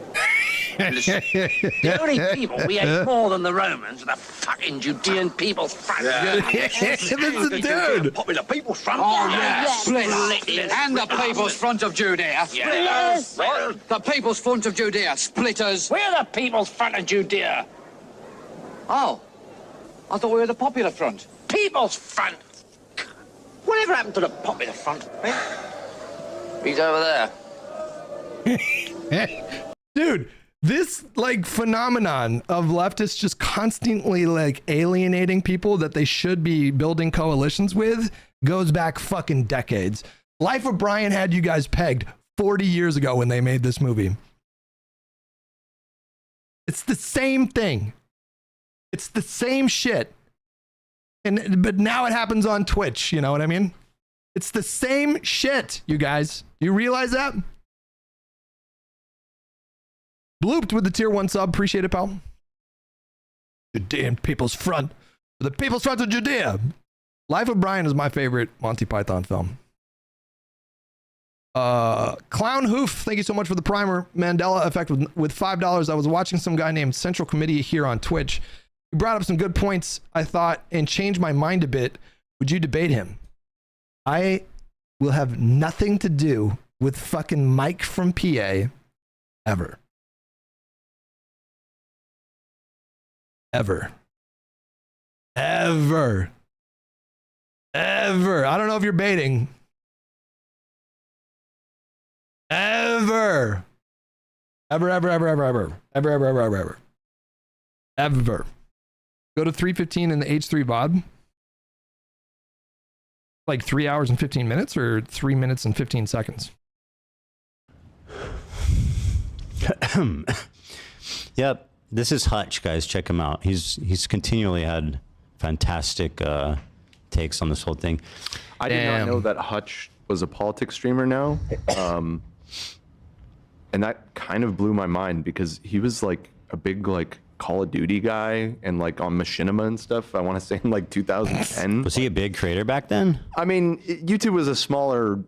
Listen, the only people we hate more than the Romans are the fucking Judean People's Front. This is the dude. Popular People's Front. Oh, yeah. Splitters. And the People's Front of Judea. Splitters. The People's Front of Judea. Splitters. We're the People's Front of Judea. Oh. I thought we were the Popular Front. People's Front. Whatever happened to the Popular Front? He's over there. Dude, this like phenomenon of leftists just constantly like alienating people that they should be building coalitions with goes back fucking decades. Life of Brian had you guys pegged 40 years ago when they made this movie. It's the same thing. It's the same shit. But now it happens on Twitch, you know what I mean? It's the same shit, you guys. You realize that? Blooped with the tier 1 sub. Appreciate it, pal. Judean People's Front. The People's Front of Judea. Life of Brian is my favorite Monty Python film. Clown Hoof, thank you so much for the primer. Mandela Effect with $5. I was watching some guy named Central Committee here on Twitch. He brought up some good points, I thought, and changed my mind a bit. Would you debate him? I will have nothing to do with fucking Mike from PA ever. Ever. Ever. I don't know if you're baiting. Ever. Ever. Go to 3:15 in the H3 VOD. Like 3 hours and 15 minutes or 3 minutes and 15 seconds. Yep. This is Hutch, guys. Check him out. He's continually had fantastic takes on this whole thing. I did not know that Hutch was a politics streamer now. And that kind of blew my mind because he was like a big like Call of Duty guy and like on Machinima and stuff. I want to say in like 2010. Was he a big creator back then? I mean, YouTube was a smaller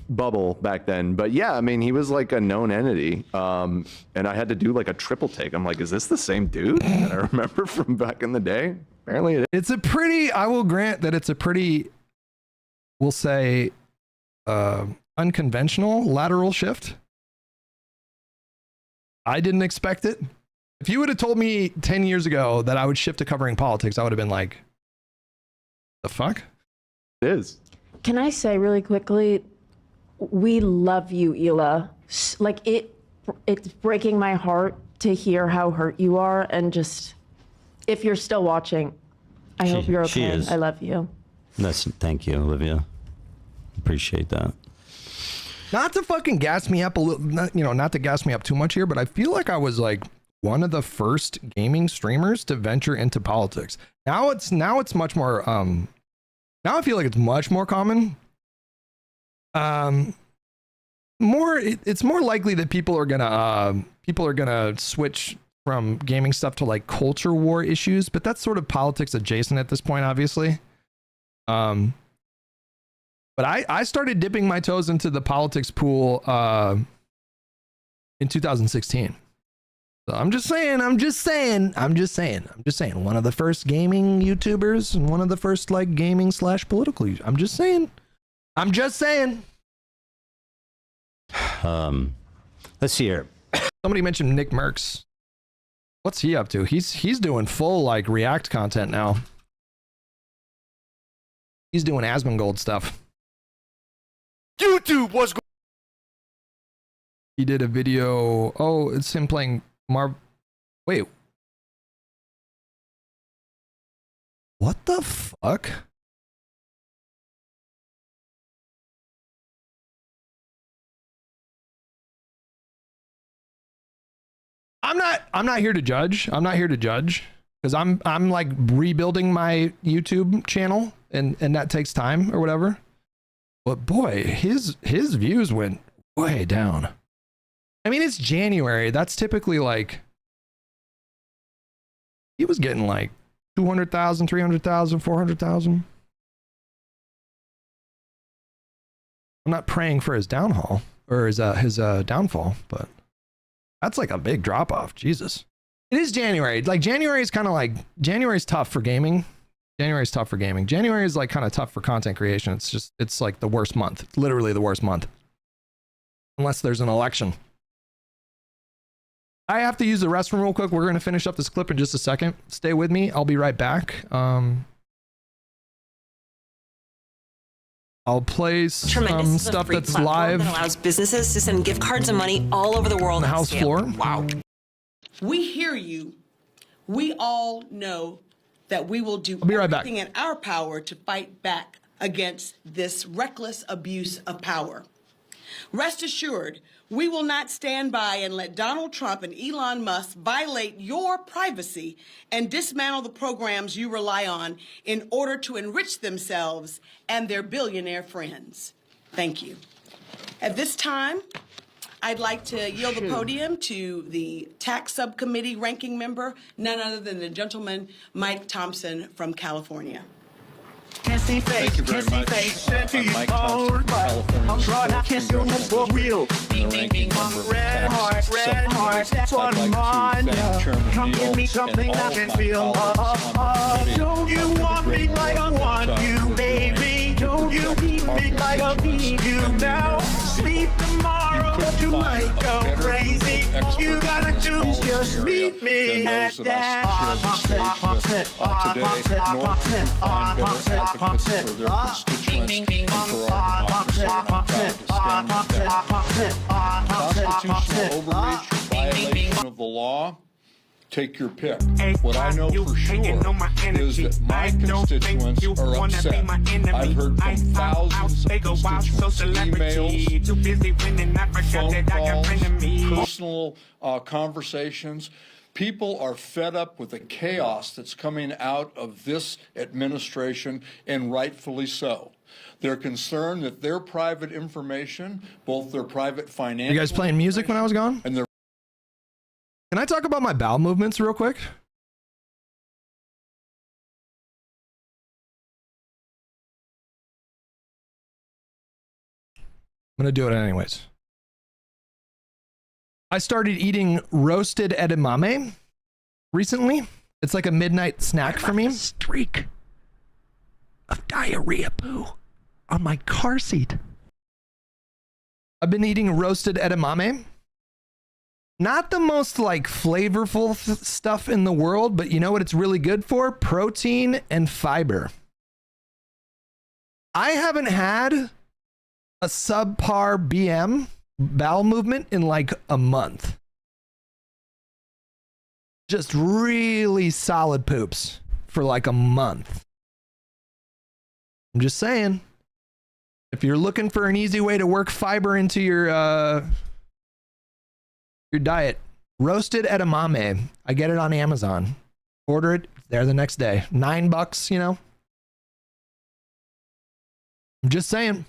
bubble back then, but yeah, I mean, he was like a known entity. And I had to do like a triple take. I'm like, is this the same dude that I remember from back in the day? Apparently it is. It's a pretty, I will grant that it's a pretty, we'll say, unconventional lateral shift. I didn't expect it. If you would have told me 10 years ago that I would shift to covering politics, I would have been like, the fuck? It is. Can I say really quickly, we love you, Hila. Like it's breaking my heart to hear how hurt you are, and just, if you're still watching, I hope you're okay. She is. I love you. Thank you, Olivia. Appreciate that. Not to fucking gas me up a little, not to gas me up too much here, but I feel like I was like one of the first gaming streamers to venture into politics. Now it's much more, now I feel like it's much more common. It's more likely that people are gonna switch from gaming stuff to like culture war issues, but that's sort of politics adjacent at this point, obviously. But I started dipping my toes into the politics pool in 2016. So I'm just saying. One of the first gaming YouTubers and one of the first like gaming / political. I'm just saying. Let's see here. Somebody mentioned Nick Merckx. What's he up to? He's doing full like React content now. He's doing Asmongold stuff. YouTube was. He did a video. Oh, it's him playing Wait. What the fuck? I'm not here to judge. Because I'm like rebuilding my YouTube channel and that takes time or whatever. But boy, his views went way down. I mean, it's January. That's typically like, he was getting like 200,000, 300,000, 400,000. I'm not praying for his downfall or his downfall, but that's like a big drop off. Jesus. It is January. Like January is kind of like, January's tough for gaming. January is like kind of tough for content creation. It's like the worst month. It's literally the worst month. Unless there's an election. I have to use the restroom real quick. We're going to finish up this clip in just a second. Stay with me. I'll be right back. I'll play some stuff that's live. That allows businesses to send gift cards and money all over the world. On the house floor. Wow. We hear you. We all know that we will do everything in our power to fight back against this reckless abuse of power. Rest assured, we will not stand by and let Donald Trump and Elon Musk violate your privacy and dismantle the programs you rely on in order to enrich themselves and their billionaire friends. Thank you. At this time, I'd like to yield the podium to the Tax Subcommittee ranking member, none other than the gentleman Mike Thompson from California. Can't see face, Thank you very much. I'm Mike Thompson from California. Can't do no for real. Red heart, that's what I'm on. Come give me something I can feel. Don't you want me like I want you, baby? Don't you need me like I need you now? Sleep tomorrow, but you might go crazy. You gotta choose your Just meet me at that today, nor can find better advocates for their constituents and for our democracy. I'm proud to stand with them. Constitutional overreach, violation of the law, take your pick. What I know for sure is that my constituents are upset. I've heard from thousands of constituents, emails, phone calls, personal conversations. People are fed up with the chaos that's coming out of this administration, and rightfully so. They're concerned that their private information, both their private financial... You guys playing music when I was gone? And their... Can I talk about my bowel movements real quick? I'm going to do it anyways. I started eating roasted edamame recently. It's like a midnight snack for me. Streak of diarrhea poo on my car seat. I've been eating roasted edamame. Not the most like flavorful stuff in the world, but you know what it's really good for? Protein and fiber. I haven't had a subpar BM, bowel movement, in like a month. Just really solid poops for like a month. I'm just saying, if you're looking for an easy way to work fiber into your diet, roasted edamame. I get it on Amazon. Order it, it's there the next day. $9, you know. I'm just saying.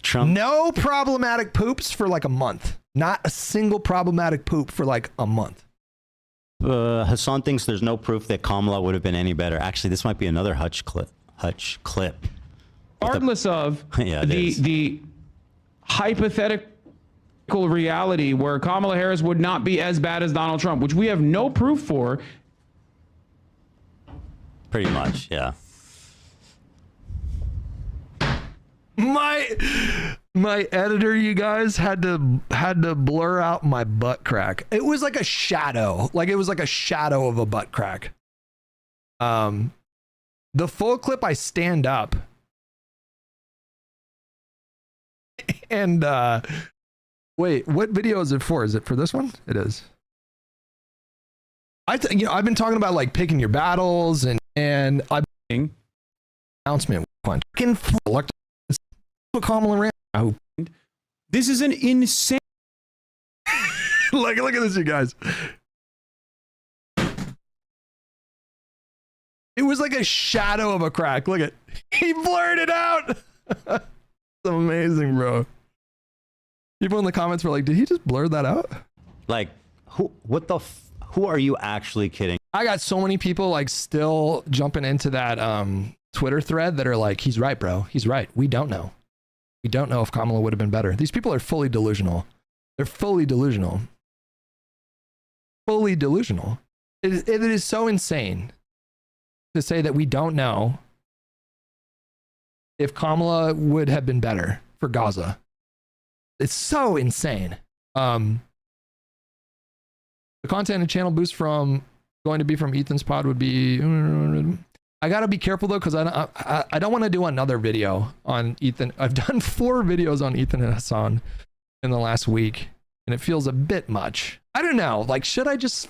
Trump. No problematic poops for like a month. Not a single problematic poop for like a month. Hassan thinks there's no proof that Kamala would have been any better. Actually, this might be another Hutch clip. Regardless of yeah, the hypothetical reality where Kamala Harris would not be as bad as Donald Trump, which we have no proof for. Pretty much, yeah. My editor, you guys, had to blur out my butt crack. It was like a shadow. Like it was like a shadow of a butt crack. The full clip, I stand up. And wait, what video is it for? Is it for this one? It is. I've been talking about like picking your battles and I've been announcement. Kamala ran. This is an insane. Look at this, you guys. It was like a shadow of a crack. Look at, he blurred it out. It's amazing, bro. People in the comments were like, did he just blur that out? Like, who are you actually kidding? I got so many people like still jumping into that Twitter thread that are like, he's right, bro. He's right. We don't know. We don't know if Kamala would have been better. These people are fully delusional. They're fully delusional. Fully delusional. It is so insane to say that we don't know if Kamala would have been better for Gaza. It's so insane. The content and channel boost going to be from Ethan's pod would be... I gotta be careful though, because I don't want to do another video on Ethan. I've done 4 videos on Ethan and Hassan in the last week, and it feels a bit much. I don't know. Like, should I just...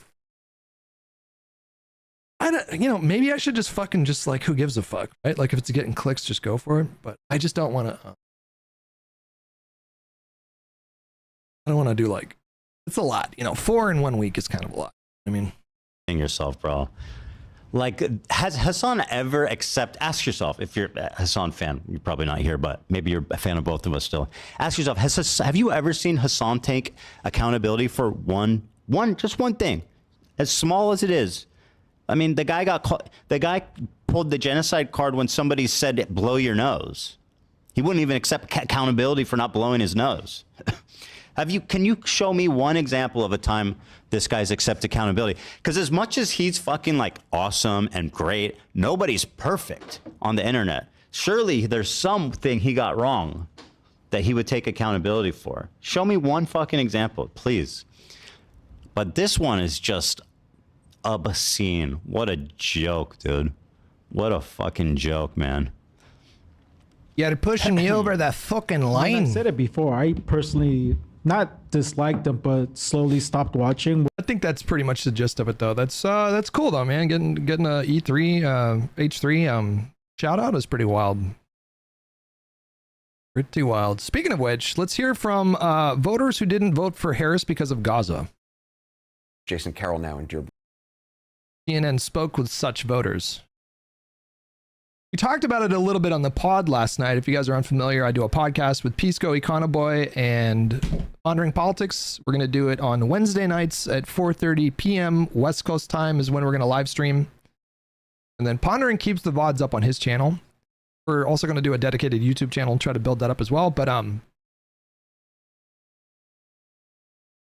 maybe I should just fucking just like, who gives a fuck, right? Like, if it's getting clicks, just go for it. But I just don't want to... I don't want to do like... It's a lot. 4 in 1 week is kind of a lot. I mean... Yourself, bro. Like, has Hassan ever ask yourself, if you're a Hassan fan, you're probably not here, but maybe you're a fan of both of us still. Ask yourself, have you ever seen Hassan take accountability for just one thing, as small as it is? I mean, the guy pulled the genocide card when somebody said, blow your nose. He wouldn't even accept accountability for not blowing his nose. Can you show me one example of a time this guy's accepted accountability? Because as much as he's fucking like awesome and great, nobody's perfect on the internet. Surely there's something he got wrong that he would take accountability for. Show me one fucking example, please. But this one is just obscene. What a joke, dude. What a fucking joke, man. Yeah, they're pushing me over that fucking line. I said it before. I personally not disliked them, but slowly stopped watching. I think that's pretty much the gist of it, though. That's cool, though, man. Getting a E3 H3 shout out is pretty wild. Pretty wild. Speaking of which, let's hear from voters who didn't vote for Harris because of Gaza. Jason Carroll now in Dearborn. CNN spoke with such voters. We talked about it a little bit on the pod last night. If you guys are unfamiliar, I do a podcast with Pisco, Econoboy, and Pondering Politics. We're going to do it on Wednesday nights at 4:30 p.m. West Coast time is when we're going to live stream. And then Pondering keeps the VODs up on his channel. We're also going to do a dedicated YouTube channel and try to build that up as well. But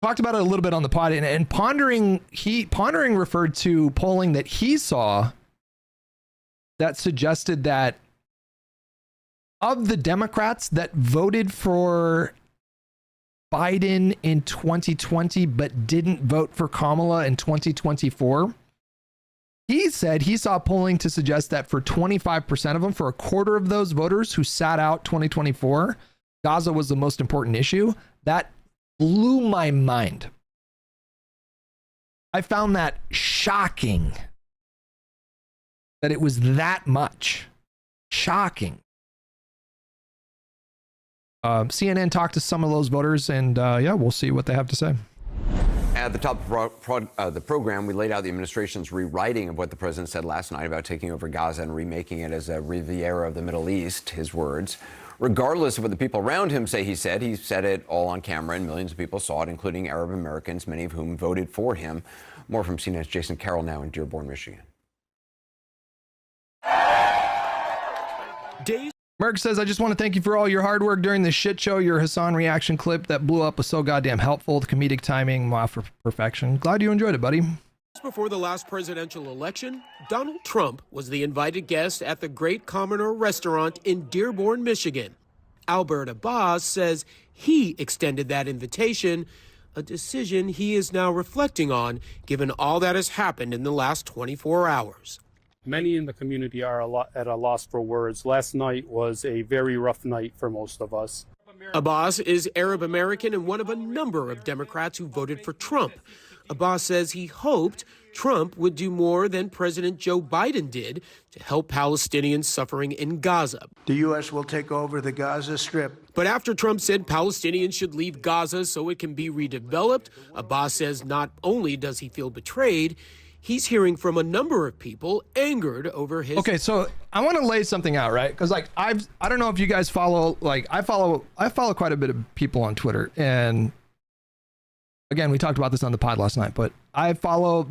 talked about it a little bit on the pod, and Pondering referred to polling that he saw that suggested that of the Democrats that voted for Biden in 2020 but didn't vote for Kamala in 2024, he said he saw polling to suggest that for 25% of them, for a quarter of those voters who sat out 2024, Gaza was the most important issue. That blew my mind. I found that shocking. That it was that much. Shocking. CNN talked to some of those voters, and yeah, we'll see what they have to say. At the top of the program, we laid out the administration's rewriting of what the president said last night about taking over Gaza and remaking it as a Riviera of the Middle East, his words. Regardless of what the people around him say he said it all on camera, and millions of people saw it, including Arab Americans, many of whom voted for him. More from CNN's Jason Carroll now in Dearborn, Michigan. Merck says, I just want to thank you for all your hard work during this shit show. Your Hassan reaction clip that blew up was so goddamn helpful. The comedic timing, wow, for perfection. Glad you enjoyed it, buddy. Before the last presidential election, Donald Trump was the invited guest at the Great Commoner restaurant in Dearborn, Michigan. Albert Abbas says he extended that invitation, a decision he is now reflecting on, given all that has happened in the last 24 hours. Many in the community are at a loss for words. Last night was a very rough night for most of us. Abbas is Arab American and one of a number of Democrats who voted for Trump. Abbas says he hoped Trump would do more than President Joe Biden did to help Palestinians suffering in Gaza. The U.S. will take over the Gaza Strip. But after Trump said Palestinians should leave Gaza so it can be redeveloped, Abbas says not only does he feel betrayed, he's hearing from a number of people angered over his... Okay, so I want to lay something out, right? Because like I don't know if you guys follow, like I follow quite a bit of people on Twitter, and again, we talked about this on the pod last night, but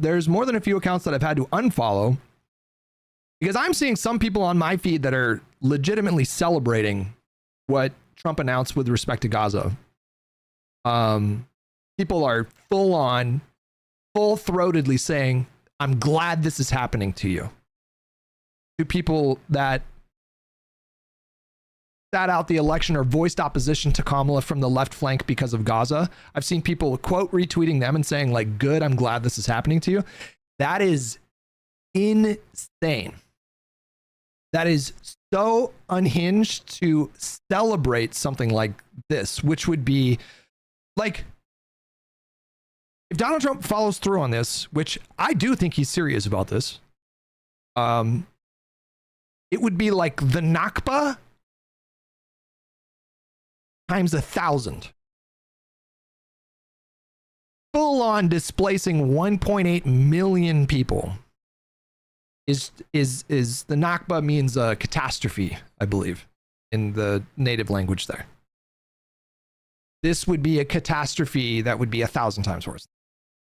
there's more than a few accounts that I've had to unfollow because I'm seeing some people on my feed that are legitimately celebrating what Trump announced with respect to Gaza. People are full-throatedly saying, I'm glad this is happening to you. To people that sat out the election or voiced opposition to Kamala from the left flank because of Gaza. I've seen people quote retweeting them and saying like, good, I'm glad this is happening to you. That is insane. That is so unhinged to celebrate something like this, which would be like, if Donald Trump follows through on this, which I do think he's serious about this, it would be like the Nakba times 1,000. Full on displacing 1.8 million people is the Nakba means a catastrophe, I believe, in the native language there. This would be a catastrophe that would be 1,000 times worse.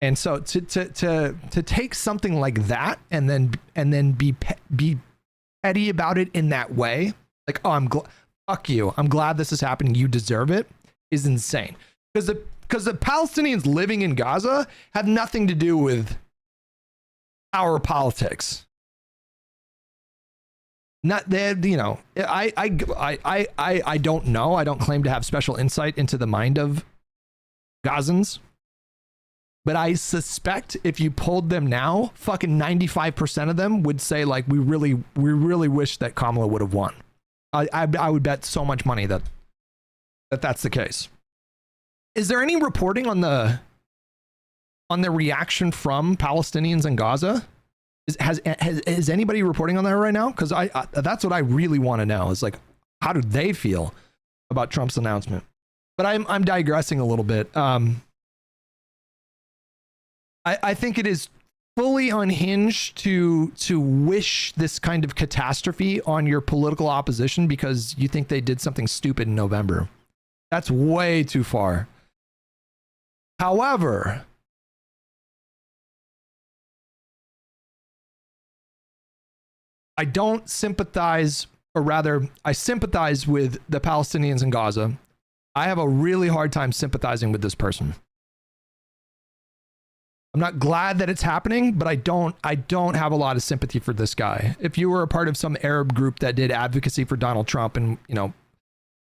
And so to take something like that and then be petty about it in that way, like, oh, fuck you, I'm glad this is happening, you deserve it, is insane. Because the Palestinians living in Gaza have nothing to do with our politics. Not that, you know, I don't know. I don't claim to have special insight into the mind of Gazans. But I suspect if you polled them now, fucking 95% of them would say like, we really wish that Kamala would have won. I would bet so much money that that's the case. Is there any reporting on the reaction from Palestinians in Gaza? Is anybody reporting on that right now? Because I that's what I really want to know. Is like, how do they feel about Trump's announcement? But I'm digressing a little bit. I think it is fully unhinged to wish this kind of catastrophe on your political opposition because you think they did something stupid in November. That's way too far. However, I don't sympathize, or rather, I sympathize with the Palestinians in Gaza. I have a really hard time sympathizing with this person. I'm not glad that it's happening, but I don't have a lot of sympathy for this guy. If you were a part of some Arab group that did advocacy for Donald Trump and, you know,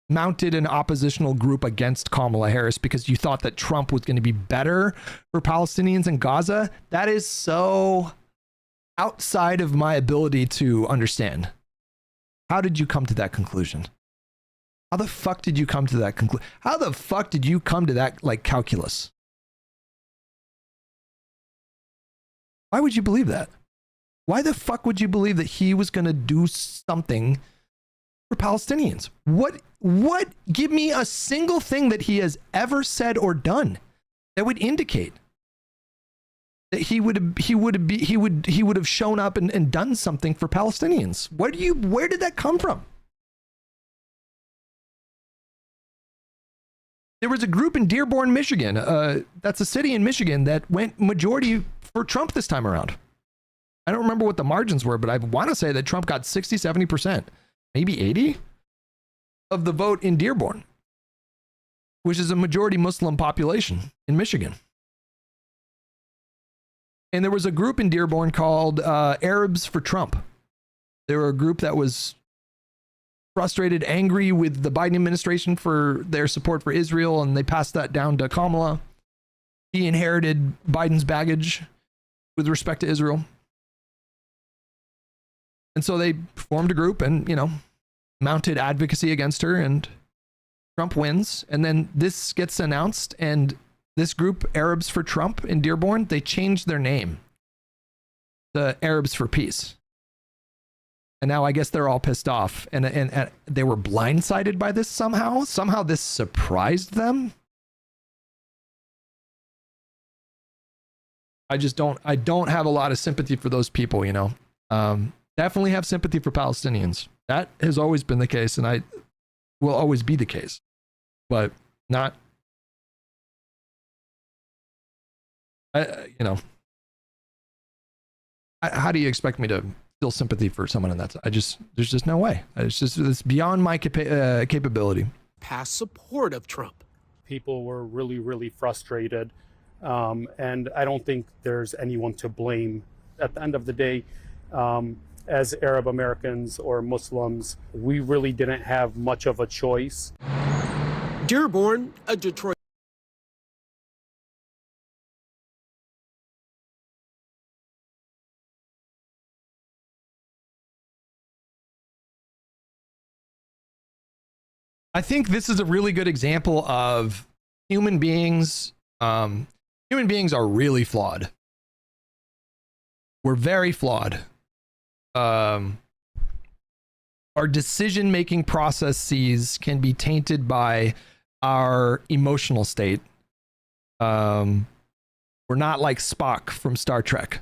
mounted an oppositional group against Kamala Harris because you thought that Trump was going to be better for Palestinians in Gaza, that is so outside of my ability to understand. How did you come to that conclusion? How the fuck did you come to that conclusion? How the fuck did you come to that, like, calculus? Why would you believe that? Why the fuck would you believe that he was going to do something for Palestinians? What, give me a single thing that he has ever said or done that would indicate that he would have shown up and done something for Palestinians. Where did that come from? There was a group in Dearborn, Michigan. That's a city in Michigan that went majority for Trump this time around. I don't remember what the margins were, but I want to say that Trump got 60, 70%, maybe 80 of the vote in Dearborn, which is a majority Muslim population in Michigan. And there was a group in Dearborn called Arabs for Trump. They were a group that was frustrated, angry with the Biden administration for their support for Israel, and they passed that down to Kamala. He inherited Biden's baggage with respect to Israel. And so they formed a group and, you know, mounted advocacy against her, and Trump wins. And then this gets announced, and this group, Arabs for Trump in Dearborn, they changed their name to Arabs for Peace. And now I guess they're all pissed off, and they were blindsided by this somehow. Somehow this surprised them. I don't have a lot of sympathy for those people, you know. Definitely have sympathy for Palestinians. That has always been the case, and I will always be the case. But not, you know, how do you expect me to feel sympathy for someone in that? There's just no way. It's beyond my capability. Past support of Trump. People were really, really frustrated. And I don't think there's anyone to blame. At the end of the day, as Arab Americans or Muslims, we really didn't have much of a choice. Dearborn, a Detroit. I think this is a really good example of human beings. Human beings are really flawed. We're very flawed. Our decision-making processes can be tainted by our emotional state. We're not like Spock from Star Trek,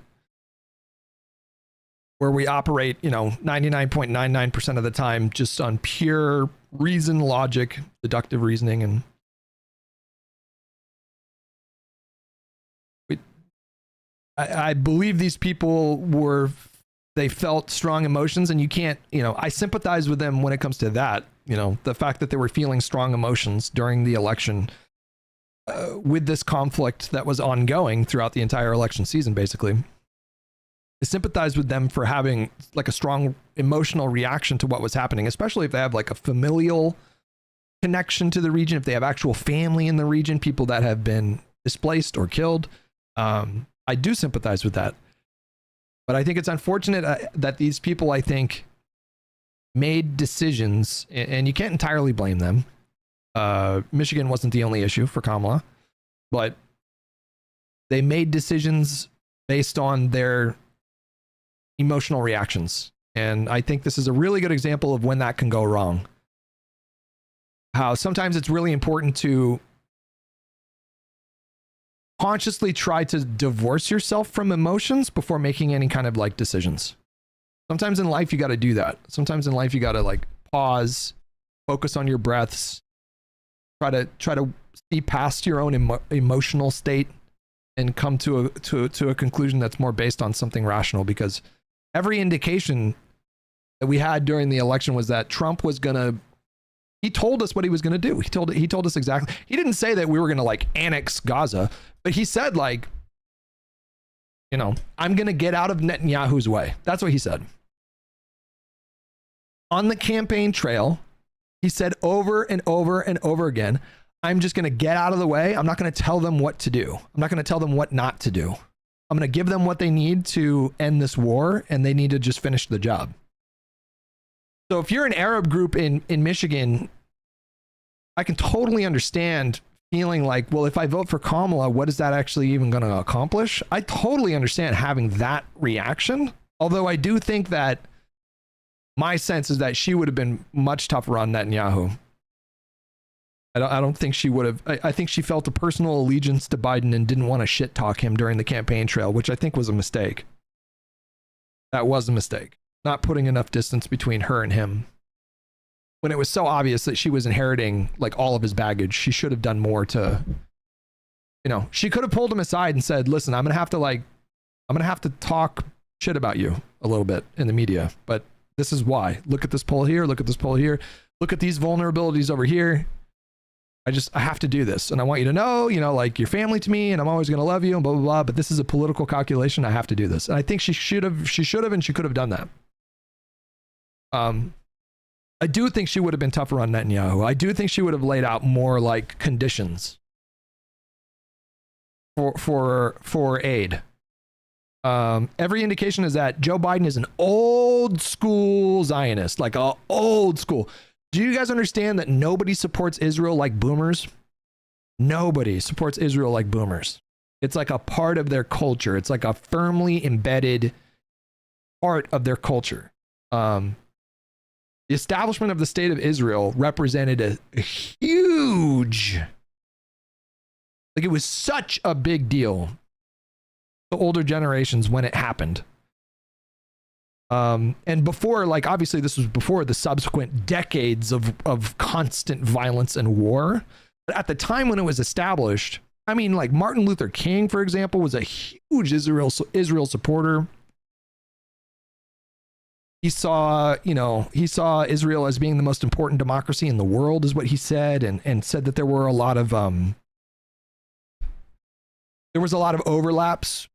where we operate, you know, 99.99% of the time just on pure reason, logic, deductive reasoning, and I believe these people they felt strong emotions, and you can't, you know, I sympathize with them when it comes to that, you know, the fact that they were feeling strong emotions during the election with this conflict that was ongoing throughout the entire election season, basically. I sympathize with them for having like a strong emotional reaction to what was happening, especially if they have like a familial connection to the region, if they have actual family in the region, people that have been displaced or killed. I do sympathize with that. But I think it's unfortunate that these people, I think, made decisions, and you can't entirely blame them. Michigan wasn't the only issue for Kamala, but they made decisions based on their emotional reactions. And I think this is a really good example of when that can go wrong. How sometimes it's really important to consciously try to divorce yourself from emotions before making any kind of like decisions. Sometimes in life you got to do that. Sometimes in life you got to like pause, focus on your breaths, try to see past your own emotional state and come to a conclusion that's more based on something rational, because every indication that we had during the election was that Trump was going to, he told us what he was going to do. He told us exactly. He didn't say that we were going to like annex Gaza, but he said like, you know, I'm going to get out of Netanyahu's way. That's what he said. On the campaign trail, he said over and over and over again, I'm just going to get out of the way. I'm not going to tell them what to do. I'm not going to tell them what not to do. I'm going to give them what they need to end this war, and they need to just finish the job. So if you're an Arab group in Michigan, I can totally understand feeling like, well, if I vote for Kamala, what is that actually even going to accomplish? I totally understand having that reaction. Although I do think that my sense is that she would have been much tougher on Netanyahu. I don't think she would have. I think she felt a personal allegiance to Biden and didn't want to shit talk him during the campaign trail, which I think was a mistake. That was a mistake. Not putting enough distance between her and him. When it was so obvious that she was inheriting like all of his baggage, she should have done more to, you know, she could have pulled him aside and said, listen, I'm going to have to talk shit about you a little bit in the media, but this is why. Look at this poll here. Look at this poll here. Look at these vulnerabilities over here. I have to do this. And I want you to know, you know, like, you're family to me and I'm always going to love you and blah, blah, blah. But this is a political calculation. I have to do this. And I think she should have, and she could have done that. I do think she would have been tougher on Netanyahu. I do think she would have laid out more like conditions for aid. Every indication is that Joe Biden is an old school Zionist, like a old school. Do you guys understand that nobody supports Israel like boomers? Nobody supports Israel like boomers. It's like a part of their culture. It's like a firmly embedded part of their culture. The establishment of the state of Israel represented a huge, like, it was such a big deal to older generations when it happened. And before, like, obviously this was before the subsequent decades of constant violence and war. But at the time when it was established, I mean, like, Martin Luther King, for example, was a huge Israel supporter. He saw Israel as being the most important democracy in the world, is what he said, and said that there were a lot of overlaps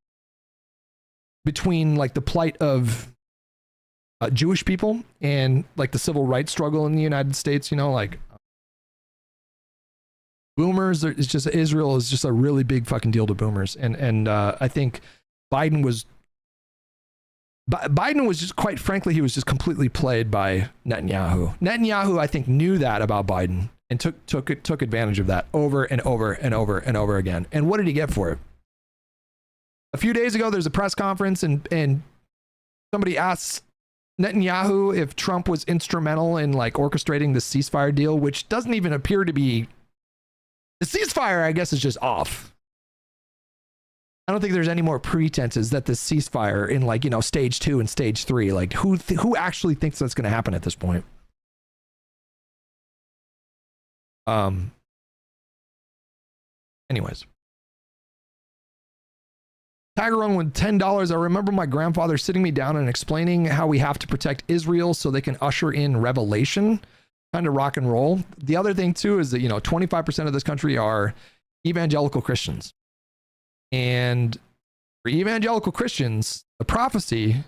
between like the plight of Jewish people and like the civil rights struggle in the United States. You know, like, boomers is just, Israel is just a really big fucking deal to boomers, and I think Biden was just, quite frankly, he was just completely played by Netanyahu. Netanyahu, I think, knew that about Biden and took advantage of that over and over and over and over again. And what did he get for it? A few days ago, there's a press conference, and somebody asks Netanyahu if Trump was instrumental in like orchestrating the ceasefire deal, which doesn't even appear to be. The ceasefire, I guess, is just off. I don't think there's any more pretenses that the ceasefire in, like, you know, stage 2 and stage 3, like, who actually thinks that's going to happen at this point? Anyways. Taggerone with $10. I remember my grandfather sitting me down and explaining how we have to protect Israel so they can usher in revelation. Kind of rock and roll. The other thing too is that, you know, 25% of this country are evangelical Christians. And for evangelical Christians, the prophecy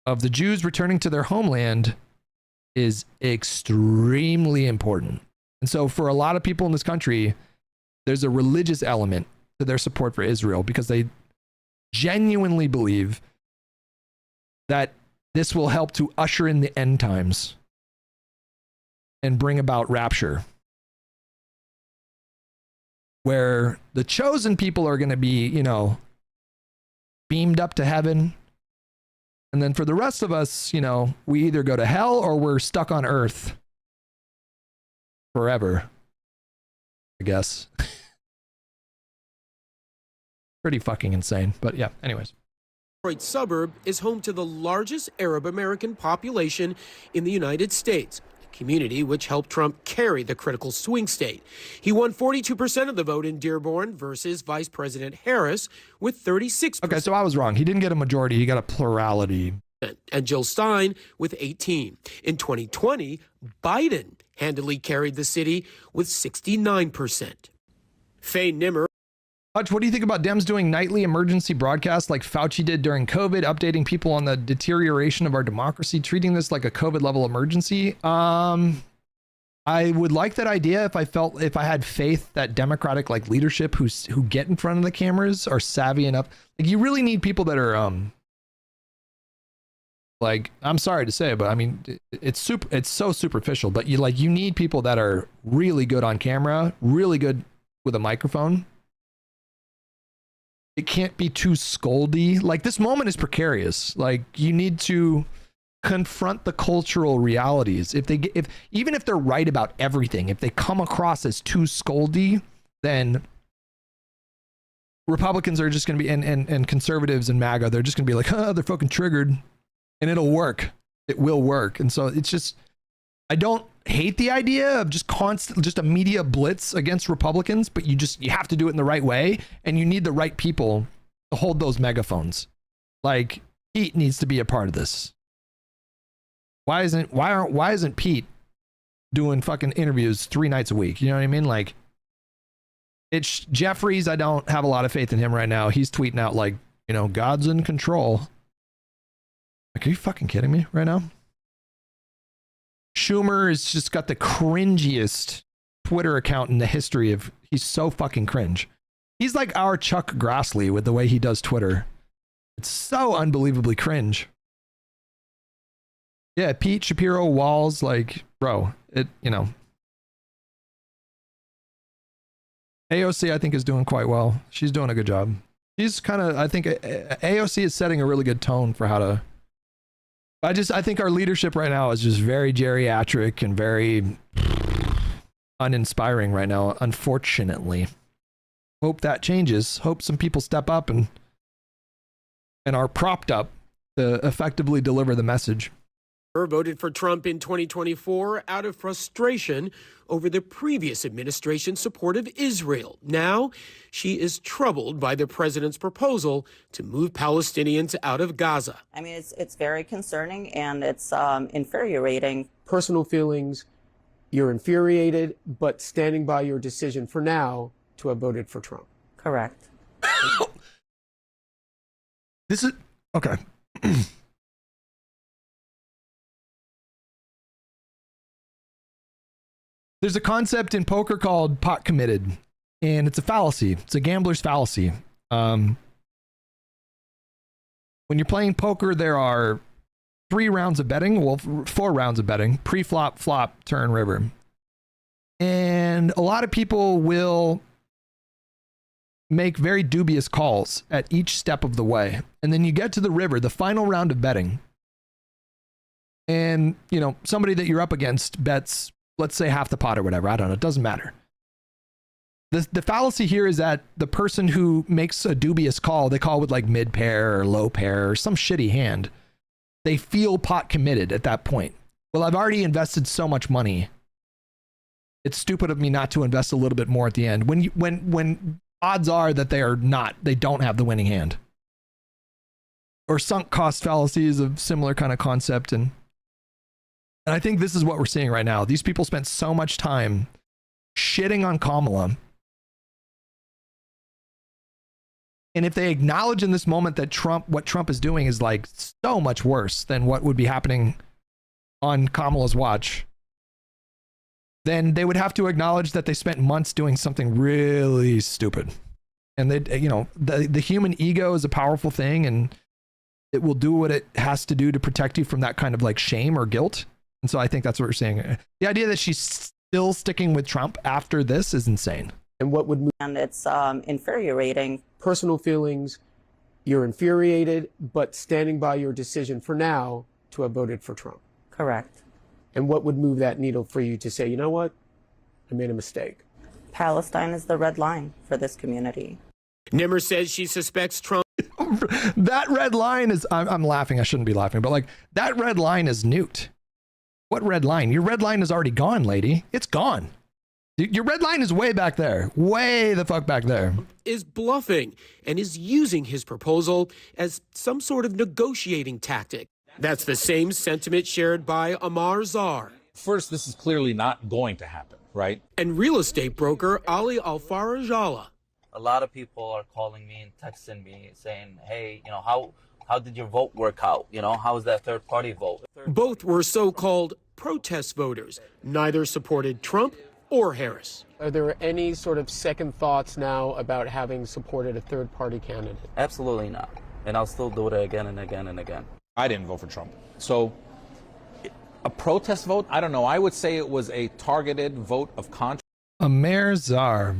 of the Jews returning to their homeland is extremely important. And so for a lot of people in this country, there's a religious element to their support for Israel because they genuinely believe that this will help to usher in the end times and bring about rapture, where the chosen people are going to be, you know, beamed up to heaven. And then for the rest of us, you know, we either go to hell or we're stuck on earth forever, I guess. Pretty fucking insane. But yeah, anyways. Detroit suburb is home to the largest Arab American population in the United States, a community which helped Trump carry the critical swing state. He won 42% of the vote in Dearborn versus Vice President Harris with 36%. Okay, so I was wrong. He didn't get a majority. He got a plurality. And Jill Stein with 18. In 2020, Biden handily carried the city with 69%. Faye Nimmer. Hutch, what do you think about Dems doing nightly emergency broadcasts like Fauci did during COVID, updating people on the deterioration of our democracy, treating this like a COVID level emergency? I would like that idea if I had faith that Democratic like leadership who get in front of the cameras are savvy enough. Like, you really need people that are like, I'm sorry to say, but I mean, it's so superficial, but you need people that are really good on camera, really good with a microphone. It can't be too scoldy. Like, this moment is precarious. Like, you need to confront the cultural realities. Even if they're right about everything, if they come across as too scoldy, then Republicans are just going to be, and conservatives and MAGA, they're just going to be like, they're fucking triggered. And it'll work. It will work. And so it's just, I don't hate the idea of just a media blitz against Republicans, but you have to do it in the right way. And you need the right people to hold those megaphones. Like, Pete needs to be a part of this. Why isn't Pete doing fucking interviews 3 nights a week? You know what I mean? Like, it's Jeffries. I don't have a lot of faith in him right now. He's tweeting out like, you know, God's in control. Like, are you fucking kidding me right now? Schumer has just got the cringiest Twitter account in the history of, he's so fucking cringe. He's like our Chuck Grassley with the way he does Twitter. It's so unbelievably cringe. Yeah, Pete, Shapiro, Walls, like, bro, you know. AOC, I think, is doing quite well. She's doing a good job. She's kind of, I think AOC is setting a really good tone for how to, I think our leadership right now is just very geriatric and very uninspiring right now, unfortunately. Hope that changes. Hope some people step up and are propped up to effectively deliver the message. Voted for Trump in 2024 out of frustration over the previous administration's support of Israel. Now, she is troubled by the president's proposal to move Palestinians out of Gaza. I mean, it's very concerning and it's infuriating. Personal feelings, you're infuriated, but standing by your decision for now to have voted for Trump. Correct. This is, okay. There's a concept in poker called pot committed, and it's a fallacy. It's a gambler's fallacy. When you're playing poker, there are 3 rounds of betting, well, 4 rounds of betting, pre-flop, flop, turn, river. And a lot of people will make very dubious calls at each step of the way. And then you get to the river, the final round of betting. And, you know, somebody that you're up against bets, let's say half the pot or whatever. I don't know. It doesn't matter. The fallacy here is that the person who makes a dubious call, they call with like mid pair or low pair or some shitty hand. They feel pot committed at that point. Well, I've already invested so much money. It's stupid of me not to invest a little bit more at the end. When odds are that they don't have the winning hand. Or sunk cost fallacy is a similar kind of concept. And I think this is what we're seeing right now. These people spent so much time shitting on Kamala. And if they acknowledge in this moment that what Trump is doing is like so much worse than what would be happening on Kamala's watch, then they would have to acknowledge that they spent months doing something really stupid. And they, you know, the human ego is a powerful thing, and it will do what it has to do to protect you from that kind of like shame or guilt. And so I think that's what we're saying. The idea that she's still sticking with Trump after this is insane. And what would move? And it's infuriating. Personal feelings, you're infuriated, but standing by your decision for now to have voted for Trump. Correct. And what would move that needle for you to say, you know what, I made a mistake? Palestine is the red line for this community. Nimmer says she suspects Trump. That red line is, I'm laughing, I shouldn't be laughing, but like that red line is Newt. What red line? Your red line is already gone, lady. It's gone. Your red line is way back there. Way the fuck back there. Is bluffing and is using his proposal as some sort of negotiating tactic. That's the same sentiment shared by Amar Zar. First, this is clearly not going to happen, right? And real estate broker Ali Alfarajala. A lot of people are calling me and texting me saying, hey, you know, how did your vote work out? You know, how was that third party vote? Both were so-called protest voters. Neither supported Trump or Harris. Are there any sort of second thoughts now about having supported a third party candidate? Absolutely not. And I'll still do it again and again and again. I didn't vote for Trump. So a protest vote, I don't know. I would say it was a targeted vote of conscience. Amar Zar.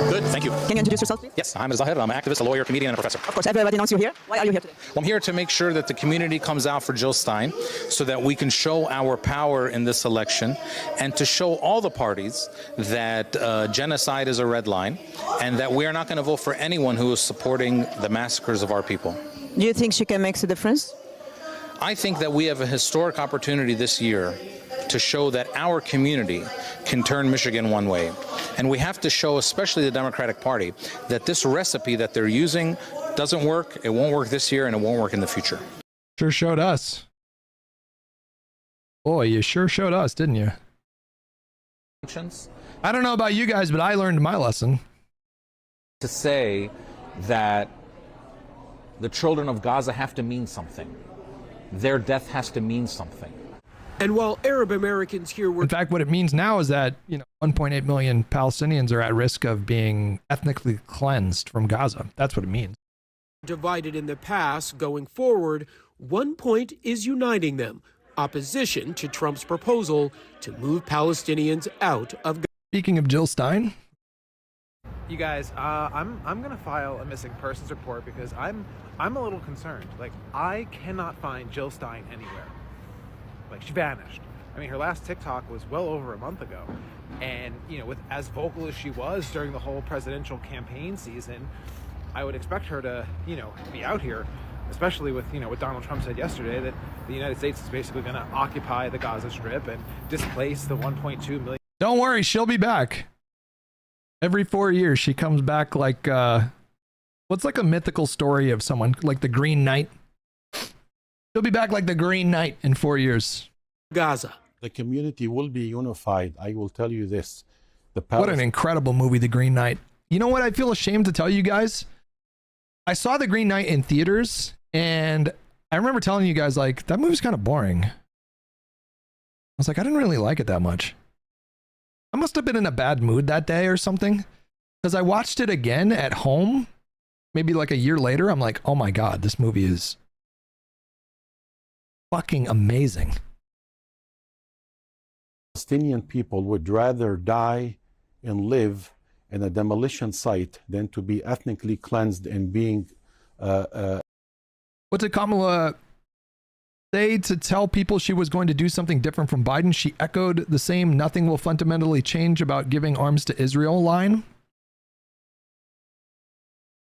Good, thank you. Can you introduce yourself, please? Yes, I'm Zahir. I'm an activist, a lawyer, comedian, and a professor. Of course, everybody knows you here. Why are you here today? Well, I'm here to make sure that the community comes out for Jill Stein so that we can show our power in this election and to show all the parties that genocide is a red line and that we are not going to vote for anyone who is supporting the massacres of our people. Do you think she can make a difference? I think that we have a historic opportunity this year to show that our community can turn Michigan one way. And we have to show, especially the Democratic Party, that this recipe that they're using doesn't work, it won't work this year, and it won't work in the future. Sure showed us. Boy, you sure showed us, didn't you? I don't know about you guys, but I learned my lesson. To say that the children of Gaza have to mean something. Their death has to mean something. And while Arab Americans here were... In fact, what it means now is that, 1.8 million Palestinians are at risk of being ethnically cleansed from Gaza. That's what it means. divided in the past, going forward, one point is uniting them: opposition to Trump's proposal to move Palestinians out of Gaza. Speaking of Jill Stein, you guys, I'm gonna file a missing persons report because I'm a little concerned. Like, I cannot find Jill Stein anywhere. Like, she vanished. I mean, her last TikTok was well over a month ago, and with as vocal as she was during the whole presidential campaign season, I would expect her to be out here, especially with what Donald Trump said yesterday, that the United States is basically going to occupy the Gaza Strip and displace the 1.2 million. Don't worry, she'll be back. Every 4 years, she comes back like, what's like a mythical story of someone, like the Green Knight? She'll be back like the Green Knight in 4 years. Gaza. The community will be unified. I will tell you this. What an incredible movie, The Green Knight. You know what I feel ashamed to tell you guys? I saw The Green Knight in theaters, and I remember telling you guys, like, that movie's kind of boring. I was like, I didn't really like it that much. I must have been in a bad mood that day or something, because I watched it again at home, maybe like a year later. I'm like, oh my God, this movie is fucking amazing. Palestinian people would rather die and live in a demolition site than to be ethnically cleansed and being... What did Kamala say to tell people she was going to do something different from Biden? She echoed the same "nothing will fundamentally change about giving arms to Israel" line.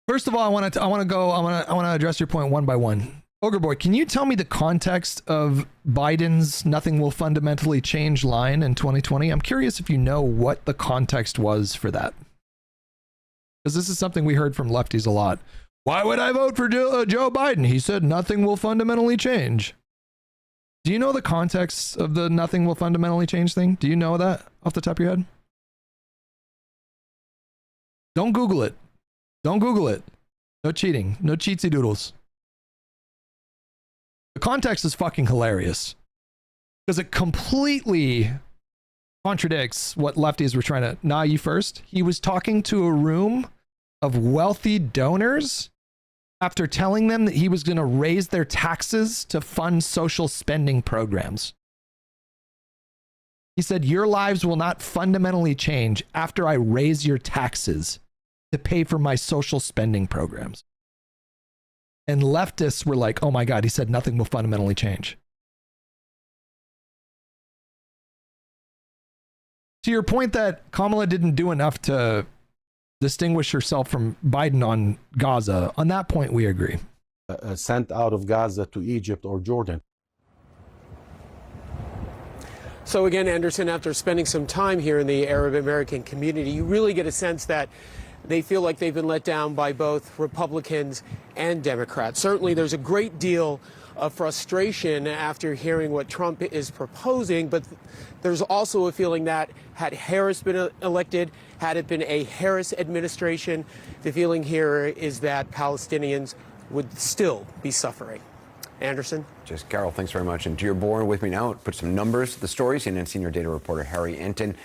First of all, I want to address your point one by one. Ogre Boy, can you tell me the context of Biden's "nothing will fundamentally change" line in 2020? I'm curious if you know what the context was for that. Because this is something we heard from lefties a lot. Why would I vote for Joe Biden? He said nothing will fundamentally change. Do you know the context of the nothing will fundamentally change thing? Do you know that off the top of your head? Don't Google it. Don't Google it. No cheating. No cheatsy doodles. The context is fucking hilarious because it completely contradicts what lefties were trying to. Nah, you first. He was talking to a room of wealthy donors after telling them that he was going to raise their taxes to fund social spending programs. He said, your lives will not fundamentally change after I raise your taxes to pay for my social spending programs. And leftists were like, oh my God, he said nothing will fundamentally change. To your point that Kamala didn't do enough to distinguish herself from Biden on Gaza, on that point, we agree. Sent out of Gaza to Egypt or Jordan. So again, Anderson, after spending some time here in the Arab American community, you really get a sense that they feel like they've been let down by both Republicans and Democrats. Certainly, there's a great deal of frustration after hearing what Trump is proposing, but there's also a feeling that had Harris been elected, had it been a Harris administration, the feeling here is that Palestinians would still be suffering. Anderson? Just Carol, thanks very much. And to your board with me now, put some numbers to the story. CNN senior data reporter Harry Enton.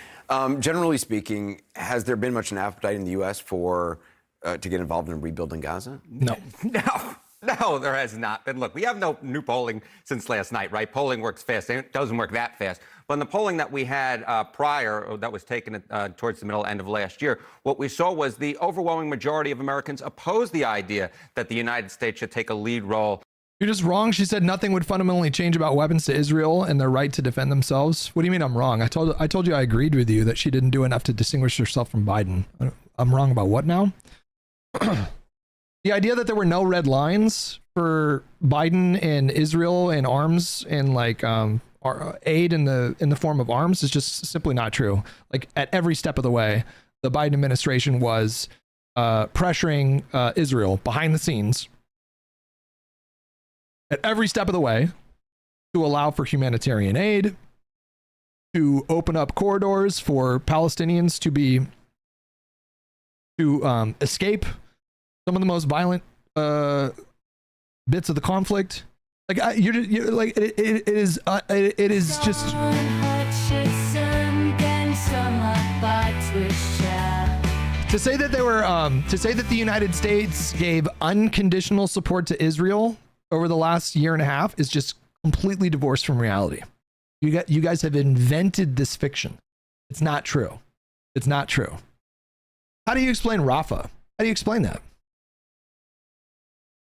Generally speaking, has there been much an appetite in the U.S. for to get involved in rebuilding Gaza? No. No, there has not been. Look, we have no new polling since last night, right? Polling works fast. It doesn't work that fast. But in the polling that we had prior, or that was taken towards the middle end of last year, what we saw was the overwhelming majority of Americans opposed the idea that the United States should take a lead role. You're just wrong. She said nothing would fundamentally change about weapons to Israel and their right to defend themselves. What do you mean I'm wrong? I told you I agreed with you that she didn't do enough to distinguish herself from Biden. I'm wrong about what now? The idea that there were no red lines for Biden and Israel and arms and like aid in the form of arms is just simply not true. Like at every step of the way, the Biden administration was pressuring Israel behind the scenes at every step of the way to allow for humanitarian aid, to open up corridors for Palestinians to escape some of the most violent bits of the conflict. Like you're like it is just. To say that they were to say that the United States gave unconditional support to Israel over the last year and a half is just completely divorced from reality. You guys have invented this fiction. It's not true. It's not true. How do you explain Rafah? How do you explain that?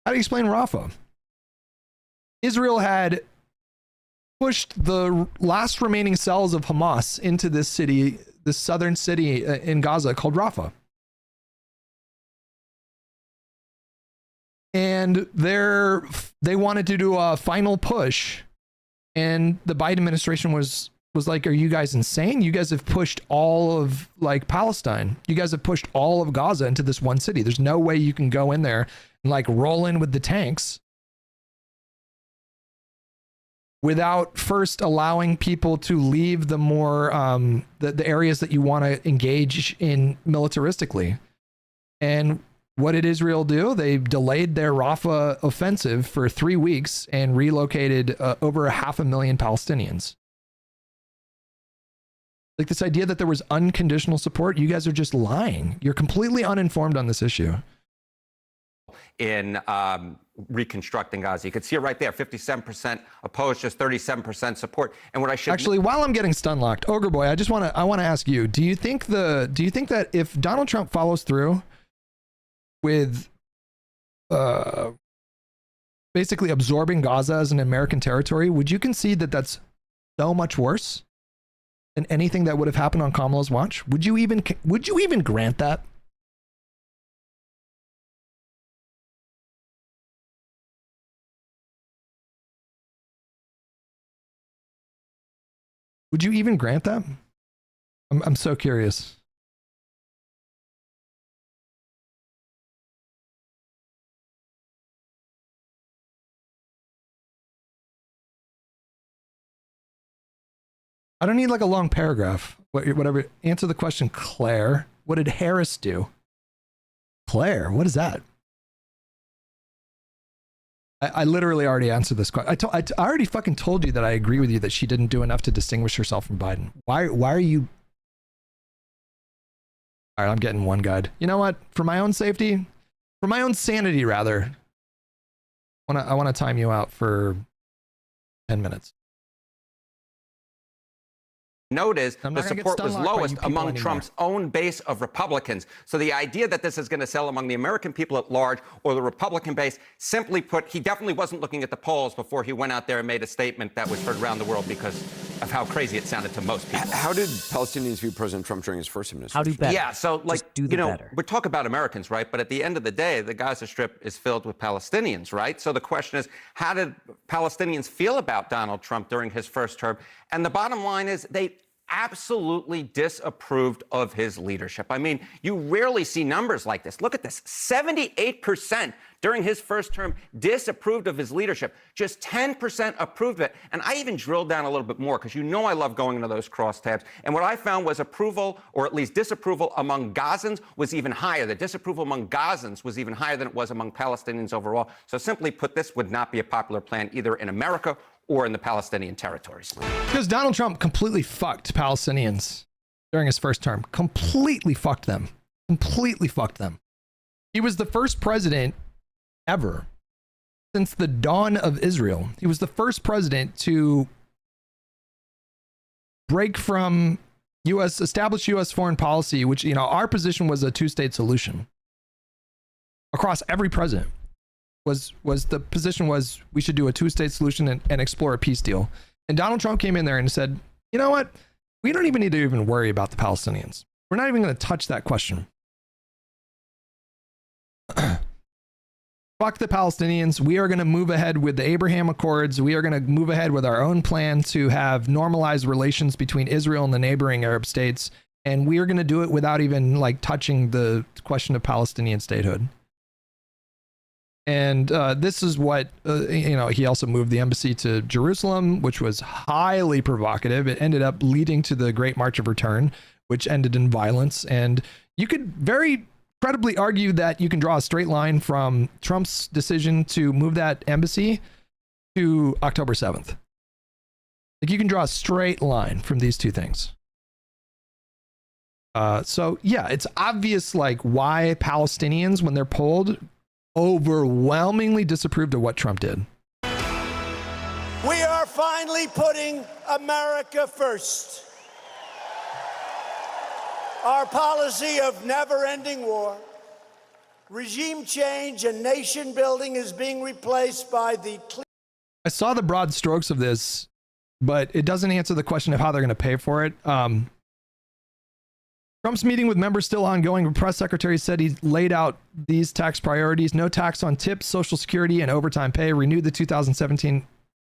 How do you explain Rafah? Israel had pushed the last remaining cells of Hamas into this city, this southern city in Gaza called Rafah. And they wanted to do a final push, and the Biden administration was like, "Are you guys insane? You guys have pushed all of like Palestine. You guys have pushed all of Gaza into this one city. There's no way you can go in there and like roll in with the tanks without first allowing people to leave the more the areas that you want to engage in militaristically." And what did Israel do? They delayed their Rafah offensive for 3 weeks and relocated over 500,000 Palestinians. Like this idea that there was unconditional support, you guys are just lying. You're completely uninformed on this issue. In reconstructing Gaza, you could see it right there: 57% opposed, just 37% support. And what I should actually, while I'm getting stun locked, Ogre Boy, I want to ask you: Do you think that if Donald Trump follows through with basically absorbing Gaza as an American territory, would you concede that that's so much worse than anything that would have happened on Kamala's watch? Would you even grant that? Would you even grant that? I'm so curious. I don't need like a long paragraph. Whatever. Answer the question, Claire. What did Harris do? Claire, what is that? I literally already answered this question. I already fucking told you that I agree with you that she didn't do enough to distinguish herself from Biden. Why are you? All right, I'm getting one guide. You know what? For my own safety, for my own sanity, rather, I want to time you out for 10 minutes. Note is the not gonna get support was stunlocked by you lowest people among anymore. Trump's own base of Republicans. So the idea that this is going to sell among the American people at large or the Republican base, simply put, he definitely wasn't looking at the polls before he went out there and made a statement that was heard around the world because of how crazy it sounded to most people. How did Palestinians view President Trump during his first administration? How do better? Yeah, so like, Just do the better. we talk about Americans, right? But at the end of the day, the Gaza Strip is filled with Palestinians, right? So the question is, how did Palestinians feel about Donald Trump during his first term? And the bottom line is they absolutely disapproved of his leadership. I mean, you rarely see numbers like this. Look at this. 78% during his first term disapproved of his leadership. Just 10% approved of it. And I even drilled down a little bit more because you know I love going into those crosstabs. And what I found was approval, or at least disapproval among Gazans was even higher. The disapproval among Gazans was even higher than it was among Palestinians overall. So simply put, this would not be a popular plan either in America or in the Palestinian territories. Because Donald Trump completely fucked Palestinians during his first term. Completely fucked them. Completely fucked them. He was the first president ever since the dawn of Israel. He was the first president to break from established U.S. foreign policy, which, you know, our position was a two-state solution across every president. The position was we should do a two-state solution and explore a peace deal. And Donald Trump came in there and said, you know what? We don't even need to even worry about the Palestinians. We're not even going to touch that question. Fuck the Palestinians. We are going to move ahead with the Abraham Accords. We are going to move ahead with our own plan to have normalized relations between Israel and the neighboring Arab states. And we are going to do it without even like touching the question of Palestinian statehood. And this is what, he also moved the embassy to Jerusalem, which was highly provocative. It ended up leading to the Great March of Return, which ended in violence. And you could very credibly argue that you can draw a straight line from Trump's decision to move that embassy to October 7th. Like you can draw a straight line from these two things. So yeah, it's obvious like why Palestinians, when they're polled, overwhelmingly disapproved of what Trump did. We are finally putting America first. Our policy of never-ending war, regime change, and nation building is being replaced by the... I saw the broad strokes of this, but it doesn't answer the question of how they're going to pay for it. Trump's meeting with members still ongoing. The press secretary said he laid out these tax priorities: no tax on tips, Social Security, and overtime pay, renewed the 2017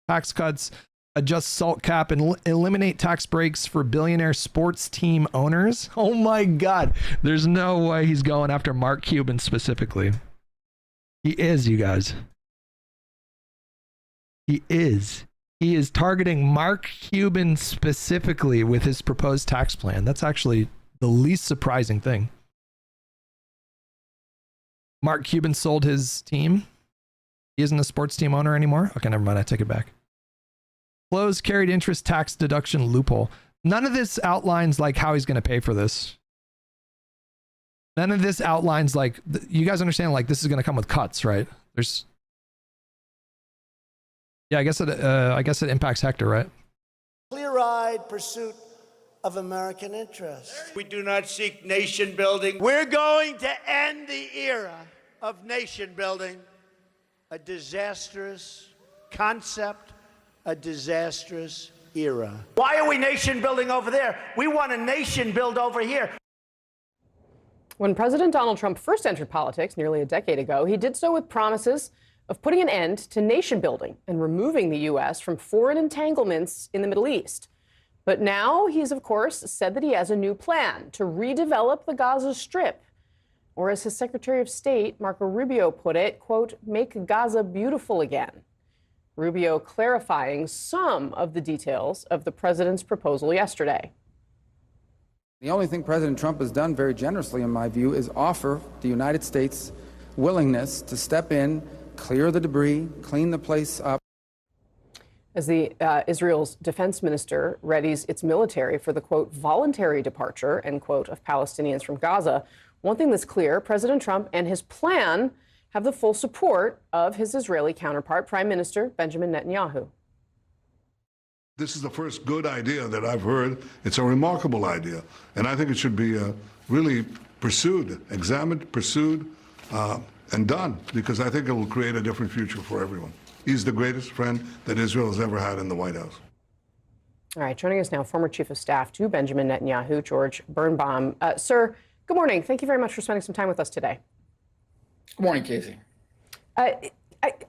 tax cuts, adjust SALT cap, and eliminate tax breaks for billionaire sports team owners. Oh my God. There's no way he's going after Mark Cuban specifically. He is, you guys. He is. He is targeting Mark Cuban specifically with his proposed tax plan. That's actually the least surprising thing. Mark Cuban sold his team. He isn't a sports team owner anymore. Okay, never mind. I take it back. Closed carried interest tax deduction loophole. None of this outlines like how he's going to pay for this. None of this outlines like, you guys understand like this is going to come with cuts, right? Yeah, I guess it impacts Hector, right? Clear-eyed pursuit of American interests. We do not seek nation building. We're going to end the era of nation building, a disastrous concept, a disastrous era. Why are we nation building over there? We want a nation build over here. When President Donald Trump first entered politics nearly a decade ago, he did so with promises of putting an end to nation building and removing the U.S. from foreign entanglements in the Middle East. But now he's, of course, said that he has a new plan to redevelop the Gaza Strip, or as his Secretary of State, Marco Rubio, put it, quote, make Gaza beautiful again. Rubio clarifying some of the details of the president's proposal yesterday. The only thing President Trump has done very generously, in my view, is offer the United States willingness to step in, clear the debris, clean the place up. As Israel's defense minister readies its military for the, quote, voluntary departure, end quote, of Palestinians from Gaza, one thing that's clear, President Trump and his plan have the full support of his Israeli counterpart, Prime Minister Benjamin Netanyahu. This is the first good idea that I've heard. It's a remarkable idea, and I think it should be really pursued, examined, pursued, and done, because I think it will create a different future for everyone. He's the greatest friend that Israel has ever had in the White House. All right, joining us now, former Chief of Staff to Benjamin Netanyahu, George Birnbaum. Sir, good morning. Thank you very much for spending some time with us today. Good morning, Casey. I'd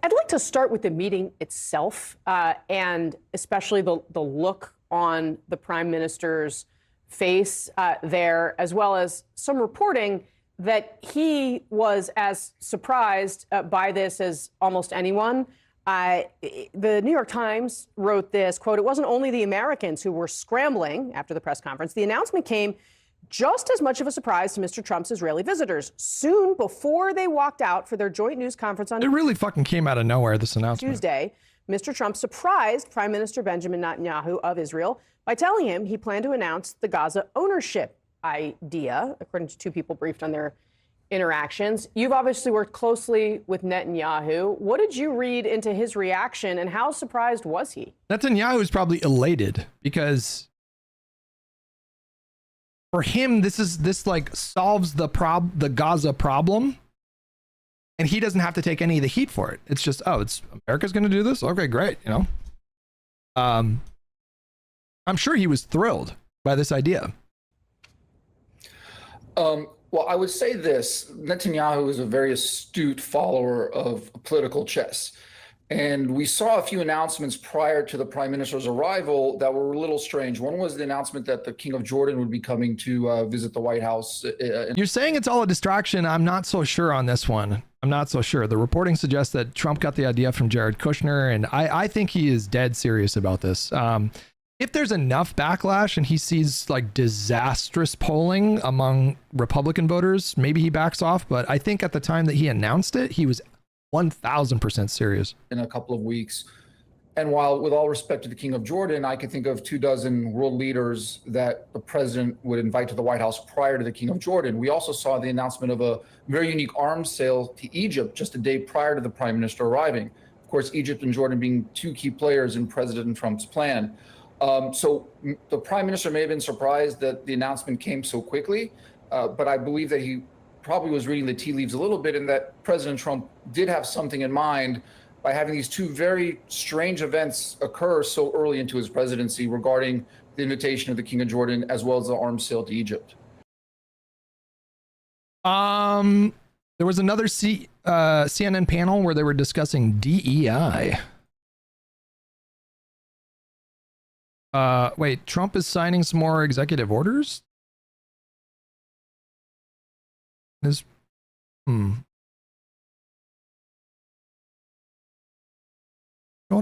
like to start with the meeting itself, and especially the look on the Prime Minister's face there, as well as some reporting that he was as surprised by this as almost anyone. The New York Times wrote this, quote, "It wasn't only the Americans who were scrambling after the press conference. The announcement came just as much of a surprise to Mr. Trump's Israeli visitors. Soon before they walked out for their joint news conference on It really fucking came out of nowhere, this announcement. Tuesday, Mr. Trump surprised Prime Minister Benjamin Netanyahu of Israel by telling him he planned to announce the Gaza ownership idea, according to two people briefed on their interactions. You've obviously worked closely with Netanyahu. What did you read into his reaction, and how surprised was he? Netanyahu is probably elated because for him, this like solves the Gaza problem, and he doesn't have to take any of the heat for it. It's just, oh, it's America's going to do this. Okay, great. You know, I'm sure he was thrilled by this idea. Well, I would say this. Netanyahu is a very astute follower of political chess. And we saw a few announcements prior to the prime minister's arrival that were a little strange. One was the announcement that the King of Jordan would be coming to visit the White House. You're saying it's all a distraction. I'm not so sure on this one. I'm not so sure. The reporting suggests that Trump got the idea from Jared Kushner, and I think he is dead serious about this. If there's enough backlash and he sees like disastrous polling among Republican voters, maybe he backs off. But I think at the time that he announced it, he was 1000% serious. In a couple of weeks. And while, with all respect to the King of Jordan, I can think of 24 world leaders that the president would invite to the White House prior to the King of Jordan. We also saw the announcement of a very unique arms sale to Egypt just a day prior to the prime minister arriving. Of course, Egypt and Jordan being two key players in President Trump's plan. So the prime minister may have been surprised that the announcement came so quickly, but I believe that he probably was reading the tea leaves a little bit, and that President Trump did have something in mind by having these two very strange events occur so early into his presidency regarding the invitation of the King of Jordan as well as the arms sale to Egypt. There was another CNN panel where they were discussing DEI. Wait, Trump is signing some more executive orders? Going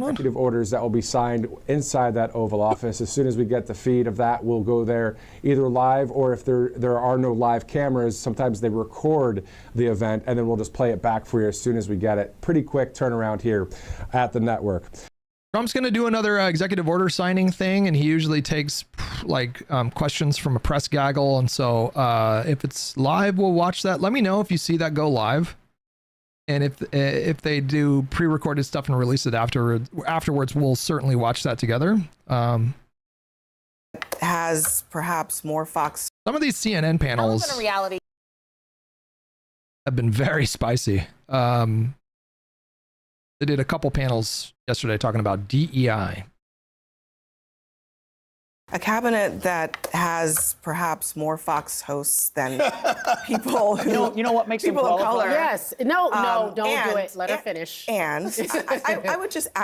on? Executive orders that will be signed inside that Oval Office. As soon as we get the feed of that, we'll go there either live, or if there are no live cameras, sometimes they record the event and then we'll just play it back for you as soon as we get it. Pretty quick turnaround here at the network. Trump's going to do another executive order signing thing, and he usually takes like questions from a press gaggle. And so if it's live, we'll watch that. Let me know if you see that go live. And if they do pre-recorded stuff and release it afterwards, we'll certainly watch that together. Has perhaps more Fox. Some of these CNN panels have been very spicy. They did a couple panels yesterday talking about DEI. A cabinet that has perhaps more Fox hosts than people who you know what makes people them of color. Yes. No, don't do it. Let her finish. And I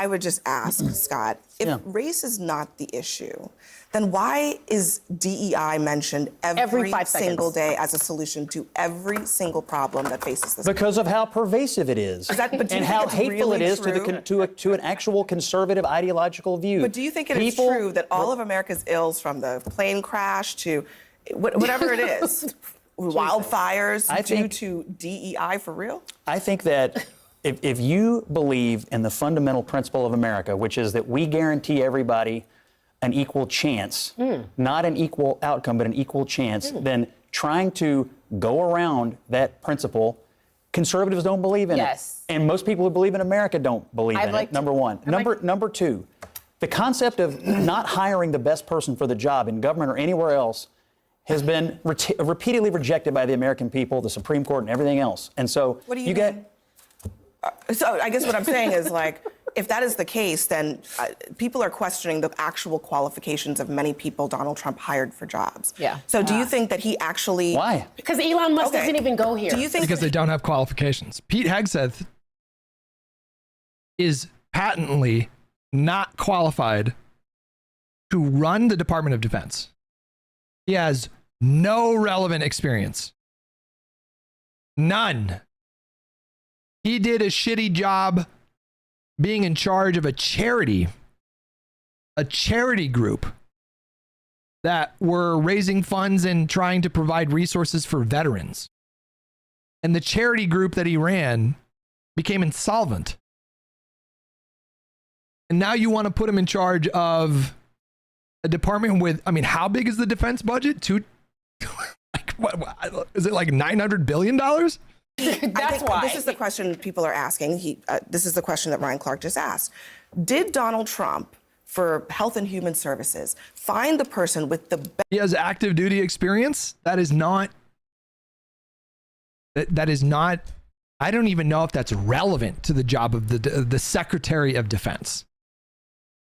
would just ask, Scott, if race is not the issue, then why is DEI mentioned every 5 single seconds. day as a solution to every single problem that faces this Because of how pervasive it is, but do you and think how it's hateful really it is to an actual conservative ideological view. But do you think it is true that all of America's ills, from the plane crash to whatever it is, wildfires, due to DEI for real? I think that if you believe in the fundamental principle of America, which is that we guarantee everybody an equal chance, not an equal outcome, but an equal chance, then trying to go around that principle, conservatives don't believe in it. And most people who believe in America don't believe in it, number one. Number two, the concept of not hiring the best person for the job in government or anywhere else has been repeatedly rejected by the American people, the Supreme Court, and everything else. And so What do you mean? So I guess what I'm saying is, like, if that is the case, then people are questioning the actual qualifications of many people Donald Trump hired for jobs. Yeah. So do you think that he actually... Why? Because Elon Musk doesn't even go here. Do you think because they don't have qualifications. Pete Hegseth is patently not qualified to run the Department of Defense. He has no relevant experience. None. He did a shitty job being in charge of a charity group that were raising funds and trying to provide resources for veterans. And the charity group that he ran became insolvent. And now you want to put him in charge of a department with, I mean, how big is the defense budget? What is it, like $900 billion? That's why. This is the question people are asking. This is the question that Ryan Clark just asked. Did Donald Trump, for Health and Human Services, find the person with the best... He has active duty experience? That is not, I don't even know if that's relevant to the job of the Secretary of Defense.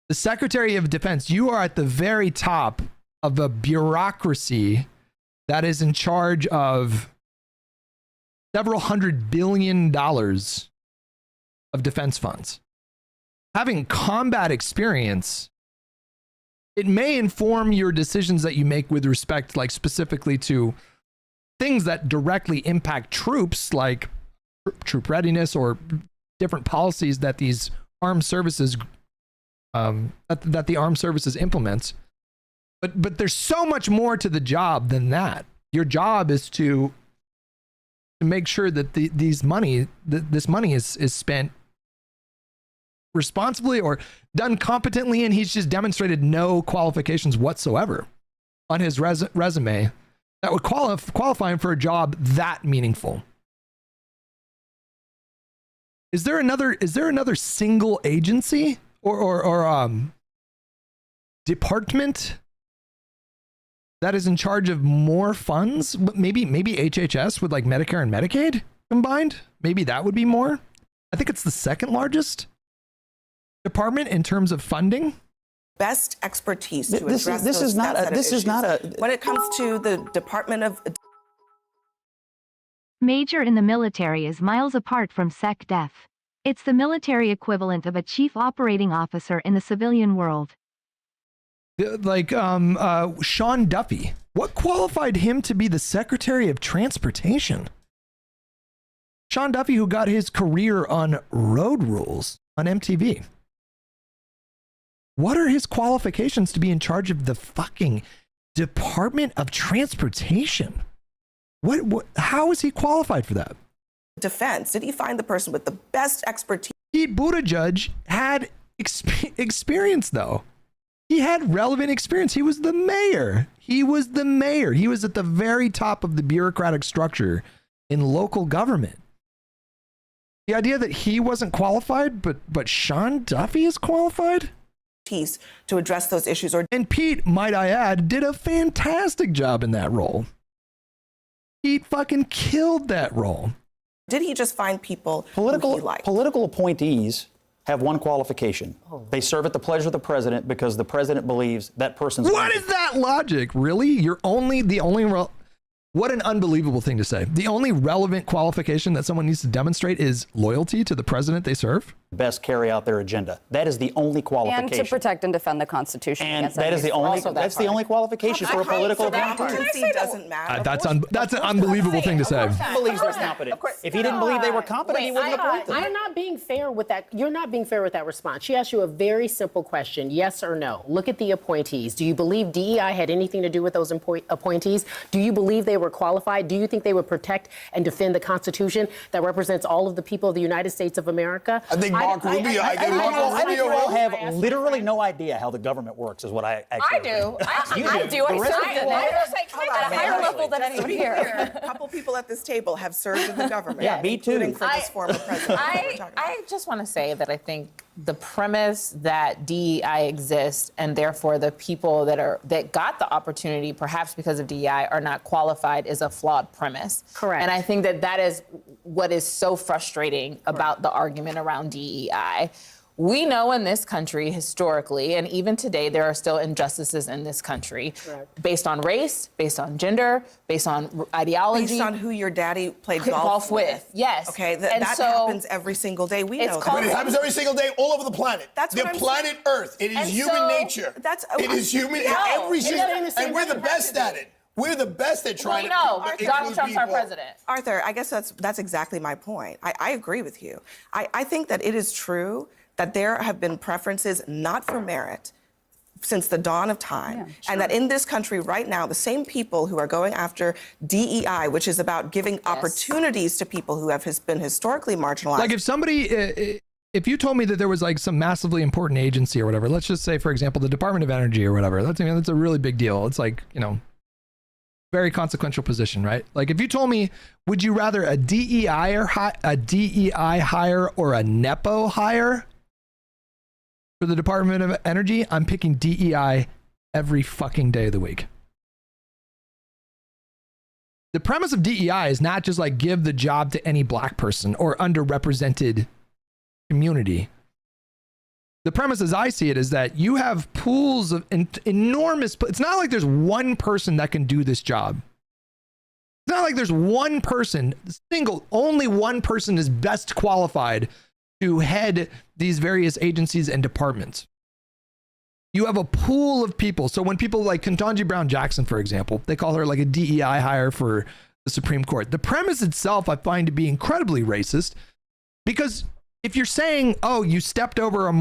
The Secretary of Defense, you are at the very top of a bureaucracy that is in charge of several $100 billion of defense funds. Having combat experience, it may inform your decisions that you make with respect, like specifically to things that directly impact troops, like troop readiness or different policies that these armed services, that the armed services implements. But there's so much more to the job than that. Your job is to make sure that this money is spent responsibly or done competently, and he's just demonstrated no qualifications whatsoever on his resume that would qualify him for a job that meaningful. Is there another single agency or department that is in charge of more funds? Maybe HHS with like Medicare and Medicaid combined. Maybe that would be more. I think it's the second largest department in terms of funding. Best expertise to address this is not a when it comes to the Department of... Major in the military is miles apart from SecDef. It's the military equivalent of a chief operating officer in the civilian world. Like Sean Duffy. What qualified him to be the Secretary of Transportation? Sean Duffy, who got his career on Road Rules on MTV. What are his qualifications to be in charge of the fucking Department of Transportation? How is he qualified for that? Defense. Did he find the person with the best expertise? Pete Buttigieg had experience, though. He had relevant experience. He was the mayor. He was at the very top of the bureaucratic structure in local government. The idea that he wasn't qualified, but Sean Duffy is qualified? To address those issues. And Pete, might I add, did a fantastic job in that role. Pete fucking killed that role. Did he just find people political appointees have one qualification. They serve at the pleasure of the president because the president believes that person's... What is that logic? Really? What an unbelievable thing to say. The only relevant qualification that someone needs to demonstrate is loyalty to the president they serve? Best carry out their agenda. That is the only qualification. And to protect and defend the Constitution. And that is the only, that's the only qualification for a political Competency doesn't matter. That's an unbelievable thing to say. He believes they're competent. If he didn't believe they were competent, he wouldn't appoint them. You're not being fair with that. You're not being fair with that response. She asked you a very simple question, yes or no. Look at the appointees. Do you believe DEI had anything to do with those appointees? Do you believe they were qualified? Do you think they would protect and defend the Constitution that represents all of the people of the United States of America? I think Mark Rubio. I think you all have literally no idea how the government works, is what I actually do. I do. I served in it. At a higher level than anyone here. A couple people at this table have served in the government. Yeah, me too. Including for this former president. I just want to say that I think the premise that DEI exists and therefore the people that got the opportunity, perhaps because of DEI, are not qualified is a flawed premise. Correct. And I think that is what is so frustrating about the argument around DEI. We know in this country historically, and even today, there are still injustices in this country based on race, based on gender, based on ideology. Based on who your daddy played golf with. Yes. Okay, that happens every single day. We know that. But it happens every single day all over the planet. That's the what I'm planet saying. Earth. It is human nature. It is human. Every single, and we're the best at it. We're the best at trying to Donald Trump's our president. Arthur, I guess that's exactly my point. I agree with you. I think that it is true that there have been preferences not for merit since the dawn of time. And that in this country right now, the same people who are going after DEI, which is about giving opportunities to people who have been historically marginalized. Like if you told me that there was like some massively important agency or whatever, let's just say, for example, the Department of Energy or whatever, that's a really big deal. It's like, very consequential position, right? Like if you told me, would you rather a DEI hire or a NEPO hire for the Department of Energy? I'm picking DEI every fucking day of the week. The premise of DEI is not just like give the job to any black person or underrepresented community. The premise as I see it is that you have pools of enormous, it's not like there's one person that can do this job. It's not like there's one person, only one person is best qualified to head these various agencies and departments. You have a pool of people. So when people like Ketanji Brown Jackson, for example, they call her like a DEI hire for the Supreme Court. The premise itself I find to be incredibly racist, because if you're saying, oh, you stepped over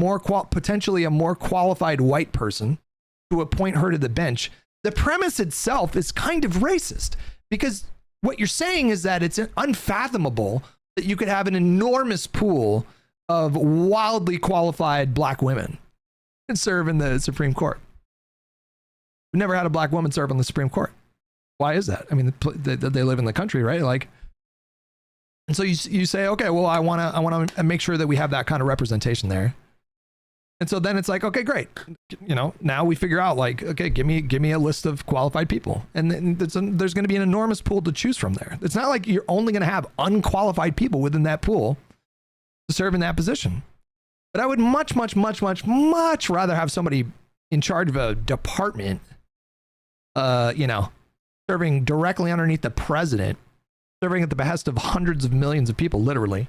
potentially a more qualified white person to appoint her to the bench, the premise itself is kind of racist, because what you're saying is that it's unfathomable that you could have an enormous pool of wildly qualified black women and serve in the Supreme Court. We've never had a black woman serve on the Supreme Court. Why is that? I mean, they live in the country, right? Like, and so you say, okay, well, I want to make sure that we have that kind of representation there. And so then it's like, okay, great. Now we figure out like, okay, give me a list of qualified people. And then there's going to be an enormous pool to choose from there. It's not like you're only going to have unqualified people within that pool to serve in that position. But I would much rather have somebody in charge of a department, serving directly underneath the president, serving at the behest of hundreds of millions of people, literally.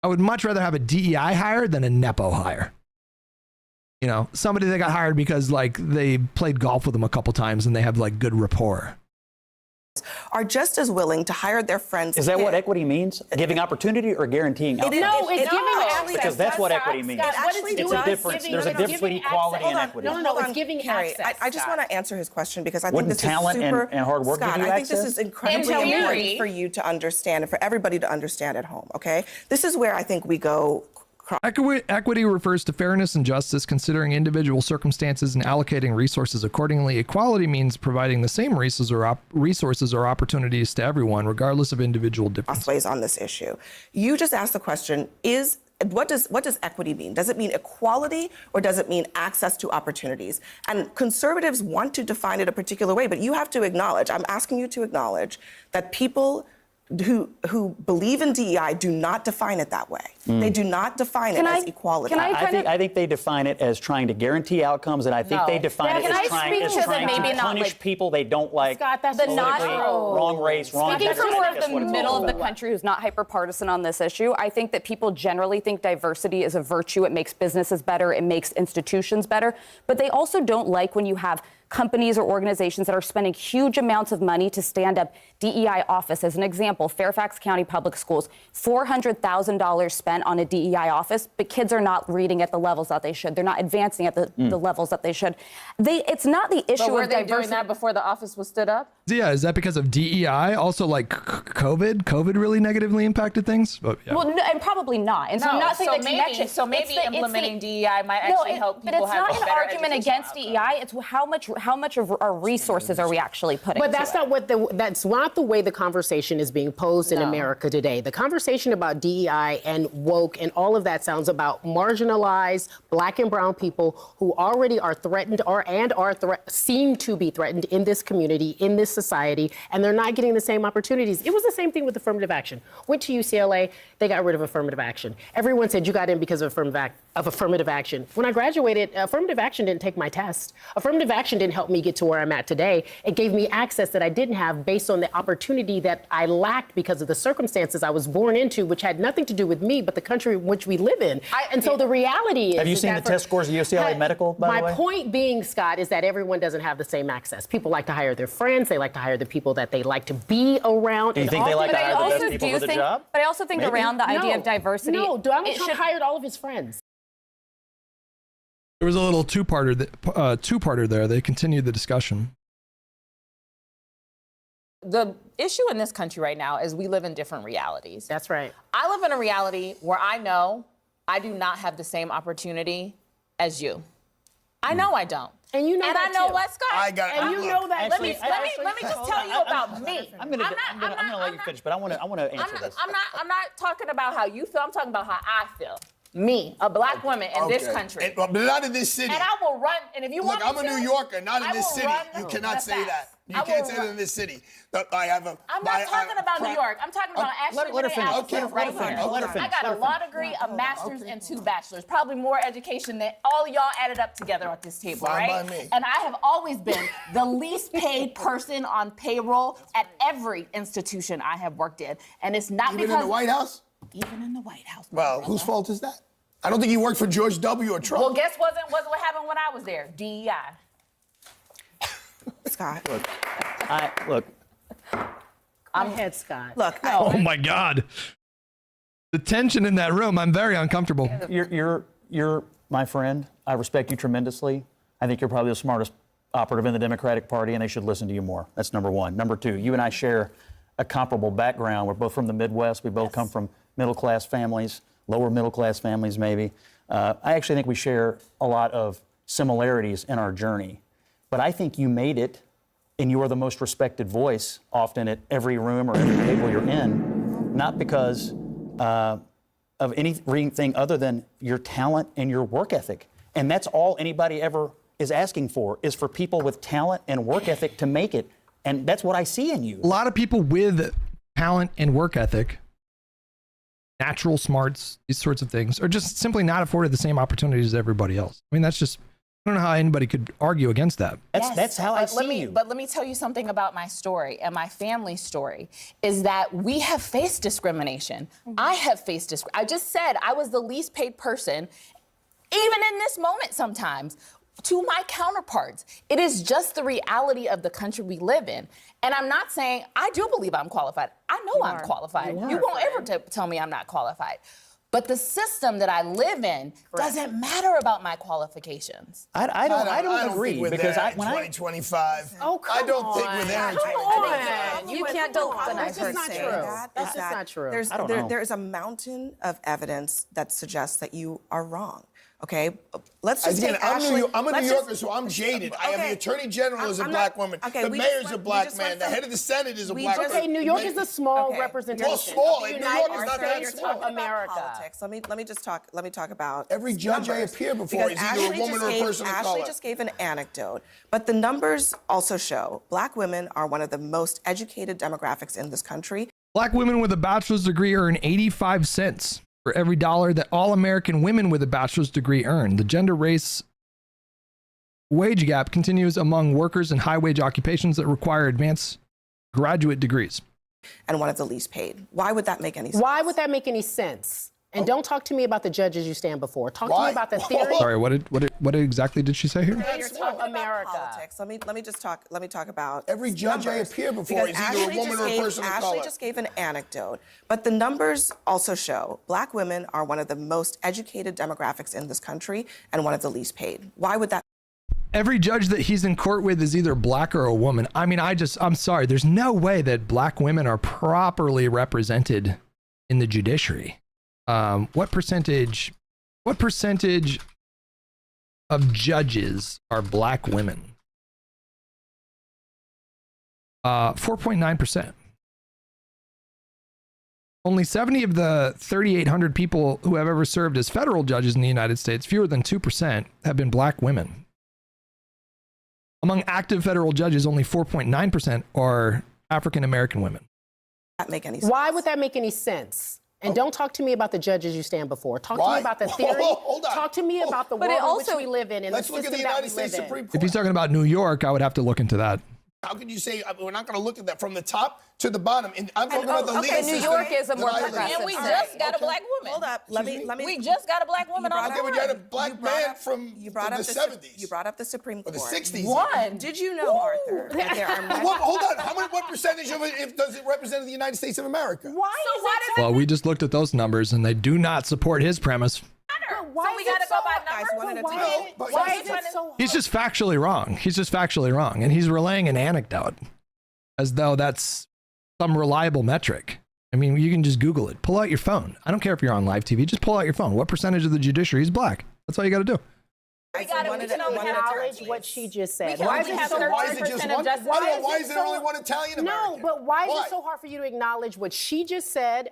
I would much rather have a DEI hire than a NEPO hire. Somebody that got hired because like they played golf with them a couple times and they have like good rapport. Are just as willing to hire their friends. Is that what equity means? Giving opportunity or guaranteeing outcomes? No, it's giving access. Because that's what equity means. It's a difference. There's a difference between equality and equity. No, it's giving access. I just want to answer his question because I think this is super. Wouldn't talent and hard work give you access? I think this is incredibly important for you to understand and for everybody to understand at home, okay? This is where I think we go. Equity refers to fairness and justice, considering individual circumstances and allocating resources accordingly. Equality means providing the same resources or opportunities to everyone, regardless of individual differences. On this issue, you just asked the question: what does equity mean? Does it mean equality or does it mean access to opportunities? And conservatives want to define it a particular way, but you have to acknowledge. I'm asking you to acknowledge that people who believe in DEI do not define it that way. They do not define it as equality. I think they define it as trying to guarantee outcomes, and I think they define it as trying to punish people they don't like. Scott, that's wrong race, wrong Speaking gender. from more of That's the what it's middle all of the about. country who's not hyper-partisan on this issue, I think that people generally think diversity is a virtue. It makes businesses better. It makes institutions better. But they also don't like when you have companies or organizations that are spending huge amounts of money to stand up DEI office. As an example, Fairfax County Public Schools, $400,000 spent on a DEI office, but kids are not reading at the levels that they should. They're not advancing at the levels that they should. It's not the issue But were of they diversity. doing that before the office was stood up? Yeah, is that because of DEI? Also, like COVID? COVID really negatively impacted things? But, yeah. Well, no, and probably not. And so I'm not saying the connection. So maybe It's implementing DEI might actually help people but it's have not a an better argument against DEI. It's how much of our resources are we actually putting? But that's not what that's not the way the conversation is being posed in America today. The conversation about DEI and woke and all of that sounds about marginalized Black and brown people who already are threatened seem to be threatened in this community, in this society, and they're not getting the same opportunities. It was the same thing with affirmative action. Went to UCLA, they got rid of affirmative action. Everyone said you got in because of affirmative action. When I graduated, affirmative action didn't take my test. Affirmative action didn't help me get to where I'm at today. It gave me access that I didn't have based on the opportunity that I lacked because of the circumstances I was born into, which had nothing to do with me, but the country in which we live in. And so the reality is... Have you seen the test scores of UCLA Medical, by the way? My point being, Scott, is that everyone doesn't have the same access. People like to hire their friends. They like to hire the people that they like to be around. Do you think they like to hire the best people for the job? But I also think around the idea of diversity... No, Donald Trump hired all of his friends. There was a little two-parter there. They continued the discussion. The issue in this country right now is we live in different realities. That's right. I live in a reality where I know I do not have the same opportunity as you. I know I don't. And you know and that I know too. what, Scott? And you know that. Let me just tell you about me. I'm gonna let you finish, but I want to answer this. I'm not talking about how you feel. I'm talking about how I feel. Me, a Black woman in this country. But not in this city. And I will run. And if you want me I'm a New Yorker, not in this city. You cannot say that. You can't say that in this city. I'm not talking about New York. I'm talking about actually let her finish. right here. Let her finish. I got a law degree, a master's, and 2 bachelors. Probably more education than all of y'all added up together at this table, Fine right? by me. And I have always been the least paid person on payroll at every institution I have worked in. And it's not Even in the White House? Even in the White House. Well, whose fault is that? I don't think you worked for George W. or Trump. Well, guess what happened when I was there? DEI. Scott. Look. I'm head Scott. Look. Oh my God. The tension in that room, I'm very uncomfortable. You're my friend. I respect you tremendously. I think you're probably the smartest operative in the Democratic Party, and they should listen to you more. That's number one. Number two, you and I share a comparable background. We're both from the Midwest. We both come from middle-class families, lower middle-class families maybe. I actually think we share a lot of similarities in our journey. But I think you made it, and you are the most respected voice often at every room or every table you're in, not because of anything other than your talent and your work ethic. And that's all anybody ever is asking for, is for people with talent and work ethic to make it. And that's what I see in you. A lot of people with talent and work ethic, natural smarts, these sorts of things, are just simply not afforded the same opportunities as everybody else. I mean, that's just, I don't know how anybody could argue against that. That's how I see you. But let me tell you something about my story and my family's story, is that we have faced discrimination. I have faced discrimination. I just said I was the least paid person, even in this moment sometimes, to my counterparts. It is just the reality of the country we live in. And I'm not saying, I do believe I'm qualified. I know I'm qualified. You won't ever tell me I'm not qualified. But the system that I live in doesn't matter about my qualifications. I don't agree, because when 2025. Oh, come I don't think we're there in 2025. You can't deny That's just not true. That's just not true. There's a mountain of evidence that suggests that you are wrong. Okay, let's just take Ashley. I'm a New Yorker, so I'm jaded. I am the Attorney General is a black woman. The mayor's a black man. The head of the Senate is a black man. Okay, New York is a small representation. Well, small. The New York is not that States small. of America. Politics. Let me talk about every judge I appear before is either a woman or a person of color. Ashley just gave an anecdote, but the numbers also show Black women are one of the most educated demographics in this country. Black women with a bachelor's degree earn 85 cents for every dollar that all American women with a bachelor's degree earn. The gender race wage gap continues among workers in high wage occupations that require advanced graduate degrees. And one of the least paid. Why would that make any sense? Why would that make any sense? And don't talk to me about the judges you stand before. Talk to me about the theory. Sorry, what exactly did she say here? You're talking America. About politics. Let me talk about every judge I appear before is either a woman or a person of color. Ashley just gave an anecdote, but the numbers also show Black women are one of the most educated demographics in this country and one of the least paid. Why would that? Every judge that he's in court with is either black or a woman. I mean, I'm sorry. There's no way that black women are properly represented in the judiciary. What percentage of judges are black women? 4.9%. Only 70 of the 3,800 people who have ever served as federal judges in the United States, fewer than 2%, have been black women. Among active federal judges, only 4.9% are African American women. That make any sense? Why would that make any sense? And don't talk to me about the judges you stand before. Talk to me about the theory. Hold on. Talk to me about the world in which we live in and let's the look system at the that United we live States in. Supreme Court. If he's talking about New York, I would have to look into that. How can you say we're not going to look at that from the top to the bottom? And I'm talking about the legal system. New York is a more progressive. And we just got a black woman. Hold up. Let me. We just got a black woman on the Okay, but you had a black man from the 70s. You brought up the Supreme Court. Or the 60s. One. Did you know, Arthur, that there are many... Hold on. What percentage of it does it represent the United States of America? Well, we just looked at those numbers and they do not support his premise. Why we got to go by numbers? Why is it so hard? He's just factually wrong. He's just factually wrong. And he's relaying an anecdote as though that's some reliable metric. I mean, you can just Google it. Pull out your phone. I don't care if you're on live TV. Just pull out your phone. What percentage of the judiciary is black? That's all you got to do. We can acknowledge what she just said. Why is there only one Italian American? No, but why is it so hard for you to acknowledge what she just said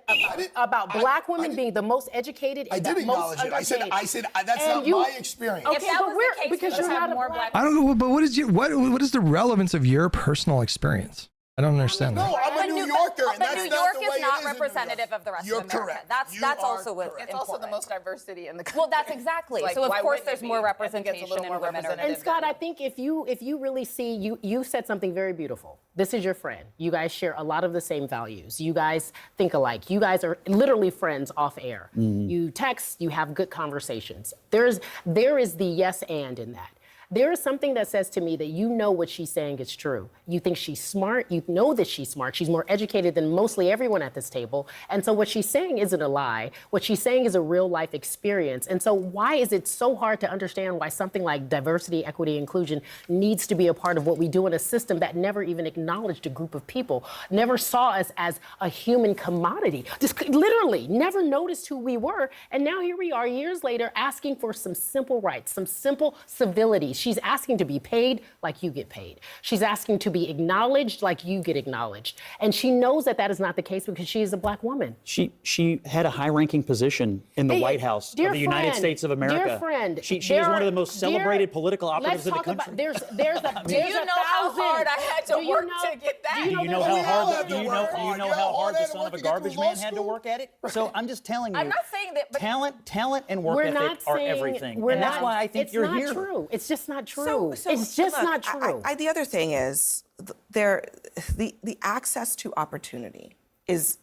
about black women being the most educated? I did acknowledge it. I said that's not my experience. Okay, but because you're not more black. I don't know, but what is the relevance of your personal experience? I don't understand that. No, I'm a New Yorker, and that's New not York the way is not it is representative of the rest You're of America. correct. That's also what It's also the most diverse city in the country. Well, that's exactly. Like, so of why course wouldn't there's it be? more I think it's a representation little in more women. And Scott, I think if you really see, you said something very beautiful. This is your friend. You guys share a lot of the same values. You guys think alike. You guys are literally friends off air. You text, you have good conversations. There is the yes and in that. There is something that says to me that you know what she's saying is true. You think she's smart. You know that she's smart. She's more educated than mostly everyone at this table. And so what she's saying isn't a lie. What she's saying is a real life experience. And so why is it so hard to understand why something like diversity, equity, inclusion needs to be a part of what we do in a system that never even acknowledged a group of people, never saw us as a human commodity, just literally never noticed who we were. And now here we are years later asking for some simple rights, some simple civilities. She's asking to be paid like you get paid. She's asking to be acknowledged like you get acknowledged. And she knows that that is not the case because she is a black woman. She had a high-ranking position in the White House of the United States of America. Dear friend, she is one of the most celebrated political operatives in the country. There's a Do you know how hard I had to work to get that? Do you know how hard the son of a garbage man had to work at it? So I'm just telling you. I'm not saying that, but talent and work ethic are everything. And that's why I think you're here. It's not true. It's just not true. So it's just look, not true. The other thing is the access to opportunity is.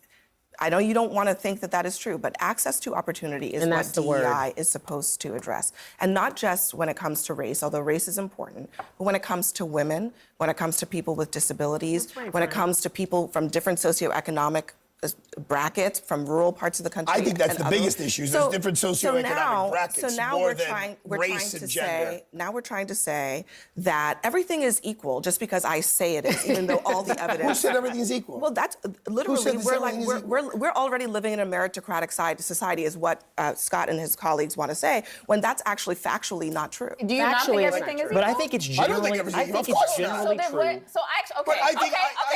I know you don't want to think that that is true, but access to opportunity is what DEI is supposed to address. And not just when it comes to race, although race is important, but when it comes to women, when it comes to people with disabilities, when it comes to people from different socioeconomic brackets from rural parts of the country. I think that's the biggest issue. There's different socioeconomic brackets more than race and gender. Now we're trying to say that everything is equal just because I say it is, even though all the evidence. Who said everything is equal? Well, that's literally we're already living in a meritocratic society, is what Scott and his colleagues want to say, when that's actually factually not true. Do you not think everything is equal? But I think it's generally. I think it's generally true. But I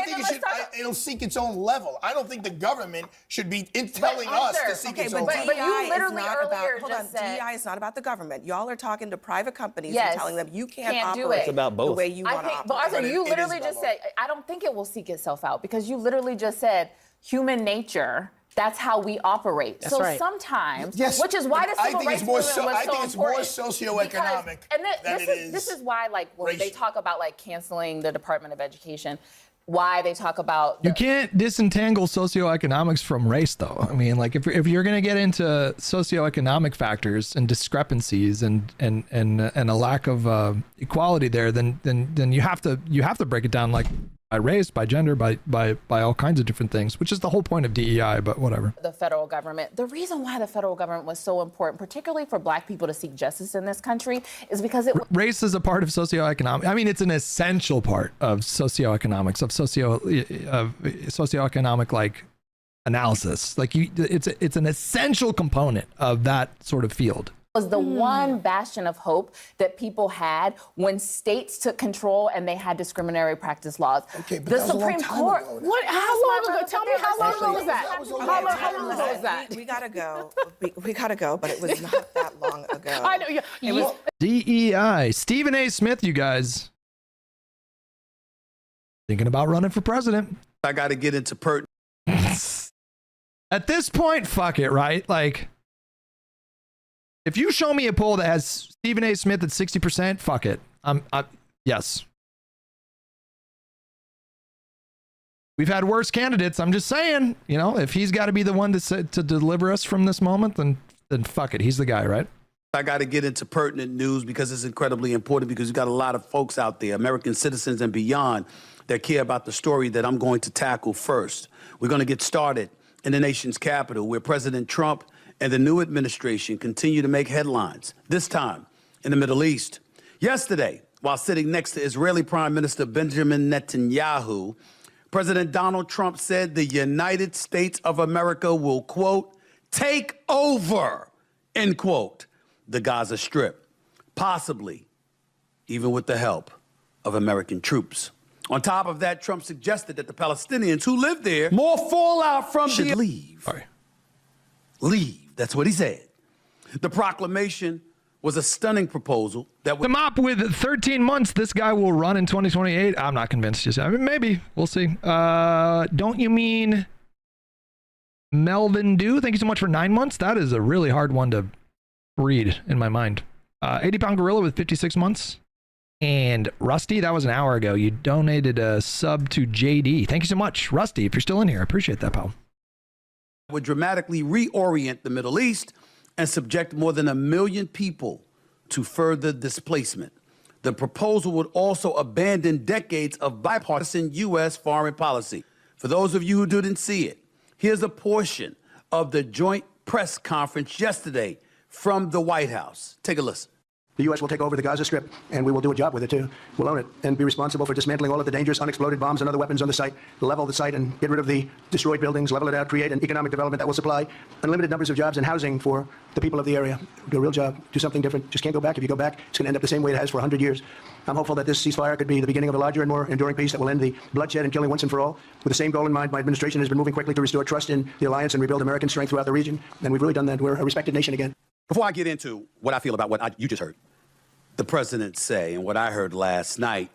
think it'll seek its own level. I don't think the government should be telling us to seek its own level. But you literally earlier just said DEI is not about the government. Y'all are talking to private companies and telling them you can't operate It's about both. the way you want to operate. But also, you literally just said, I don't think it will seek itself out, because you literally just said, human nature. That's how we operate. That's so right. sometimes, Yes, which is why the I civil think rights it's more movement was I so think it's more important. socioeconomic This is why, like, when they talk about like canceling the Department of Education, why they talk about You can't disentangle socioeconomics from race, though. I mean, like if you're going to get into socioeconomic factors and discrepancies and a lack of equality there, then you have to break it down like by race, by gender, by all kinds of different things, which is the whole point of DEI. But whatever. the federal government. The reason why the federal government was so important, particularly for Black people to seek justice in this country, is because it Race is a part of socioeconomic. I mean, it's an essential part of socioeconomics, of socioeconomic like analysis. Like it's an essential component of that sort of field. was the one bastion of hope that people had when states took control and they had discriminatory practice laws. Okay, but the that was a long Supreme time Court. ago. What? How long ago? Tell me how long ago was that? How long ago was that? We gotta go. We gotta go, but it was not that long ago. I know. It was DEI. Stephen A. Smith, you guys. Thinking about running for president. I got to get into At this point, fuck it, right? Like, if you show me a poll that has Stephen A. Smith at 60%, fuck it. Yes. We've had worse candidates. I'm just saying, you know, if he's got to be the one to deliver us from this moment, then fuck it. He's the guy, right? I got to get into pertinent news because it's incredibly important, because you've got a lot of folks out there, American citizens and beyond, that care about the story that I'm going to tackle first. We're going to get started in the nation's capital, where President Trump and the new administration continue to make headlines, this time in the Middle East. Yesterday, while sitting next to Israeli Prime Minister Benjamin Netanyahu, President Donald Trump said the United States of America will, quote, take over, end quote, the Gaza Strip, possibly even with the help of American troops. On top of that, Trump suggested that the Palestinians who live there, more fallout from should leave. Sorry. Leave. That's what he said. The proclamation was a stunning proposal that would... Come up with 13 months. This guy will run in 2028. I'm not convinced. I mean, maybe. We'll see. Don't you mean Melvin Dew? Thank you so much for 9 months. That is a really hard one to read in my mind. 80-pound gorilla with 56 months. And Rusty, that was an hour ago. You donated a sub to JD. Thank you so much, Rusty, if you're still in here. I appreciate that, pal. Would dramatically reorient the Middle East and subject more than 1 million people to further displacement. The proposal would also abandon decades of bipartisan U.S. foreign policy. For those of you who didn't see it, here's a portion of the joint press conference yesterday from the White House. Take a listen. The U.S. will take over the Gaza Strip, and we will do a job with it, too. We'll own it and be responsible for dismantling all of the dangerous unexploded bombs and other weapons on the site, level the site and get rid of the destroyed buildings, level it out, create an economic development that will supply unlimited numbers of jobs and housing for the people of the area. Do a real job, do something different. Just can't go back. If you go back, it's going to end up the same way it has for 100 years. I'm hopeful that this ceasefire could be the beginning of a larger and more enduring peace that will end the bloodshed and killing once and for all. With the same goal in mind, my administration has been moving quickly to restore trust in the alliance and rebuild American strength throughout the region, and we've really done that. We're a respected nation again. Before I get into what I feel about what you just heard the president say and what I heard last night,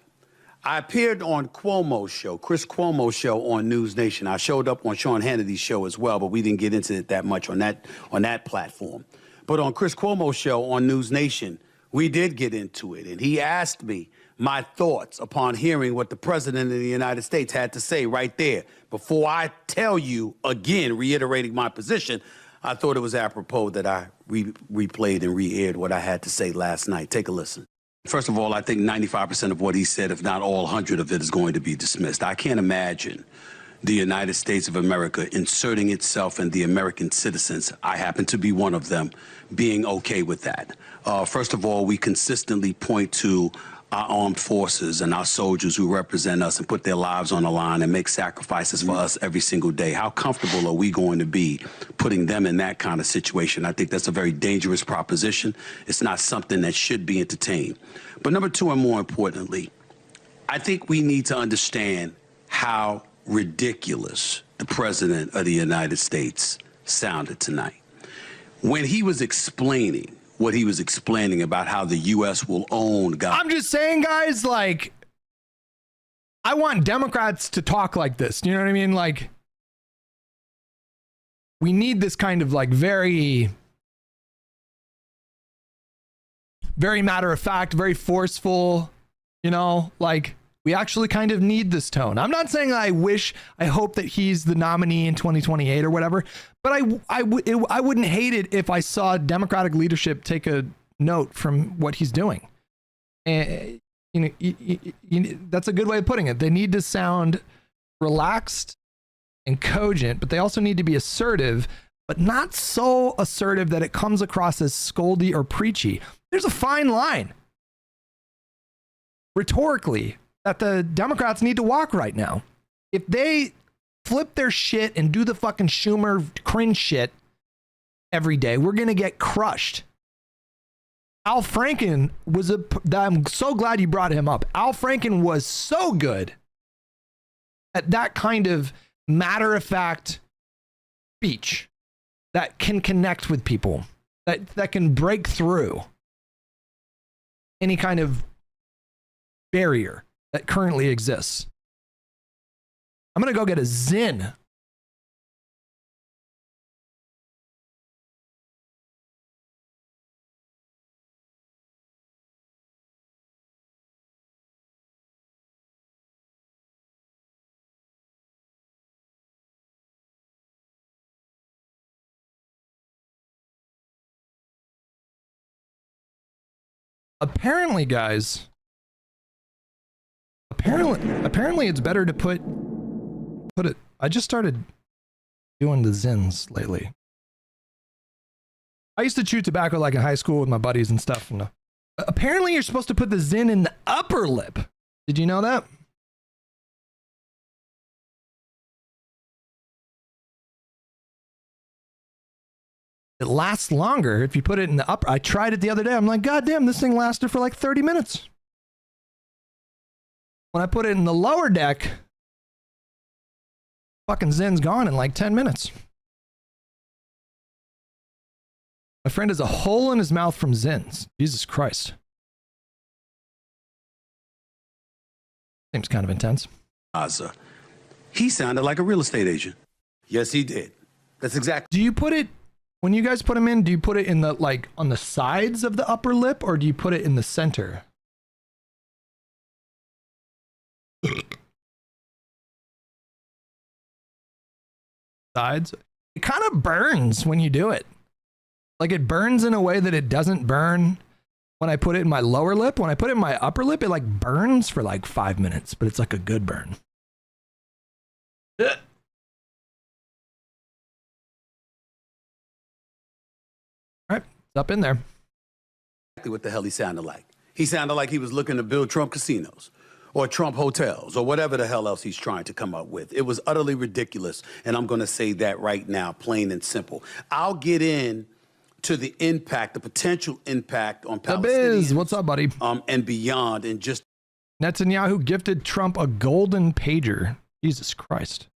I appeared on Cuomo's show, Chris Cuomo's show on News Nation. I showed up on Sean Hannity's show as well, but we didn't get into it that much on that platform. But on Chris Cuomo's show on News Nation, we did get into it, and he asked me my thoughts upon hearing what the president of the United States had to say right there. Before I tell you again, reiterating my position, I thought it was apropos that I replayed and re-aired what I had to say last night. Take a listen. First of all, I think 95% of what he said, if not all 100 of it, is going to be dismissed. I can't imagine the United States of America inserting itself in the American citizens, I happen to be one of them, being okay with that. First of all, we consistently point to our armed forces and our soldiers who represent us and put their lives on the line and make sacrifices for us every single day. How comfortable are we going to be putting them in that kind of situation? I think that's a very dangerous proposition. It's not something that should be entertained. But number two, and more importantly, I think we need to understand how ridiculous the president of the United States sounded tonight. When he was explaining what he was explaining about how the U.S. will own God. I'm just saying, guys, like, I want Democrats to talk like this. You know what I mean? Like, we need this kind of like very matter of fact, very forceful, you know, like we actually kind of need this tone. I'm not saying I hope that he's the nominee in 2028 or whatever, but I wouldn't hate it if I saw Democratic leadership take a note from what he's doing. And that's a good way of putting it. They need to sound relaxed and cogent, but they also need to be assertive, but not so assertive that it comes across as scoldy or preachy. There's a fine line rhetorically that the Democrats need to walk right now. If they flip their shit and do the fucking Schumer cringe shit every day, we're going to get crushed. Al Franken was I'm so glad you brought him up. Al Franken was so good at that kind of matter-of-fact speech that can connect with people, that can break through any kind of barrier that currently exists. I'm going to go get a Zyn. Apparently, guys, apparently it's better to put it. I just started doing the Zyns lately. I used to chew tobacco like in high school with my buddies and stuff. And apparently you're supposed to put the Zyn in the upper lip. Did you know that? It lasts longer if you put it in the upper. I tried it the other day. I'm like, God damn, this thing lasted for like 30 minutes. When I put it in the lower deck, fucking Zyn's gone in like 10 minutes. My friend has a hole in his mouth from Zyns. Jesus Christ. Seems kind of intense. He sounded like a real estate agent. Yes, he did. That's exactly. Do you put it, when you guys put them in, do you put it in the, like, on the sides of the upper lip, or do you put it in the center? Sides? It kind of burns when you do it. Like, it burns in a way that it doesn't burn when I put it in my lower lip. When I put it in my upper lip, it like burns for like 5 minutes, but it's like a good burn. All right, it's up in there. Exactly what the hell he sounded like. He sounded like he was looking to build Trump casinos or Trump hotels or whatever the hell else he's trying to come up with. It was utterly ridiculous, and I'm going to say that right now, plain and simple. I'll get in to the impact, the potential impact on Palestinians. What's up, buddy? And beyond, and just Netanyahu gifted Trump a golden pager. Jesus Christ.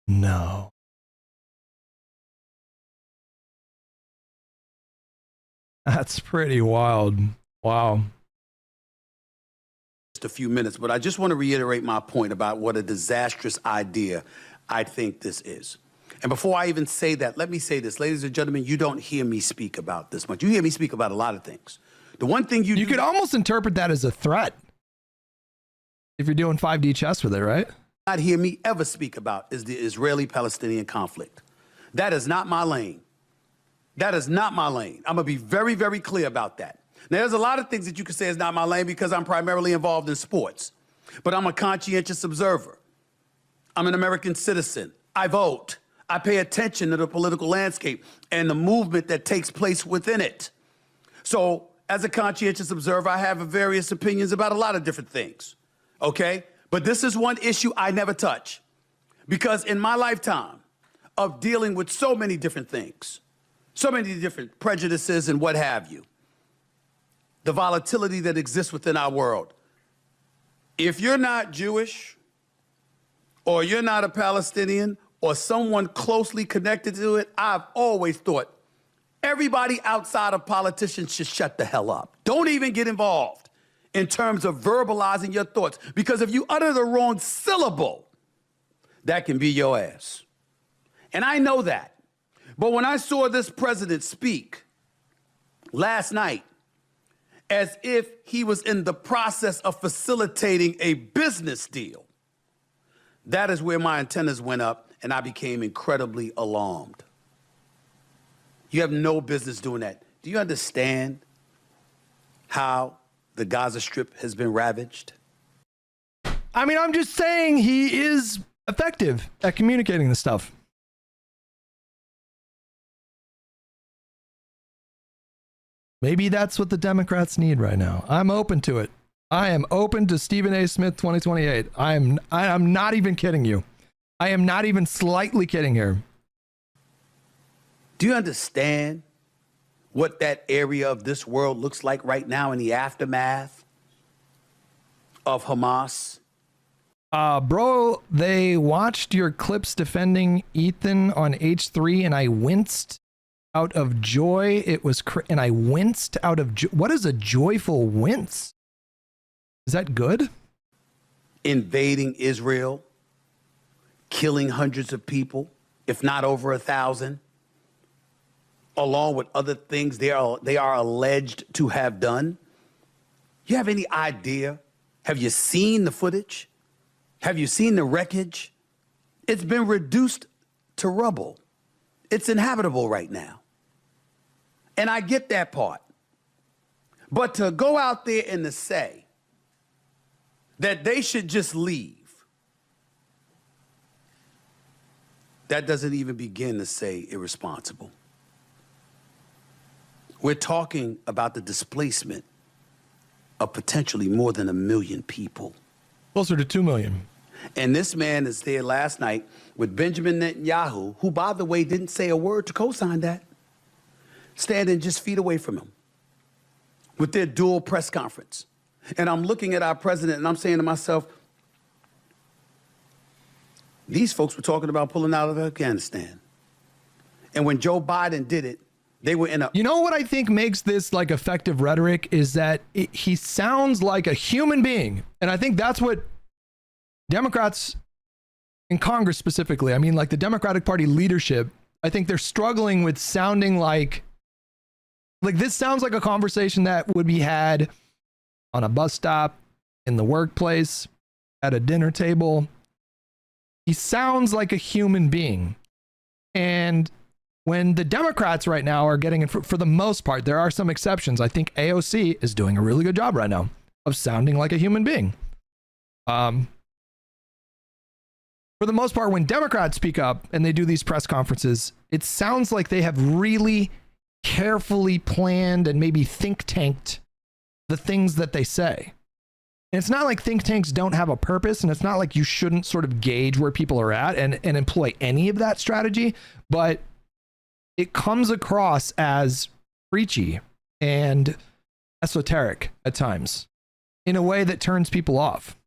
No. That's pretty wild. Wow. A few minutes, but I just want to reiterate my point about what a disastrous idea I think this is. And before I even say that, let me say this, ladies and gentlemen, you don't hear me speak about this much. You hear me speak about a lot of things. The one thing you could almost interpret that as a threat if you're doing 5D chess with it, right? Not hear me ever speak about is the Israeli-Palestinian conflict. That is not my lane. That is not my lane. I'm gonna be very, very clear about that. Now, there's a lot of things that you could say is not my lane because I'm primarily involved in sports, but I'm a conscientious observer. I'm an American citizen. I vote. I pay attention to the political landscape and the movement that takes place within it. So, as a conscientious observer, I have various opinions about a lot of different things, okay? But this is one issue I never touch because in my lifetime of dealing with so many different things, so many different prejudices and what have you, the volatility that exists within our world. If you're not Jewish, or you're not a Palestinian, or someone closely connected to it, I've always thought everybody outside of politicians should shut the hell up. Don't even get involved in terms of verbalizing your thoughts. Because if you utter the wrong syllable, that can be your ass. And I know that. But when I saw this president speak last night, as if he was in the process of facilitating a business deal, that is where my antennas went up and I became incredibly alarmed. You have no business doing that. Do you understand how the Gaza Strip has been ravaged? I mean, I'm just saying he is effective at communicating this stuff. Maybe that's what the Democrats need right now. I'm open to it. I am open to Stephen A. Smith 2028. I'm not even kidding you. I am not even slightly kidding here. Do you understand what that area of this world looks like right now in the aftermath of Hamas? Bro, they watched your clips defending Ethan on H3 and I winced out of joy. It was, and I winced out of joy. What is a joyful wince? Is that good? Invading Israel, killing hundreds of people, if not over 1,000, along with other things they are alleged to have done. You have any idea? Have you seen the footage? Have you seen the wreckage? It's been reduced to rubble. It's inhabitable right now. And I get that part. But to go out there and to say that they should just leave, that doesn't even begin to say irresponsible. We're talking about the displacement of potentially more than 1 million people. Closer to 2 million. And this man is there last night with Benjamin Netanyahu, who, by the way, didn't say a word to co-sign that, standing just feet away from him with their dual press conference. And I'm looking at our president and I'm saying to myself, these folks were talking about pulling out of Afghanistan. And when Joe Biden did it, they were in a... You know what I think makes this like effective rhetoric is that he sounds like a human being. And I think that's what Democrats in Congress specifically, I mean, like the Democratic Party leadership, I think they're struggling with sounding like this sounds like a conversation that would be had on a bus stop, in the workplace, at a dinner table. He sounds like a human being. And when the Democrats right now are getting, for the most part, there are some exceptions. I think AOC is doing a really good job right now of sounding like a human being. For the most part, when Democrats speak up and they do these press conferences, it sounds like they have really carefully planned and maybe think tanked the things that they say. And it's not like think tanks don't have a purpose, and it's not like you shouldn't sort of gauge where people are at and employ any of that strategy, but it comes across as preachy and esoteric at times in a way that turns people off.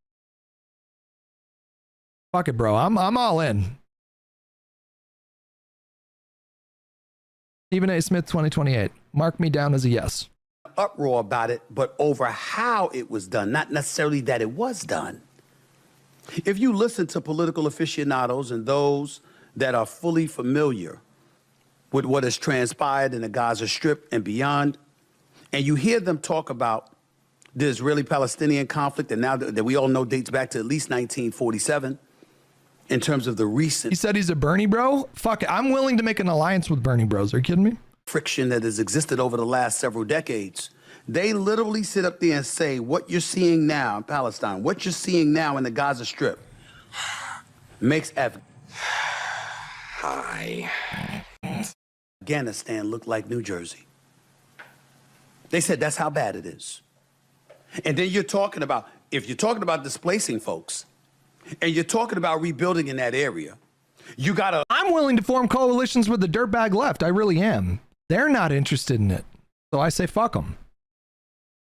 Fuck it, bro. I'm all in. Stephen A. Smith 2028. Mark me down as a yes. Uproar about it, but over how it was done, not necessarily that it was done. If you listen to political aficionados and those that are fully familiar with what has transpired in the Gaza Strip and beyond, and you hear them talk about the Israeli-Palestinian conflict, and now that we all know dates back to at least 1947, in terms of the recent... He said he's a Bernie bro? Fuck it. I'm willing to make an alliance with Bernie bros. Are you kidding me? ...friction that has existed over the last several decades. They literally sit up there and say, what you're seeing now in Palestine, what you're seeing now in the Gaza Strip, makes Afghanistan look like New Jersey. They said that's how bad it is. And then you're talking about, if you're talking about displacing folks, and you're talking about rebuilding in that area, you gotta... I'm willing to form coalitions with the dirtbag left. I really am. They're not interested in it. So I say fuck them.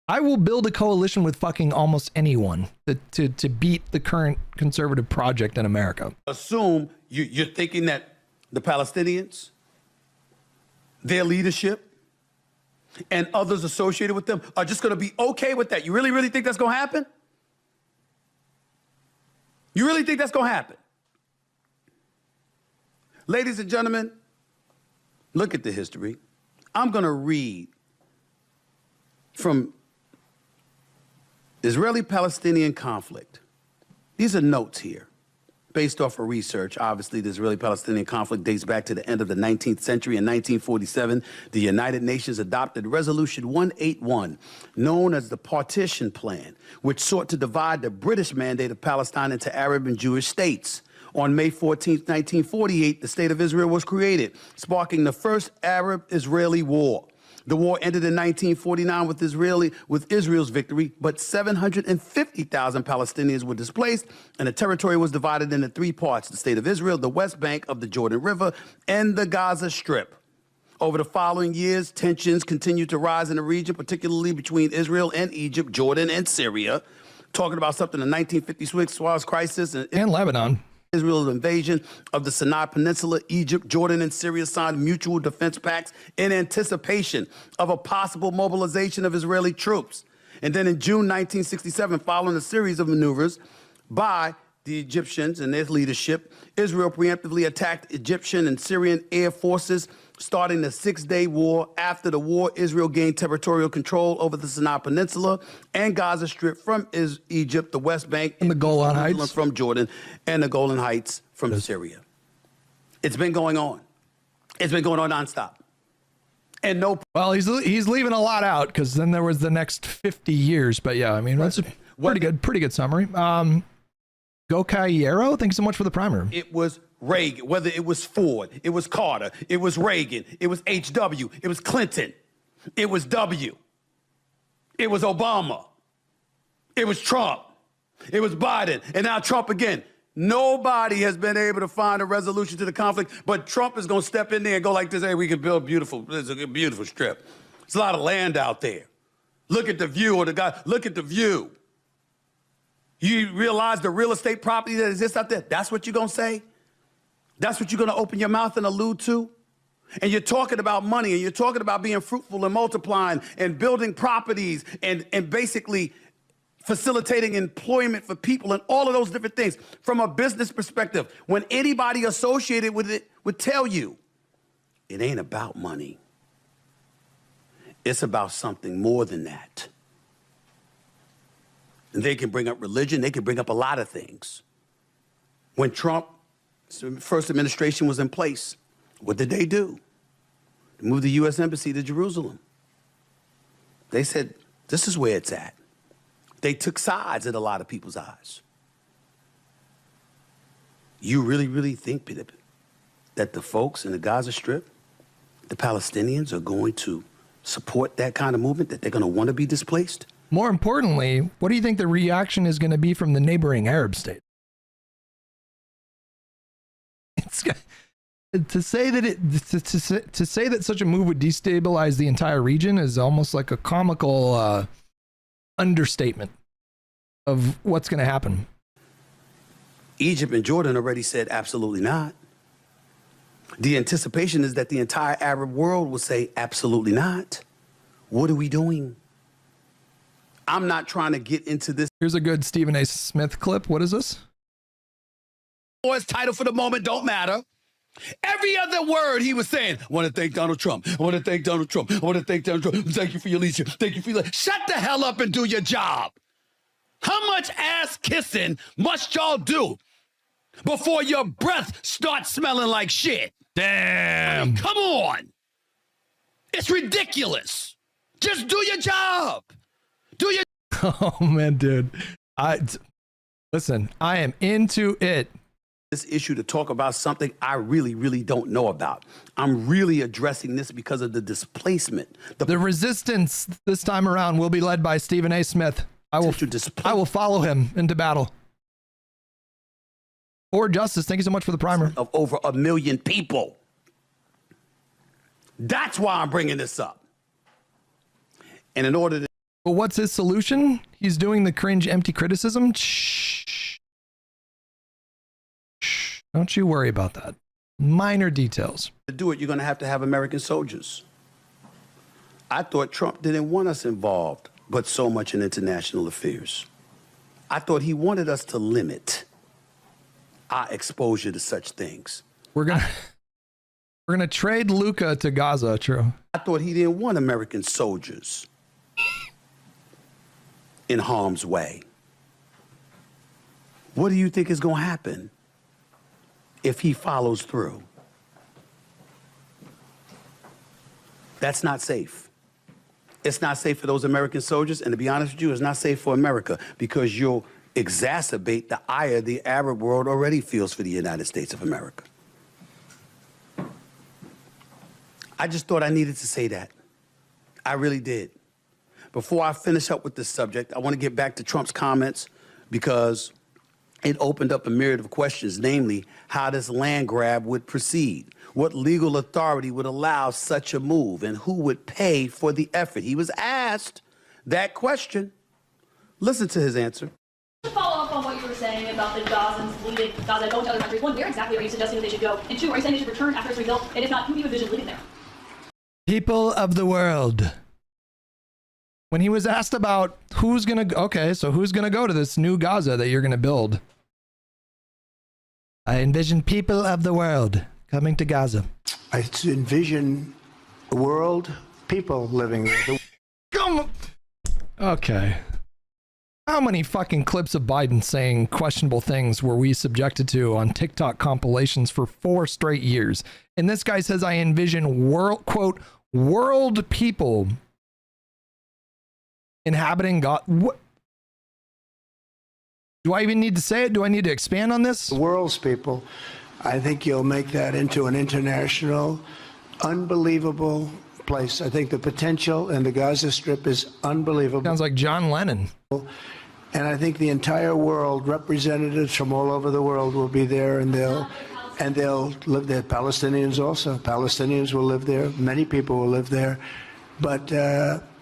I will build a coalition with fucking almost anyone to beat the current conservative project in America. Assume you're thinking that the Palestinians, their leadership, and others associated with them are just going to be okay with that? You really, really think that's going to happen? You really think that's going to happen? Ladies and gentlemen, look at the history. I'm going to read from Israeli-Palestinian conflict. These are notes here based off of research. Obviously, the Israeli-Palestinian conflict dates back to the end of the 19th century. In 1947, the United Nations adopted Resolution 181, known as the Partition Plan, which sought to divide the British Mandate of Palestine into Arab and Jewish states. On May 14, 1948, the State of Israel was created, sparking the first Arab-Israeli war. The war ended in 1949 with Israel's victory, but 750,000 Palestinians were displaced, and the territory was divided into three parts: the State of Israel, the West Bank of the Jordan River, and the Gaza Strip. Over the following years, tensions continued to rise in the region, particularly between Israel and Egypt, Jordan and Syria. Talking about something in the 1956 Suez Crisis and Lebanon. Israel's invasion of the Sinai Peninsula, Egypt, Jordan, and Syria signed mutual defense pacts in anticipation of a possible mobilization of Israeli troops. And then in June 1967, following a series of maneuvers by the Egyptians and their leadership, Israel preemptively attacked Egyptian and Syrian air forces, starting the Six-Day War. After the war, Israel gained territorial control over the Sinai Peninsula and Gaza Strip from Egypt, the West Bank, and the Golan Heights from Jordan, and the Golan Heights from Syria. It's been going on. It's been going on nonstop. And no. Well, he's leaving a lot out, because then there was the next 50 years. But yeah, I mean, that's a pretty good summary. Go Cairo, thanks so much for the primer. It was Reagan, whether it was Ford, it was Carter, it was Reagan, it was H.W., it was Clinton, it was W, it was Obama, it was Trump, it was Biden, and now Trump again. Nobody has been able to find a resolution to the conflict, but Trump is going to step in there and go like this: hey, we can build there's a beautiful strip. There's a lot of land out there. Look at the view, or the guy, look at the view. You realize the real estate property that exists out there? That's what you're going to say? That's what you're going to open your mouth and allude to? And you're talking about money, and you're talking about being fruitful and multiplying and building properties and basically facilitating employment for people and all of those different things. From a business perspective, when anybody associated with it would tell you, it ain't about money. It's about something more than that. And they can bring up religion. They can bring up a lot of things. When Trump's first administration was in place, what did they do? They moved the U.S. Embassy to Jerusalem. They said, this is where it's at. They took sides in a lot of people's eyes. You really, really think that the folks in the Gaza Strip, the Palestinians, are going to support that kind of movement, that they're going to want to be displaced? More importantly, what do you think the reaction is going to be from the neighboring Arab state? To say that such a move would destabilize the entire region is almost like a comical understatement of what's going to happen. Egypt and Jordan already said absolutely not. The anticipation is that the entire Arab world will say absolutely not. What are we doing? I'm not trying to get into this. Here's a good Stephen A. Smith clip. What is this? His title for the moment don't matter. Every other word he was saying, I want to thank Donald Trump. I want to thank Donald Trump. I want to thank Donald Trump. Thank you for your leadership. Thank you for your... Shut the hell up and do your job. How much ass kissing must y'all do before your breath starts smelling like shit? Damn. I mean, come on. It's ridiculous. Just do your job. Do your... Oh, man, dude. Listen, I am into it. This issue to talk about something I really, really don't know about. I'm really addressing this because of the displacement. The resistance this time around will be led by Stephen A. Smith. I will follow him into battle. Or Justice, thank you so much for the primer. Of over 1 million people. That's why I'm bringing this up. And in order to... Well, what's his solution? He's doing the cringe empty criticism. Shh. Don't you worry about that. Minor details. To do it, you're going to have American soldiers. I thought Trump didn't want us involved, but so much in international affairs. I thought he wanted us to limit our exposure to such things. We're gonna trade Luca to Gaza, true. I thought he didn't want American soldiers in harm's way. What do you think is going to happen if he follows through? That's not safe. It's not safe for those American soldiers, and to be honest with you, it's not safe for America, because you'll exacerbate the ire the Arab world already feels for the United States of America. I just thought I needed to say that. I really did. Before I finish up with this subject, I want to get back to Trump's comments, because it opened up a myriad of questions, namely how this land grab would proceed, what legal authority would allow such a move, and who would pay for the effort. He was asked that question. Listen to his answer. To follow up on what you were saying about the Gazans leaving Gaza, going to other countries, one, where exactly are you suggesting that they should go? And two, are you saying they should return after it's rebuilt? And if not, who do you envision living there? People of the world. When he was asked about who's gonna go to this new Gaza that you're gonna build, I envision people of the world coming to Gaza. I envision a world, people living there. Come on. Okay. How many fucking clips of Biden saying questionable things were we subjected to on TikTok compilations for 4 straight years? And this guy says, I envision world, quote, world people inhabiting God. What? Do I even need to say it? Do I need to expand on this? The world's people. I think you'll make that into an international, unbelievable place. I think the potential in the Gaza Strip is unbelievable. Sounds like John Lennon. And I think the entire world, representatives from all over the world will be there, and they'll live there. Palestinians also. Palestinians will live there. Many people will live there. But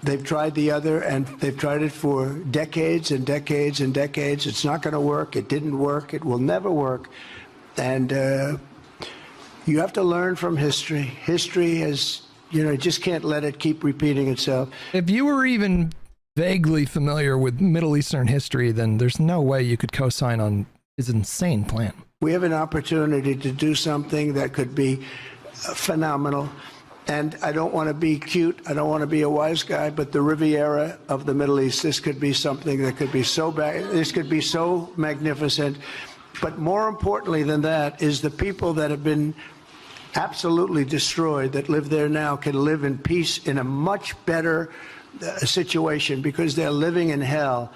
they've tried the other, and they've tried it for decades and decades and decades. It's not going to work. It didn't work. It will never work. And you have to learn from history. History has, you just can't let it keep repeating itself. If you were even vaguely familiar with Middle Eastern history, then there's no way you could co-sign on his insane plan. We have an opportunity to do something that could be phenomenal. And I don't want to be cute. I don't want to be a wise guy, but the Riviera of the Middle East, this could be something that could be so bad. This could be so magnificent. But more importantly than that is the people that have been absolutely destroyed that live there now can live in peace in a much better situation, because they're living in hell.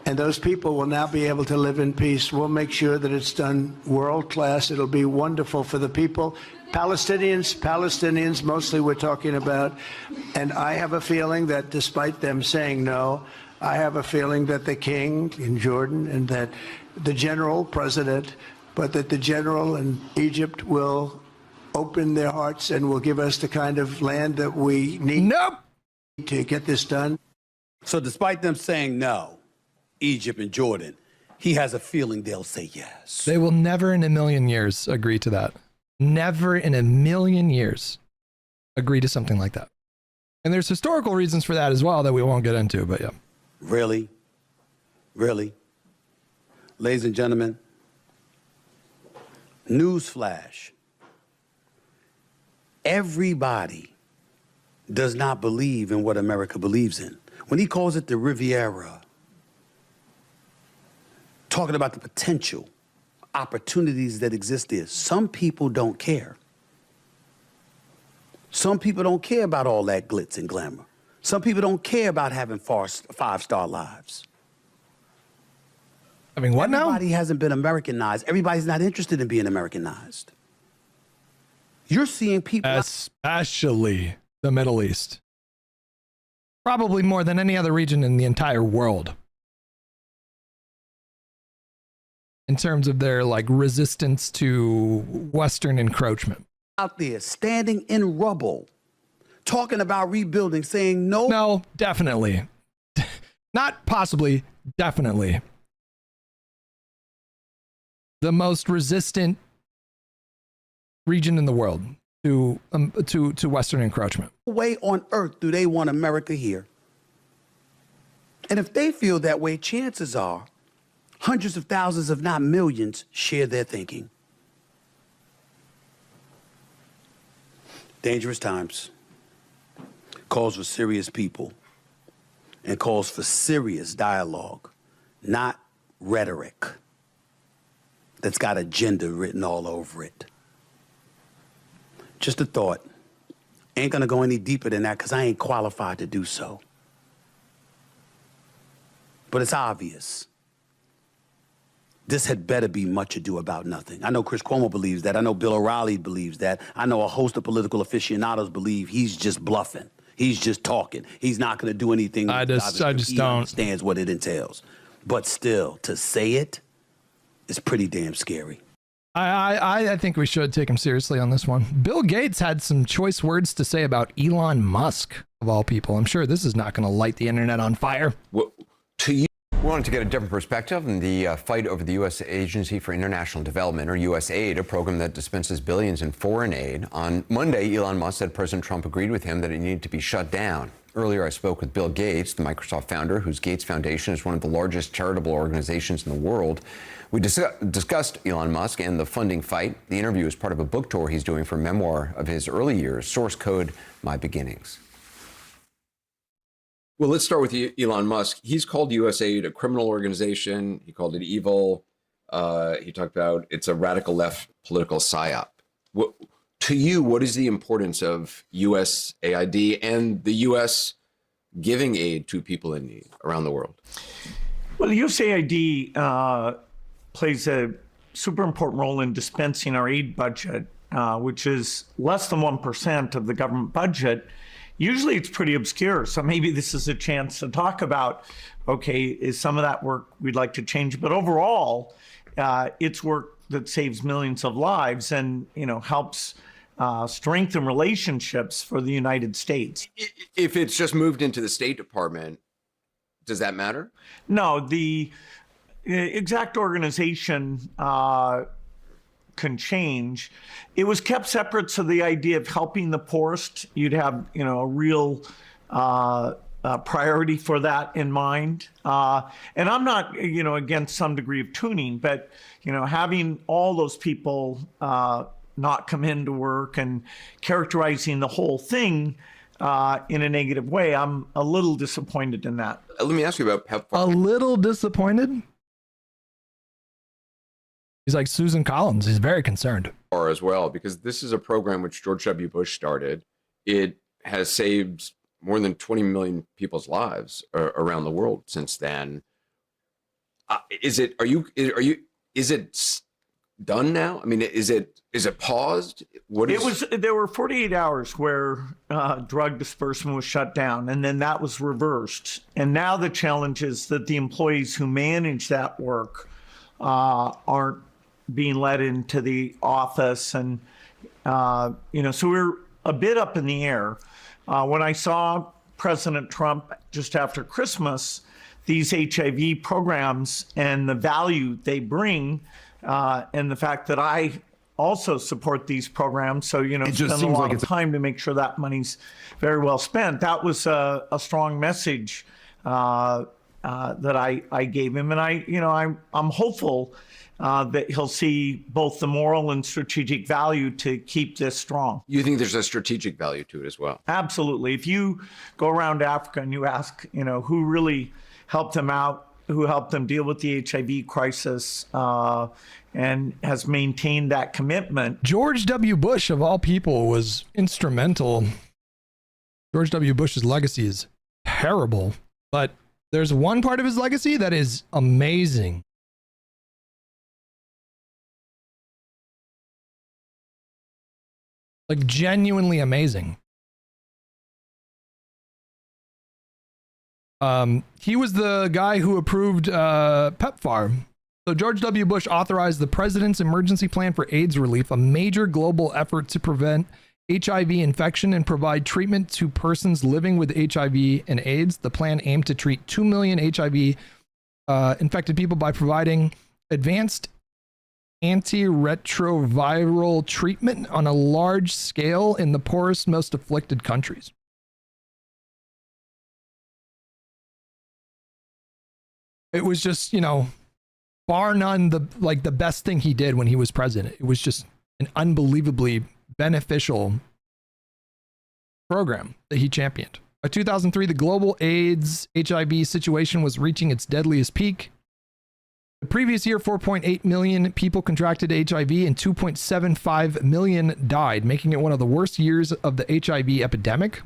And those people will now be able to live in peace. We'll make sure that it's done world class. It'll be wonderful for the people. Palestinians mostly we're talking about. And I have a feeling that despite them saying no, I have a feeling that the king in Jordan and that the general president, but that the general in Egypt will open their hearts and will give us the kind of land that we need to get this done. So despite them saying no, Egypt and Jordan, he has a feeling they'll say yes. They will never in a million years agree to that. Never in a million years agree to something like that. And there's historical reasons for that as well that we won't get into, but yeah. Really? Really? Ladies and gentlemen, newsflash. Everybody does not believe in what America believes in. When he calls it the Riviera, talking about the potential opportunities that exist there, some people don't care. Some people don't care about all that glitz and glamour. Some people don't care about having 5-star lives. I mean, what now? Everybody hasn't been Americanized. Everybody's not interested in being Americanized. You're seeing people... Especially the Middle East. Probably more than any other region in the entire world. In terms of their resistance to Western encroachment. Out there standing in rubble, talking about rebuilding, saying no. No, definitely. Not possibly, definitely. The most resistant region in the world to Western encroachment. No way on earth do they want America here. And if they feel that way, chances are hundreds of thousands, if not millions, share their thinking. Dangerous times. Calls for serious people and calls for serious dialogue, not rhetoric that's got agenda written all over it. Just a thought. Ain't gonna go any deeper than that because I ain't qualified to do so. But it's obvious. This had better be much ado about nothing. I know Chris Cuomo believes that. I know Bill O'Reilly believes that. I know a host of political aficionados believe he's just bluffing. He's just talking. He's not going to do anything. I just he don't. understands what it entails. But still, to say it is pretty damn scary. I think we should take him seriously on this one. Bill Gates had some choice words to say about Elon Musk, of all people. I'm sure this is not going to light the internet on fire. Well, to you, we wanted to get a different perspective on the fight over the U.S. Agency for International Development, or USAID, a program that dispenses billions in foreign aid. On Monday, Elon Musk said President Trump agreed with him that it needed to be shut down. Earlier, I spoke with Bill Gates, the Microsoft founder, whose Gates Foundation is one of the largest charitable organizations in the world. We discussed Elon Musk and the funding fight. The interview is part of a book tour he's doing for a memoir of his early years, Source Code, My Beginnings. Well, let's start with Elon Musk. He's called USAID a criminal organization. He called it evil. He talked about it's a radical left political psyop. To you, what is the importance of USAID and the U.S. giving aid to people in need around the world? Well, the USAID plays a super important role in dispensing our aid budget, which is less than 1% of the government budget. Usually it's pretty obscure, so maybe this is a chance to talk about, okay, is some of that work we'd like to change, but overall, it's work that saves millions of lives and, helps strengthen relationships for the United States. If it's just moved into the State Department, does that matter? No, the exact organization can change. It was kept separate, so the idea of helping the poorest, you'd have a real priority for that in mind. And I'm not against some degree of tuning, but having all those people not come into work and characterizing the whole thing in a negative way, I'm a little disappointed in that. Let me ask you about PEPFAR. A little disappointed? He's like Susan Collins. He's very concerned. As well, because this is a program which George W. Bush started. It has saved more than 20 million people's lives around the world since then. Is it done now? I mean, is it paused? There were 48 hours where drug disbursement was shut down, and then that was reversed. And now the challenge is that the employees who manage that work aren't being let into the office, and so we're a bit up in the air. When I saw President Trump just after Christmas, these HIV programs and the value they bring, and the fact that I also support these programs, so spend a lot of time to make sure that money's very well spent. That was a strong message that I gave him, and I'm hopeful that he'll see both the moral and strategic value to keep this strong. You think there's a strategic value to it as well? Absolutely. If you go around Africa and you ask, who really helped them out, who helped them deal with the HIV crisis, and has maintained that commitment. George W. Bush, of all people, was instrumental. George W. Bush's legacy is terrible, but there's one part of his legacy that is amazing. Like genuinely amazing. He was the guy who approved PEPFAR. So George W. Bush authorized the President's Emergency Plan for AIDS Relief, a major global effort to prevent HIV infection and provide treatment to persons living with HIV and AIDS. The plan aimed to treat 2 million HIV infected people by providing advanced antiretroviral treatment on a large scale in the poorest, most afflicted countries. It was just, you know, bar none, the best thing he did when he was president. It was just an unbelievably beneficial program that he championed. By 2003, the global AIDS HIV situation was reaching its deadliest peak. The previous year, 4.8 million people contracted HIV and 2.75 million died, making it one of the worst years of the HIV epidemic.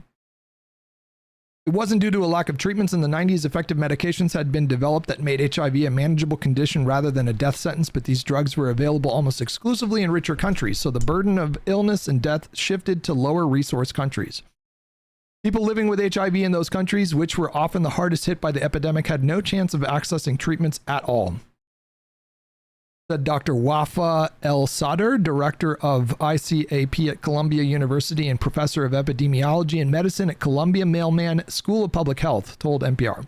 It wasn't due to a lack of treatments in the 90s. Effective medications had been developed that made HIV a manageable condition rather than a death sentence, but these drugs were available almost exclusively in richer countries, so the burden of illness and death shifted to lower resource countries. People living with HIV in those countries, which were often the hardest hit by the epidemic, had no chance of accessing treatments at all. Said Dr. Wafa El Sadr, director of ICAP at Columbia University and professor of epidemiology and medicine at Columbia Mailman School of Public Health, told NPR.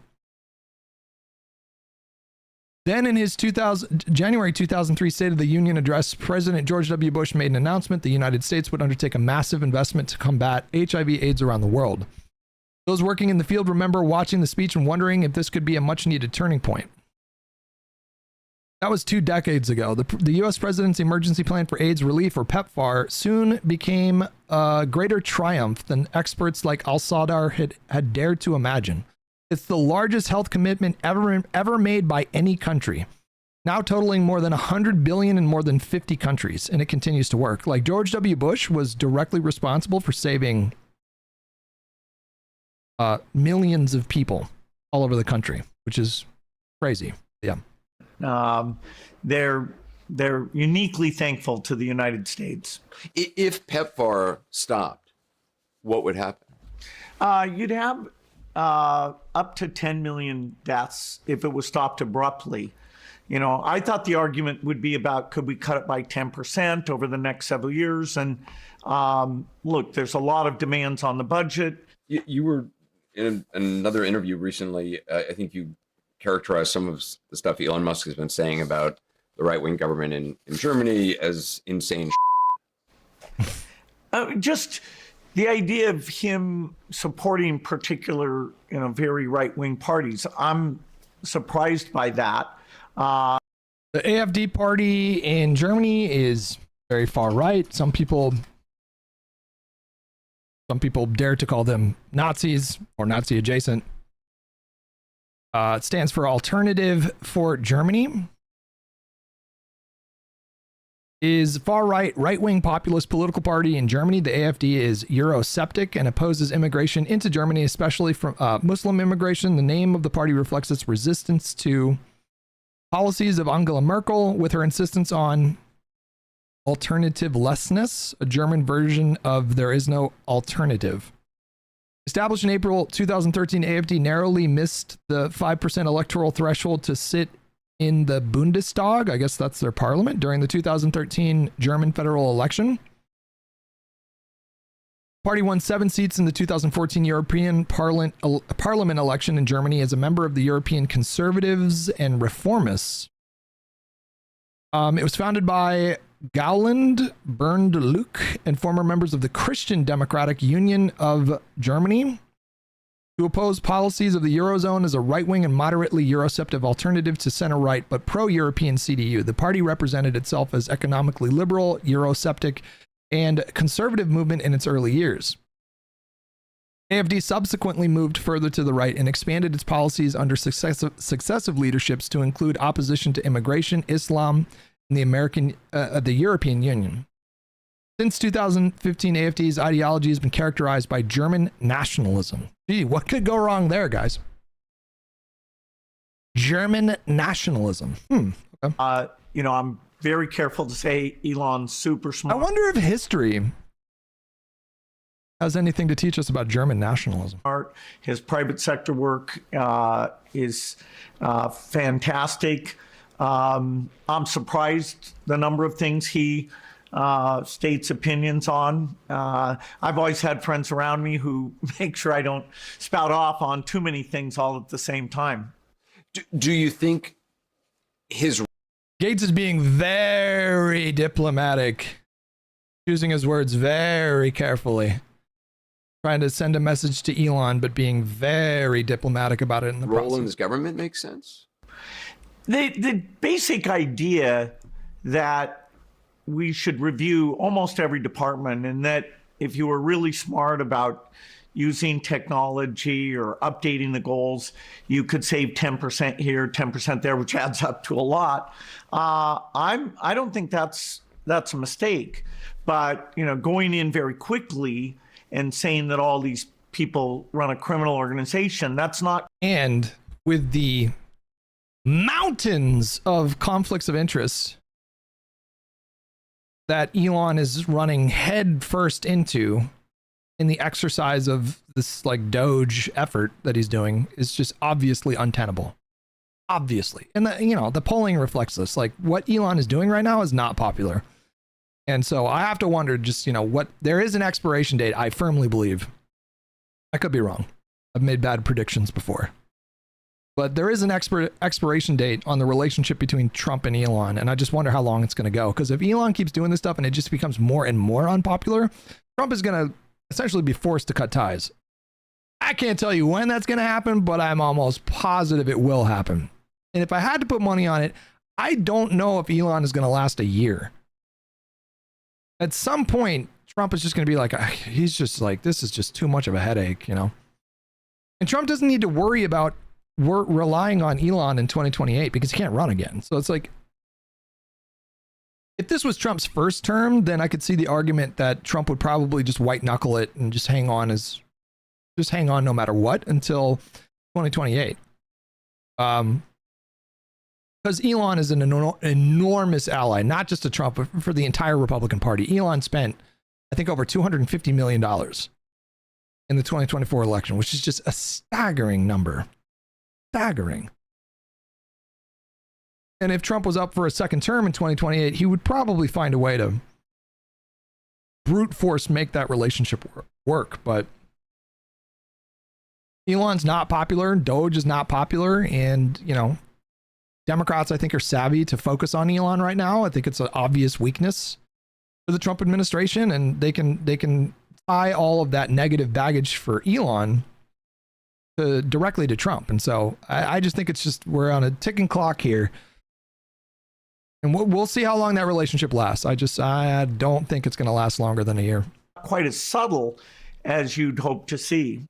Then in his January 2003 State of the Union address, President George W. Bush made an announcement the United States would undertake a massive investment to combat HIV/AIDS around the world. Those working in the field remember watching the speech and wondering if this could be a much-needed turning point. That was 2 decades ago. The U.S. President's Emergency Plan for AIDS Relief, or PEPFAR, soon became a greater triumph than experts like Al-Sadr had dared to imagine. It's the largest health commitment ever made by any country, now totaling more than $100 billion in more than 50 countries, and it continues to work. Like George W. Bush was directly responsible for saving millions of people all over the country, which is crazy. Yeah. They're uniquely thankful to the United States. If PEPFAR stopped, what would happen? You'd have up to 10 million deaths if it was stopped abruptly. You know, I thought the argument would be about, could we cut it by 10% over the next several years? And look, there's a lot of demands on the budget. You were in another interview recently. I think you characterized some of the stuff Elon Musk has been saying about the right-wing government in Germany as insane. Just the idea of him supporting particular, very right-wing parties. I'm surprised by that. The AfD party in Germany is very far right. Some people dare to call them Nazis or Nazi adjacent. It stands for Alternative for Germany. Is right-wing populist political party in Germany. The AfD is Eurosceptic and opposes immigration into Germany, especially from Muslim immigration. The name of the party reflects its resistance to policies of Angela Merkel, with her insistence on alternativelessness, a German version of there is no alternative. Established in April 2013, AfD narrowly missed the 5% electoral threshold to sit in the Bundestag, I guess that's their parliament, during the 2013 German federal election. Party won 7 seats in the 2014 European Parliament election in Germany as a member of the European Conservatives and Reformists. It was founded by Gauland, Bernd-Luck, and former members of the Christian Democratic Union of Germany, to oppose policies of the Eurozone as a right-wing and moderately Eurosceptive alternative to center-right but pro-European CDU. The party represented itself as economically liberal, Eurosceptic, and conservative movement in its early years. AfD subsequently moved further to the right and expanded its policies under successive leaderships to include opposition to immigration, Islam, and the European Union. Since 2015, AfD's ideology has been characterized by German nationalism. Gee, what could go wrong there, guys? German nationalism. Okay. I'm very careful to say Elon's super smart. I wonder if history has anything to teach us about German nationalism. His private sector work is fantastic. I'm surprised the number of things he states opinions on. I've always had friends around me who make sure I don't spout off on too many things all at the same time. Do you think his... Gates is being very diplomatic, choosing his words very carefully, trying to send a message to Elon, but being very diplomatic about it in the Role process. in this government makes sense. The basic idea that we should review almost every department, and that if you were really smart about using technology or updating the goals, you could save 10% here, 10% there, which adds up to a lot. I don't think that's a mistake. But going in very quickly and saying that all these people run a criminal organization, that's not. And with the mountains of conflicts of interest that Elon is running head first into in the exercise of this like Doge effort that he's doing is just obviously untenable. Obviously. And the polling reflects this. Like what Elon is doing right now is not popular. And so I have to wonder just, what there is an expiration date, I firmly believe. I could be wrong. I've made bad predictions before. But there is an expiration date on the relationship between Trump and Elon, and I just wonder how long it's going to go. Because if Elon keeps doing this stuff and it just becomes more and more unpopular, Trump is going to essentially be forced to cut ties. I can't tell you when that's going to happen, but I'm almost positive it will happen. And if I had to put money on it, I don't know if Elon is going to last a year. At some point, Trump is just going to be like, he's just like, this is just too much of a headache, And Trump doesn't need to worry about relying on Elon in 2028 because he can't run again. So it's like, if this was Trump's first term, then I could see the argument that Trump would probably just white knuckle it and just hang on no matter what until 2028. Because Elon is an enormous ally, not just to Trump, but for the entire Republican Party. Elon spent, I think, over $250 million in the 2024 election, which is just a staggering number. Staggering. And if Trump was up for a second term in 2028, he would probably find a way to brute force make that relationship work. But Elon's not popular. Doge is not popular. And, Democrats, I think, are savvy to focus on Elon right now. I think it's an obvious weakness for the Trump administration, and they can tie all of that negative baggage for Elon directly to Trump. And so I just think it's just we're on a ticking clock here, and we'll see how long that relationship lasts. I don't think it's going to last longer than a year. Quite as subtle as you'd hope to see.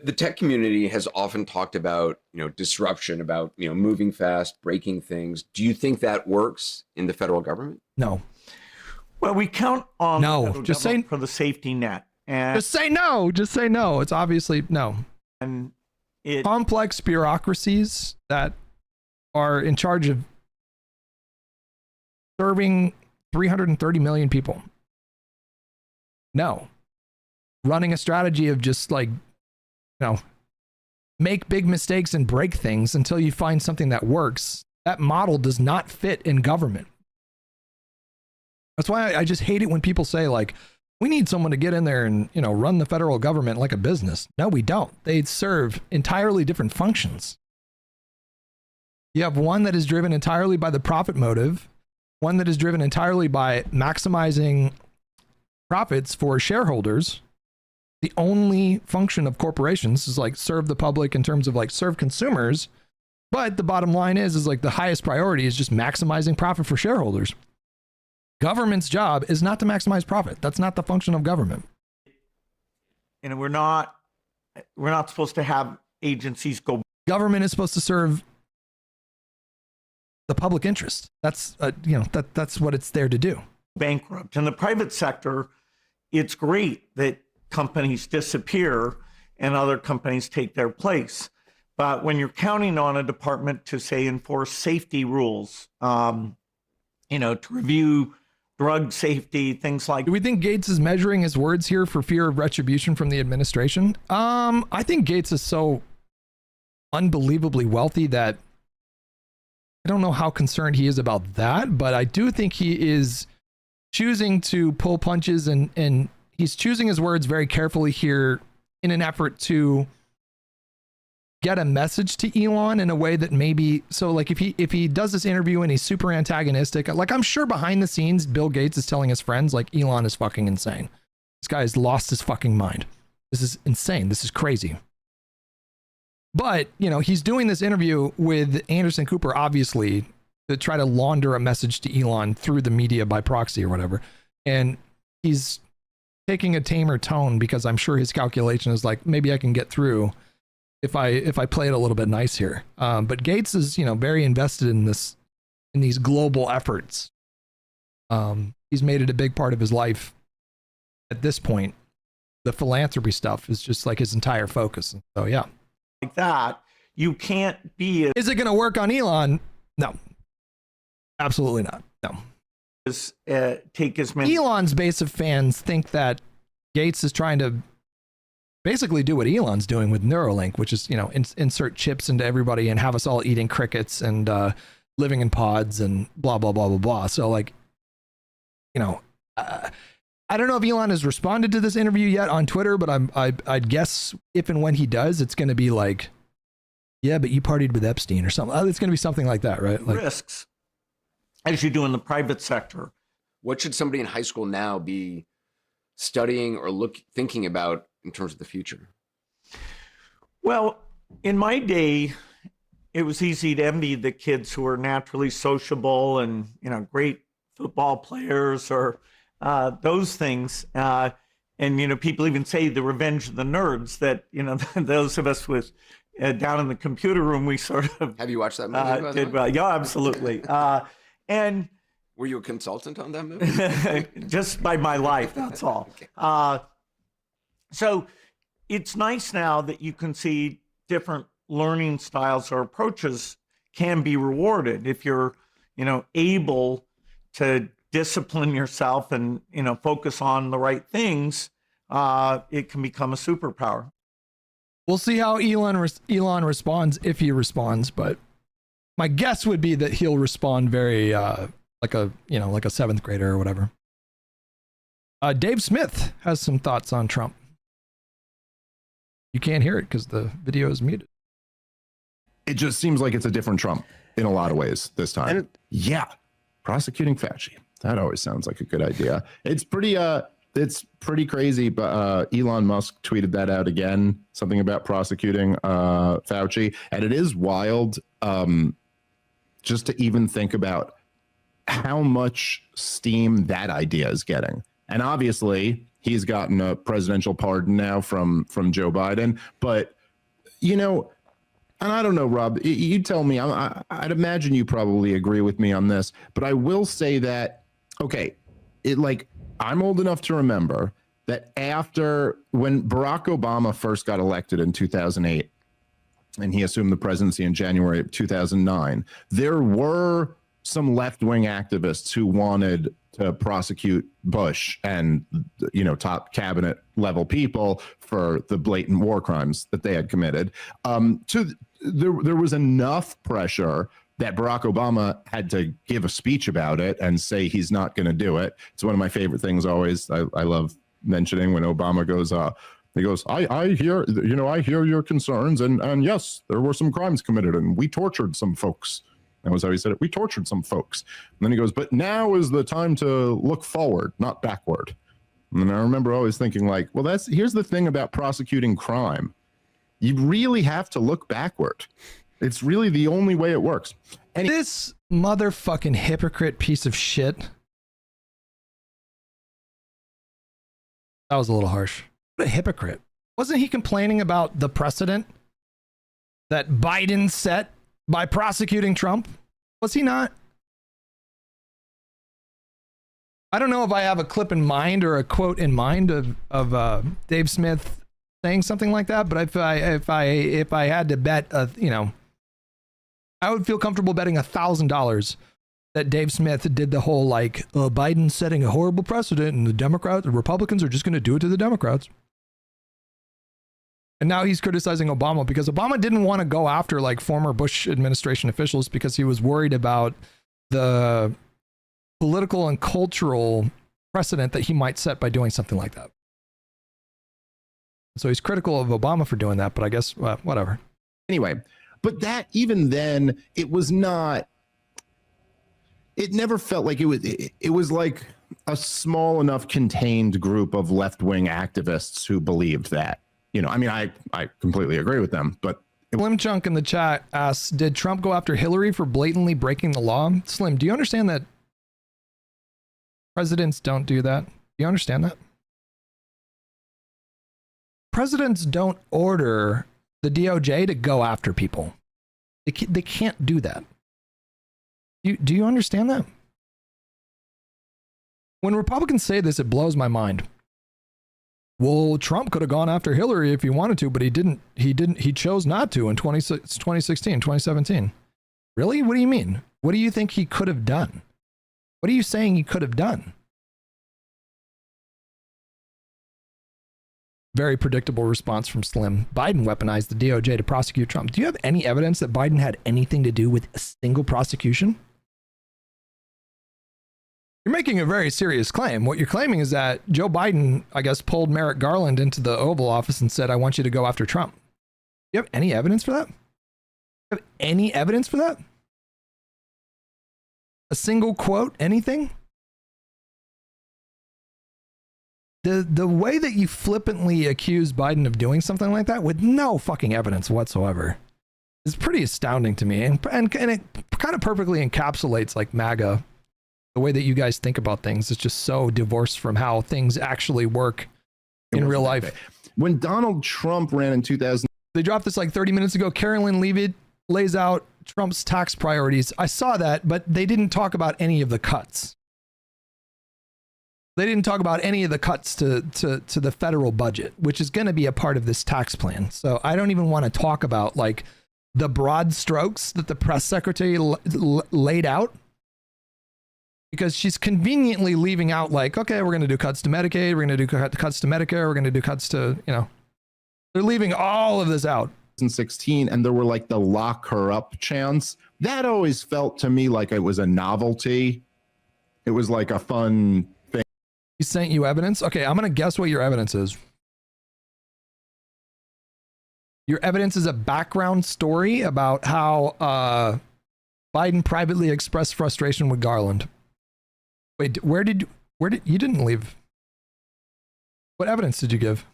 The tech community has often talked about, disruption, about, moving fast, breaking things. Do you think that works in the federal government? No. Well, we count on no. Just say for the safety net. And just say no. Just say no. It's obviously no. And complex bureaucracies that are in charge of serving 330 million people. No. Running a strategy of just like, make big mistakes and break things until you find something that works. That model does not fit in government. That's why I just hate it when people say like, we need someone to get in there and, run the federal government like a business. No, we don't. They serve entirely different functions. You have one that is driven entirely by the profit motive, one that is driven entirely by maximizing profits for shareholders. The only function of corporations is like serve the public in terms of like serve consumers. But the bottom line is like the highest priority is just maximizing profit for shareholders. Government's job is not to maximize profit. That's not the function of government. And we're not supposed to have agencies go. Government is supposed to serve the public interest. That's that's what it's there to do. Bankrupt. In the private sector, it's great that companies disappear and other companies take their place. But when you're counting on a department to, say, enforce safety rules, to review drug safety, things like. Do we think Gates is measuring his words here for fear of retribution from the administration? I think Gates is so unbelievably wealthy that I don't know how concerned he is about that, but I do think he is choosing to pull punches and he's choosing his words very carefully here in an effort to get a message to Elon in a way that maybe, so like if he does this interview and he's super antagonistic, like I'm sure behind the scenes Bill Gates is telling his friends like Elon is fucking insane. This guy has lost his fucking mind. This is insane. This is crazy. But, you know, he's doing this interview with Anderson Cooper, obviously, to try to launder a message to Elon through the media by proxy or whatever. And he's taking a tamer tone because I'm sure his calculation is like, maybe I can get through if I play it a little bit nice here. But Gates is, you know, very invested in these global efforts. He's made it a big part of his life at this point. The philanthropy stuff is just like his entire focus. So yeah. Like that, you can't be. Is it going to work on Elon? No, absolutely not. No. Take as many. Elon's base of fans think that Gates is trying to basically do what Elon's doing with Neuralink, which is, you know, insert chips into everybody and have us all eating crickets and living in pods and blah, blah, blah, blah, blah. So like, you know, I don't know if Elon has responded to this interview yet on Twitter, but I'd guess if and when he does, it's going to be like, yeah, but you partied with Epstein or something. It's going to be something like that, right? Like, risks as you do in the private sector. What should somebody in high school now be studying or thinking about in terms of the future? Well, in my day, it was easy to envy the kids who were naturally sociable and, you know, great football players or those things. And, you know, people even say the revenge of the nerds that, you know, those of us with down in the computer room, we sort of. Have you watched that movie? Did well. Yeah, absolutely. And were you a consultant on that movie? Just by my life, that's all. Okay. So it's nice now that you can see different learning styles or approaches can be rewarded if you're, you know, able to discipline yourself and, you know, focus on the right things. It can become a superpower. We'll see how Elon responds, if he responds, but my guess would be that he'll respond very like a seventh grader or whatever. Dave Smith has some thoughts on Trump. You can't hear it because the video is muted. It just seems like it's a different Trump in a lot of ways this time. Yeah, prosecuting Fauci. That always sounds like a good idea. It's pretty crazy, but Elon Musk tweeted that out again, something about prosecuting Fauci. And it is wild just to even think about how much steam that idea is getting. And obviously, he's gotten a presidential pardon now from Joe Biden. But, you know, and I don't know, Rob, you tell me, I'd imagine you probably agree with me on this, but I will say that, okay, I'm old enough to remember that after when Barack Obama first got elected in 2008 and he assumed the presidency in January of 2009, there were some left-wing activists who wanted to prosecute Bush and, you know, top cabinet level people for the blatant war crimes that they had committed. There was enough pressure that Barack Obama had to give a speech about it and say he's not going to do it. It's one of my favorite things always. I love mentioning when Obama goes, he goes, I hear, you know, I hear your concerns and yes, there were some crimes committed and we tortured some folks. That was how he said it. We tortured some folks. And then he goes, but now is the time to look forward, not backward. And I remember always thinking like, well, here's the thing about prosecuting crime. You really have to look backward. It's really the only way it works. And this motherfucking hypocrite piece of shit. That was a little harsh. What a hypocrite. Wasn't he complaining about the precedent that Biden set by prosecuting Trump? Was he not? I don't know if I have a clip in mind or a quote in mind of Dave Smith saying something like that, but if I had to bet, you know, I would feel comfortable betting $1,000 that Dave Smith did the whole like Biden setting a horrible precedent and the Republicans are just going to do it to the Democrats. And now he's criticizing Obama because Obama didn't want to go after like former Bush administration officials because he was worried about the political and cultural precedent that he might set by doing something like that. So he's critical of Obama for doing that, but I guess whatever. Anyway, but that even then, it was not. It never felt like it was. It was like a small enough contained group of left-wing activists who believed that. I mean, I completely agree with them, but. Slim Chunk in the chat asks, did Trump go after Hillary for blatantly breaking the law? Slim, do you understand that presidents don't do that? Do you understand that? Presidents don't order the DOJ to go after people. They can't do that. Do you understand that? When Republicans say this, it blows my mind. Well, Trump could have gone after Hillary if he wanted to, but he didn't. He chose not to in 2016, 2017. Really? What do you mean? What do you think he could have done? What are you saying he could have done? Very predictable response from Slim. Biden weaponized the DOJ to prosecute Trump. Do you have any evidence that Biden had anything to do with a single prosecution? You're making a very serious claim. What you're claiming is that Joe Biden, I guess, pulled Merrick Garland into the Oval Office and said, I want you to go after Trump. Do you have any evidence for that? Do you have any evidence for that? A single quote, anything? The way that you flippantly accuse Biden of doing something like that with no fucking evidence whatsoever is pretty astounding to me. And it kind of perfectly encapsulates like MAGA. The way that you guys think about things is just so divorced from how things actually work in real life. When Donald Trump ran in 2000, they dropped this like 30 minutes ago. Carolyn Leavitt lays out Trump's tax priorities. I saw that, but they didn't talk about any of the cuts. They didn't talk about any of the cuts to the federal budget, which is going to be a part of this tax plan. So I don't even want to talk about like the broad strokes that the press secretary laid out. Because she's conveniently leaving out like, okay, we're going to do cuts to Medicaid, we're going to do cuts to Medicare, we're going to do cuts to, they're leaving all of this out. 2016, and there were like the lock her up chants. That always felt to me like it was a novelty. It was like a fun thing. He sent you evidence? Okay, I'm going to guess what your evidence is. Your evidence is a background story about how Biden privately expressed frustration with Garland. Wait, where did you didn't leave? What evidence did you give?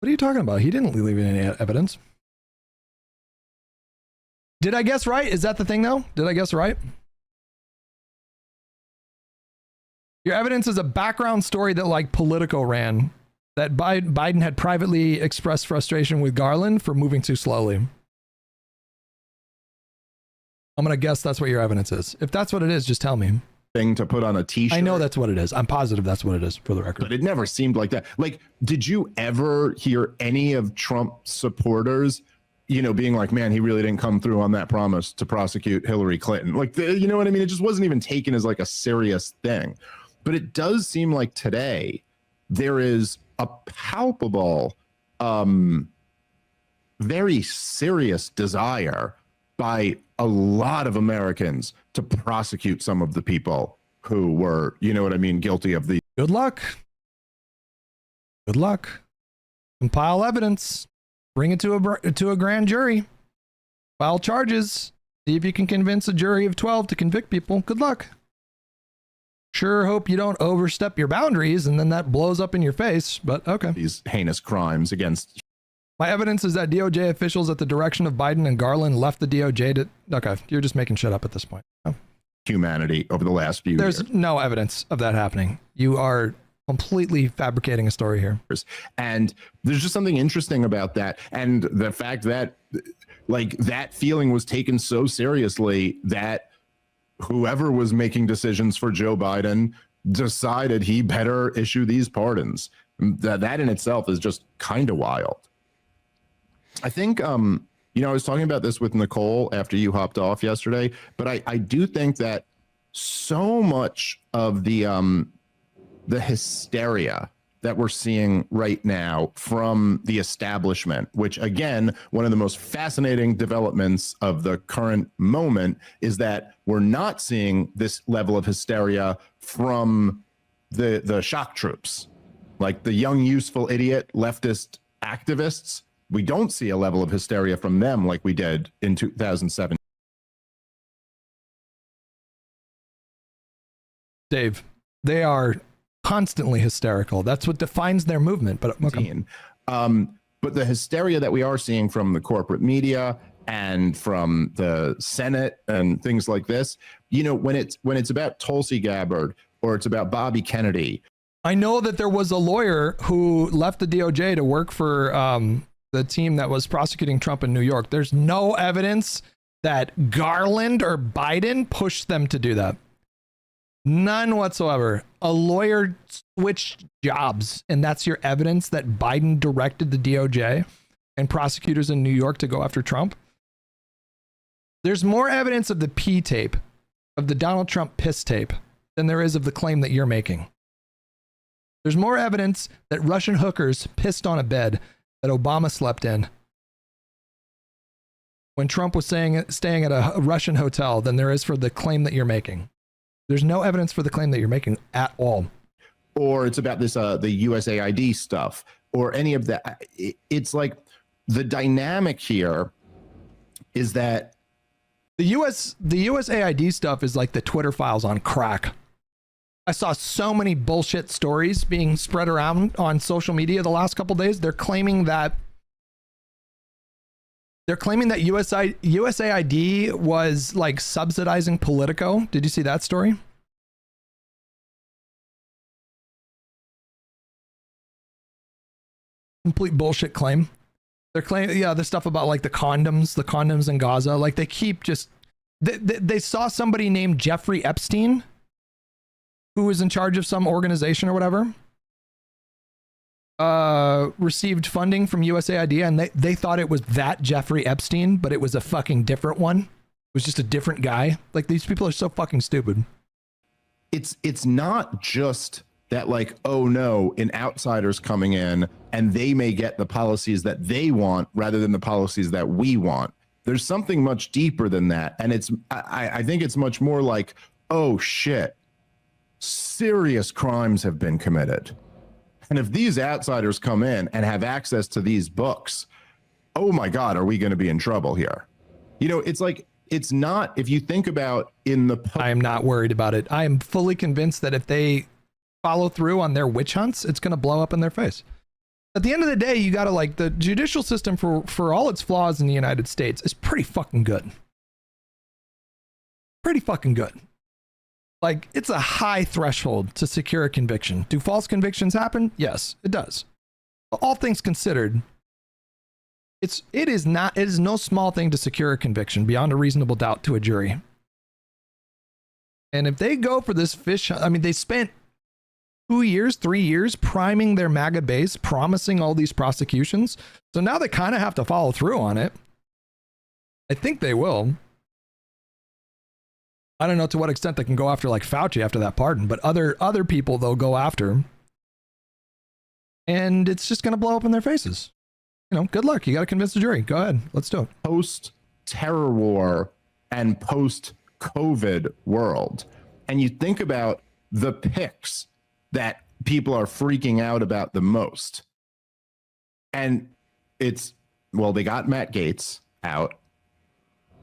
What are you talking about? He didn't leave any evidence. Did I guess right? Is that the thing though? Did I guess right? Your evidence is a background story that like Politico ran, that Biden had privately expressed frustration with Garland for moving too slowly. I'm going to guess that's what your evidence is. If that's what it is, just tell me. Thing to put on a t-shirt. I know that's what it is. I'm positive that's what it is, for the record. But it never seemed like that. Like, did you ever hear any of Trump supporters, being like, man, he really didn't come through on that promise to prosecute Hillary Clinton? Like, you know what I mean? It just wasn't even taken as like a serious thing. But it does seem like today there is a palpable, very serious desire by a lot of Americans to prosecute some of the people who were, guilty of the. Good luck. Good luck. Compile evidence. Bring it to a grand jury. File charges. See if you can convince a jury of 12 to convict people. Good luck. Sure hope you don't overstep your boundaries and then that blows up in your face, but okay. These heinous crimes against. My evidence is that DOJ officials at the direction of Biden and Garland left the DOJ to... Okay, you're just making shit up at this point. Oh. Humanity over the last few years. There's no evidence of that happening. You are completely fabricating a story here. And there's just something interesting about that. And the fact that like that feeling was taken so seriously that whoever was making decisions for Joe Biden decided he better issue these pardons. That in itself is just kind of wild. I think, I was talking about this with Nicole after you hopped off yesterday, but I do think that so much of the hysteria that we're seeing right now from the establishment, which again, one of the most fascinating developments of the current moment is that we're not seeing this level of hysteria from the shock troops, like the young, useful idiot leftist activists. We don't see a level of hysteria from them like we did in 2007. Dave, they are constantly hysterical. That's what defines their movement. But okay. But the hysteria that we are seeing from the corporate media and from the Senate and things like this, you know, when it's about Tulsi Gabbard or it's about Bobby Kennedy. I know that there was a lawyer who left the DOJ to work for the team that was prosecuting Trump in New York. There's no evidence that Garland or Biden pushed them to do that. None whatsoever. A lawyer switched jobs, and that's your evidence that Biden directed the DOJ and prosecutors in New York to go after Trump? There's more evidence of the P tape, of the Donald Trump piss tape, than there is of the claim that you're making. There's more evidence that Russian hookers pissed on a bed that Obama slept in when Trump was staying at a Russian hotel than there is for the claim that you're making. There's no evidence for the claim that you're making at all. Or it's about this the USAID stuff or any of that. It's like the dynamic here is that the USAID stuff is like the Twitter files on crack. I saw so many bullshit stories being spread around on social media the last couple days. They're claiming that USAID was like subsidizing Politico. Did you see that story? Complete bullshit claim. They're claiming, yeah, the stuff about like the condoms in Gaza. Like they keep just, they saw somebody named Jeffrey Epstein who was in charge of some organization or whatever, received funding from USAID, and they thought it was that Jeffrey Epstein, but it was a fucking different one. It was just a different guy. Like, these people are so fucking stupid. It's not just that, like, oh no, an outsider's coming in and they may get the policies that they want rather than the policies that we want. There's something much deeper than that. And I think it's much more like, oh shit, serious crimes have been committed. And if these outsiders come in and have access to these books, oh my God, are we going to be in trouble here? You know, it's like, it's not, if you think about in the... I am not worried about it. I am fully convinced that if they follow through on their witch hunts, it's going to blow up in their face. At the end of the day, you got to, like, the judicial system, for all its flaws in the United States, is pretty fucking good. Pretty fucking good. Like, it's a high threshold to secure a conviction. Do false convictions happen? Yes, it does. But all things considered, it is no small thing to secure a conviction beyond a reasonable doubt to a jury. And if they go for this fish, I mean, they spent 2 years, 3 years priming their MAGA base, promising all these prosecutions. So now they kind of have to follow through on it. I think they will. I don't know to what extent they can go after, like, Fauci after that pardon, but other people they'll go after. And it's just going to blow up in their faces. You know, good luck. You got to convince the jury. Go ahead. Let's do it. Post-terror war and post-COVID world. And you think about the picks that people are freaking out about the most. And it's, well, they got Matt Gaetz out.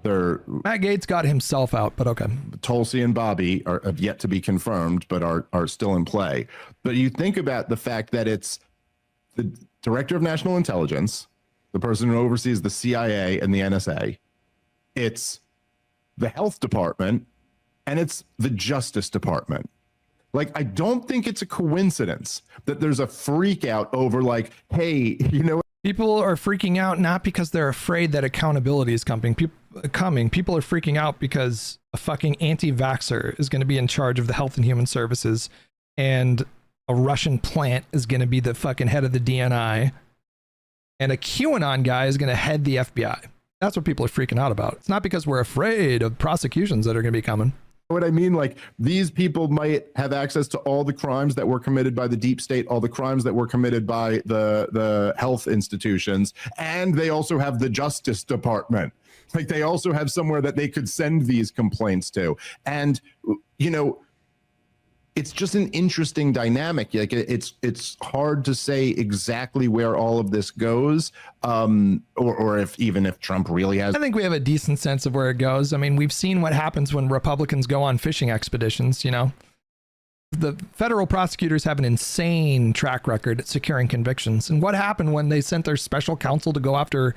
Matt Gaetz got himself out, but okay. Tulsi and Bobby have yet to be confirmed, but are still in play. But you think about the fact that it's the director of national intelligence, the person who oversees the CIA and the NSA, it's the health department, and it's the Justice Department. Like, I don't think it's a coincidence that there's a freak out over, like, hey, you know, people are freaking out not because they're afraid that accountability is coming. People are freaking out because a fucking anti-vaxxer is going to be in charge of the Health and Human Services, and a Russian plant is going to be the fucking head of the DNI, and a QAnon guy is going to head the FBI. That's what people are freaking out about. It's not because we're afraid of prosecutions that are going to be coming. What I mean, like, these people might have access to all the crimes that were committed by the deep state, all the crimes that were committed by the health institutions, and they also have the Justice Department. Like, they also have somewhere that they could send these complaints to. And, you know, it's just an interesting dynamic. Like it's hard to say exactly where all of this goes, or if even if Trump really has. I think we have a decent sense of where it goes. I mean, we've seen what happens when Republicans go on fishing expeditions. You know, the federal prosecutors have an insane track record at securing convictions. And what happened when they sent their special counsel to go after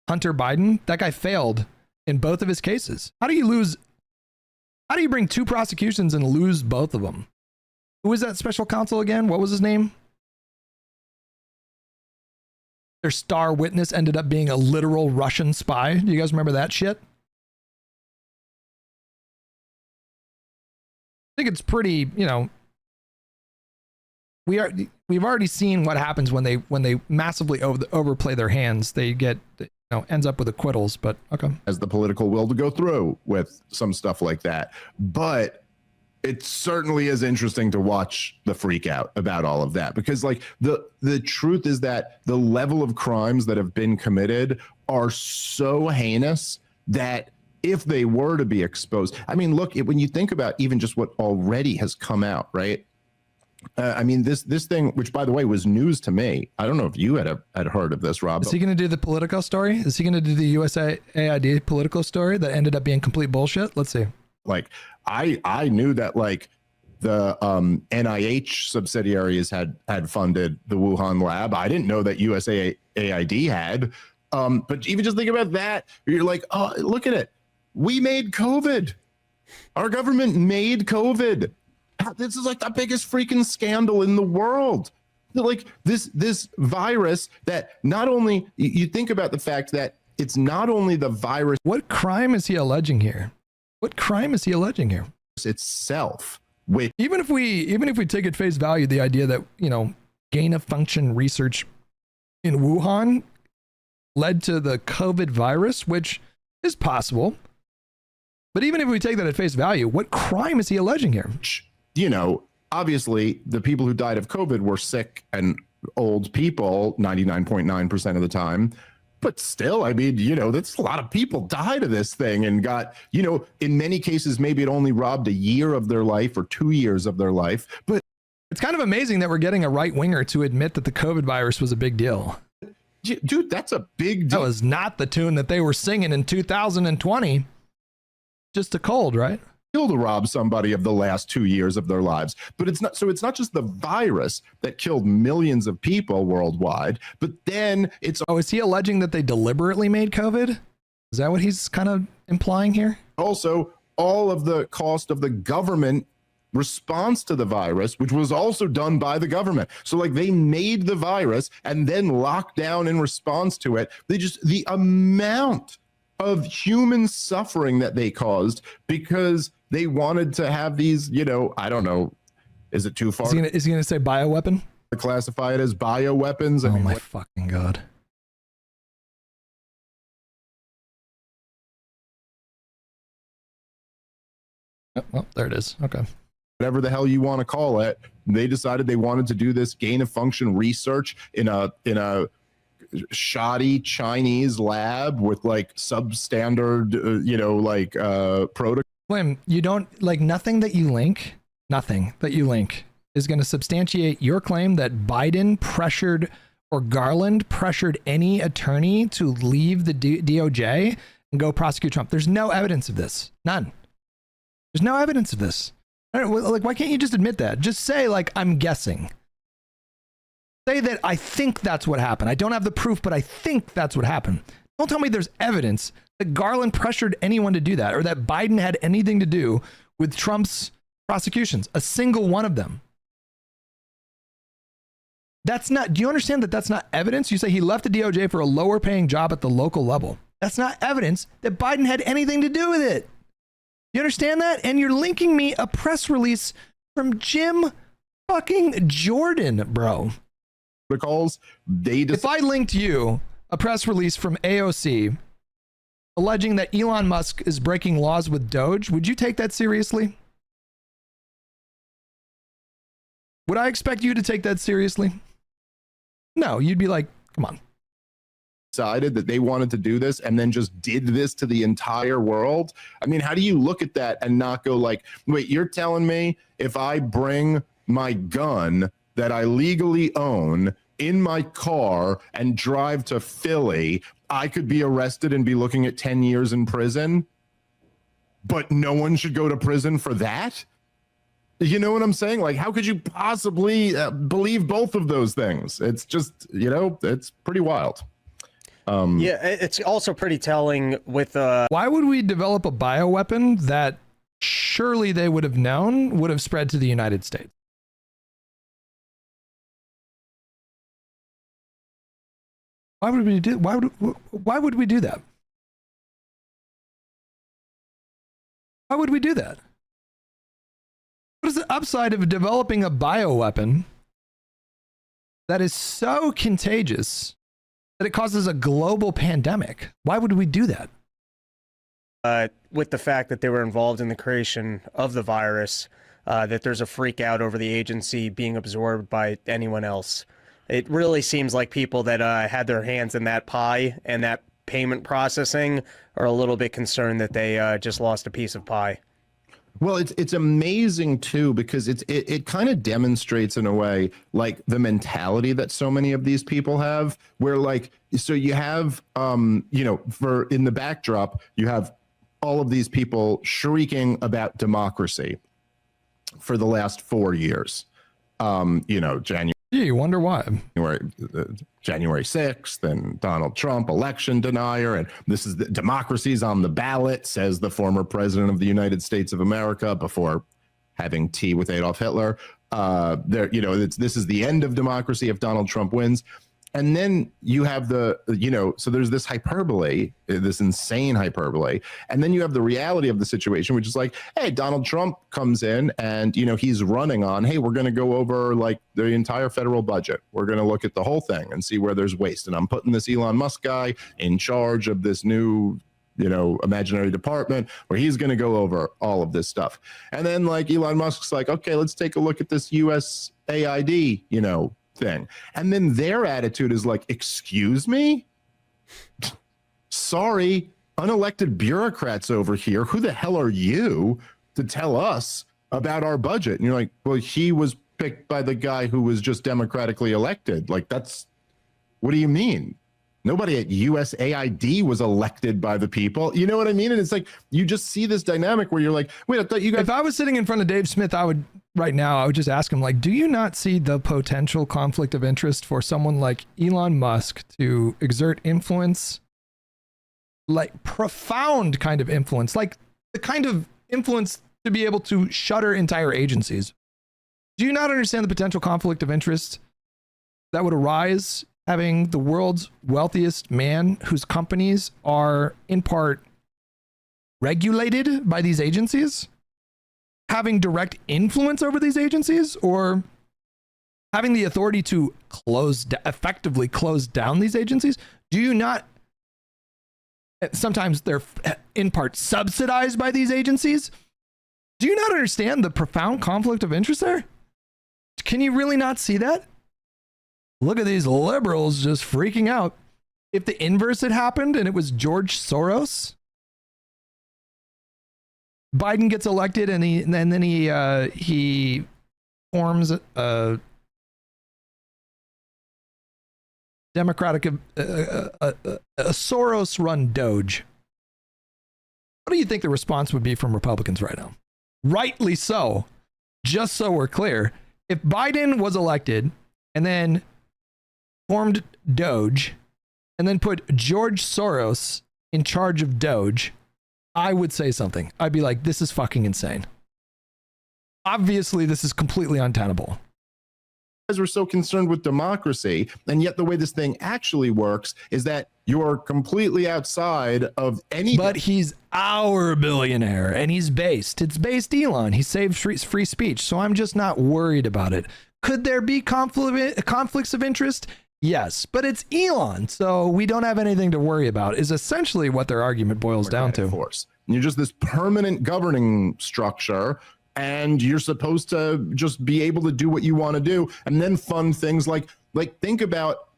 Hunter Biden? That guy failed in both of his cases. How do you bring 2 prosecutions and lose both of them? Who was that special counsel again? What was his name? Their star witness ended up being a literal Russian spy. Do you guys remember that shit? I think it's pretty, you know, we've already seen what happens when they massively overplay their hands. They get, you know, ends up with acquittals, but okay. Has the political will to go through with some stuff like that. But it certainly is interesting to watch the freak out about all of that, because like the truth is that the level of crimes that have been committed are so heinous that if they were to be exposed, I mean, look, when you think about even just what already has come out, right? I mean, this thing, which by the way was news to me. I don't know if you had heard of this, Rob. Is he going to do the Politico story? Is he going to do the USAID Politico story that ended up being complete bullshit? Let's see. Like, I knew that like the NIH subsidiaries had funded the Wuhan lab. I didn't know that USAID had. But even just think about that, you're like, oh, look at it. We made COVID. Our government made COVID. This is like the biggest freaking scandal in the world. Like this virus that not only, you think about the fact that it's not only the virus. What crime is he alleging here? What crime is he alleging here? Itself. Which even if we take at face value the idea that, you know, gain of function research in Wuhan led to the COVID virus, which is possible. But even if we take that at face value, what crime is he alleging here? You know, obviously the people who died of COVID were sick and old people 99.9% of the time. But still, I mean, you know, that's a lot of people died of this thing and got, you know, in many cases, maybe it only robbed a year of their life or 2 years of their life. But it's kind of amazing that we're getting a right winger to admit that the COVID virus was a big deal. Dude, that's a big deal. That was not the tune that they were singing in 2020. Just a cold, right? To rob somebody of the last 2 years of their lives. But it's not, so it's not just the virus that killed millions of people worldwide, but then it's... Oh, is he alleging that they deliberately made COVID? Is that what he's kind of implying here? Also, all of the cost of the government response to the virus, which was also done by the government. So like they made the virus and then locked down in response to it. The amount of human suffering that they caused because they wanted to have these, you know, I don't know, is it too far? Is he gonna say bioweapon? Classify it as bioweapons? Oh my fucking God. Oh, well, there it is. Okay. Whatever the hell you want to call it, they decided they wanted to do this gain of function research in a shoddy Chinese lab with like substandard, you know, like protocol. William, you don't like nothing that you link is going to substantiate your claim that Biden pressured or Garland pressured any attorney to leave the DOJ and go prosecute Trump. There's no evidence of this. None. There's no evidence of this. Like, why can't you just admit that? Just say, like, I'm guessing. Say that I think that's what happened. I don't have the proof, but I think that's what happened. Don't tell me there's evidence that Garland pressured anyone to do that or that Biden had anything to do with Trump's prosecutions. A single one of them. That's not, do you understand that that's not evidence? You say he left the DOJ for a lower paying job at the local level. That's not evidence that Biden had anything to do with it. You understand that? And you're linking me a press release from Jim fucking Jordan, bro. Protocols, if I linked you a press release from AOC alleging that Elon Musk is breaking laws with Doge, would you take that seriously? Would I expect you to take that seriously? No, you'd be like, come on. decided that they wanted to do this and then just did this to the entire world? I mean, how do you look at that and not go like, wait, you're telling me if I bring my gun that I legally own in my car and drive to Philly, I could be arrested and be looking at 10 years in prison, but no one should go to prison for that? You know what I'm saying? Like, how could you possibly believe both of those things? It's just, it's pretty wild. Yeah, it's also pretty telling with... Why would we develop a bioweapon that surely they would have known would have spread to the United States? Why would we do? Why would we do that? Why would we do that? What is the upside of developing a bioweapon that is so contagious that it causes a global pandemic? Why would we do that? With the fact that they were involved in the creation of the virus, that there's a freak out over the agency being absorbed by anyone else. It really seems like people that had their hands in that pie and that payment processing are a little bit concerned that they just lost a piece of pie. Well, it's amazing too, because it kind of demonstrates in a way like the mentality that so many of these people have, where like, so you have for in the backdrop you have all of these people shrieking about democracy for the last 4 years. January. Yeah, you wonder why. January 6th and Donald Trump, election denier, and this is the democracy's on the ballot, says the former president of the United States of America before having tea with Adolf Hitler. This is the end of democracy if Donald Trump wins. And then you have so there's this hyperbole, this insane hyperbole. And then you have the reality of the situation, which is like, hey, Donald Trump comes in and, he's running on, hey, we're going to go over like the entire federal budget. We're going to look at the whole thing and see where there's waste. And I'm putting this Elon Musk guy in charge of this new, imaginary department where he's going to go over all of this stuff. And then like Elon Musk's like, okay, let's take a look at this USAID, thing. And then their attitude is like, excuse me? Sorry, unelected bureaucrats over here. Who the hell are you to tell us about our budget? And you're like, well, he was picked by the guy who was just democratically elected. Like, what do you mean? Nobody at USAID was elected by the people. You know what I mean? And it's like, you just see this dynamic where you're like, wait, I thought you guys... If I was sitting in front of Dave Smith, I would just ask him, like, do you not see the potential conflict of interest for someone like Elon Musk to exert influence, like profound kind of influence, like the kind of influence to be able to shutter entire agencies? Do you not understand the potential conflict of interest that would arise having the world's wealthiest man whose companies are in part regulated by these agencies, having direct influence over these agencies, or having the authority to effectively close down these agencies? Do you not, sometimes they're in part subsidized by these agencies? Do you not understand the profound conflict of interest there? Can you really not see that? Look at these liberals just freaking out. If the inverse had happened and it was George Soros, Biden gets elected and then he forms a Democratic a Soros-run Doge. What do you think the response would be from Republicans right now? Rightly so. Just so we're clear, if Biden was elected and then formed Doge and then put George Soros in charge of Doge, I would say something. I'd be like, this is fucking insane. Obviously, this is completely untenable. Guys were so concerned with democracy, and yet the way this thing actually works is that you're completely outside of any... But he's our billionaire, and it's based Elon. He saved free speech, so I'm just not worried about it. Could there be conflicts of interest? Yes, but it's Elon, so we don't have anything to worry about, is essentially what their argument boils down to. Force. You're just this permanent governing structure, and you're supposed to just be able to do what you want to do and then fund things like think about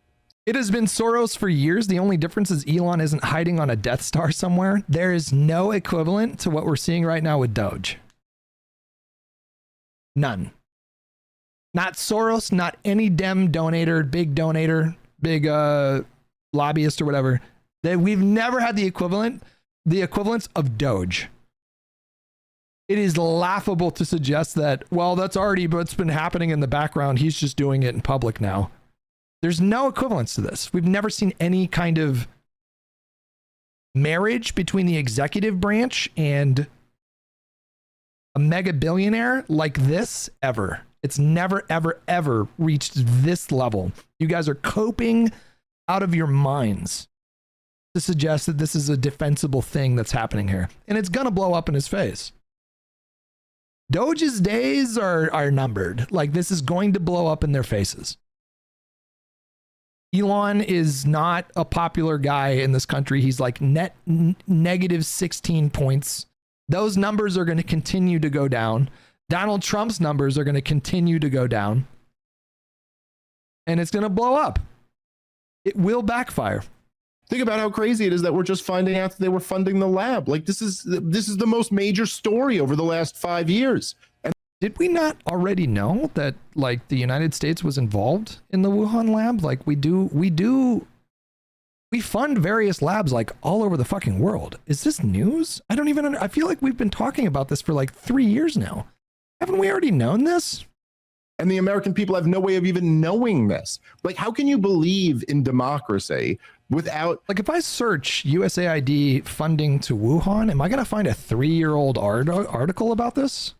It has been Soros for years. The only difference is Elon isn't hiding on a Death Star somewhere. There is no equivalent to what we're seeing right now with Doge. None. Not Soros, not any Dem donator, big lobbyist or whatever. We've never had the equivalence of Doge. It is laughable to suggest that, well, that's already what's been happening in the background. He's just doing it in public now. There's no equivalence to this. We've never seen any kind of marriage between the executive branch and a mega billionaire like this ever. It's never, ever, ever reached this level. You guys are coping out of your minds to suggest that this is a defensible thing that's happening here. And it's going to blow up in his face. Doge's days are numbered. Like, this is going to blow up in their faces. Elon is not a popular guy in this country. He's like negative 16 points. Those numbers are going to continue to go down. Donald Trump's numbers are going to continue to go down. And it's going to blow up. It will backfire. Think about how crazy it is that we're just finding out that they were funding the lab. Like, this is the most major story over the last 5 years. And did we not already know that, like, the United States was involved in the Wuhan lab? Like, we fund various labs like all over the fucking world. Is this news? I feel like we've been talking about this for like 3 years now. Haven't we already known this? And the American people have no way of even knowing this. Like, how can you believe in democracy without... Like, if I search USAID funding to Wuhan, am I going to find a 3-year-old article about this?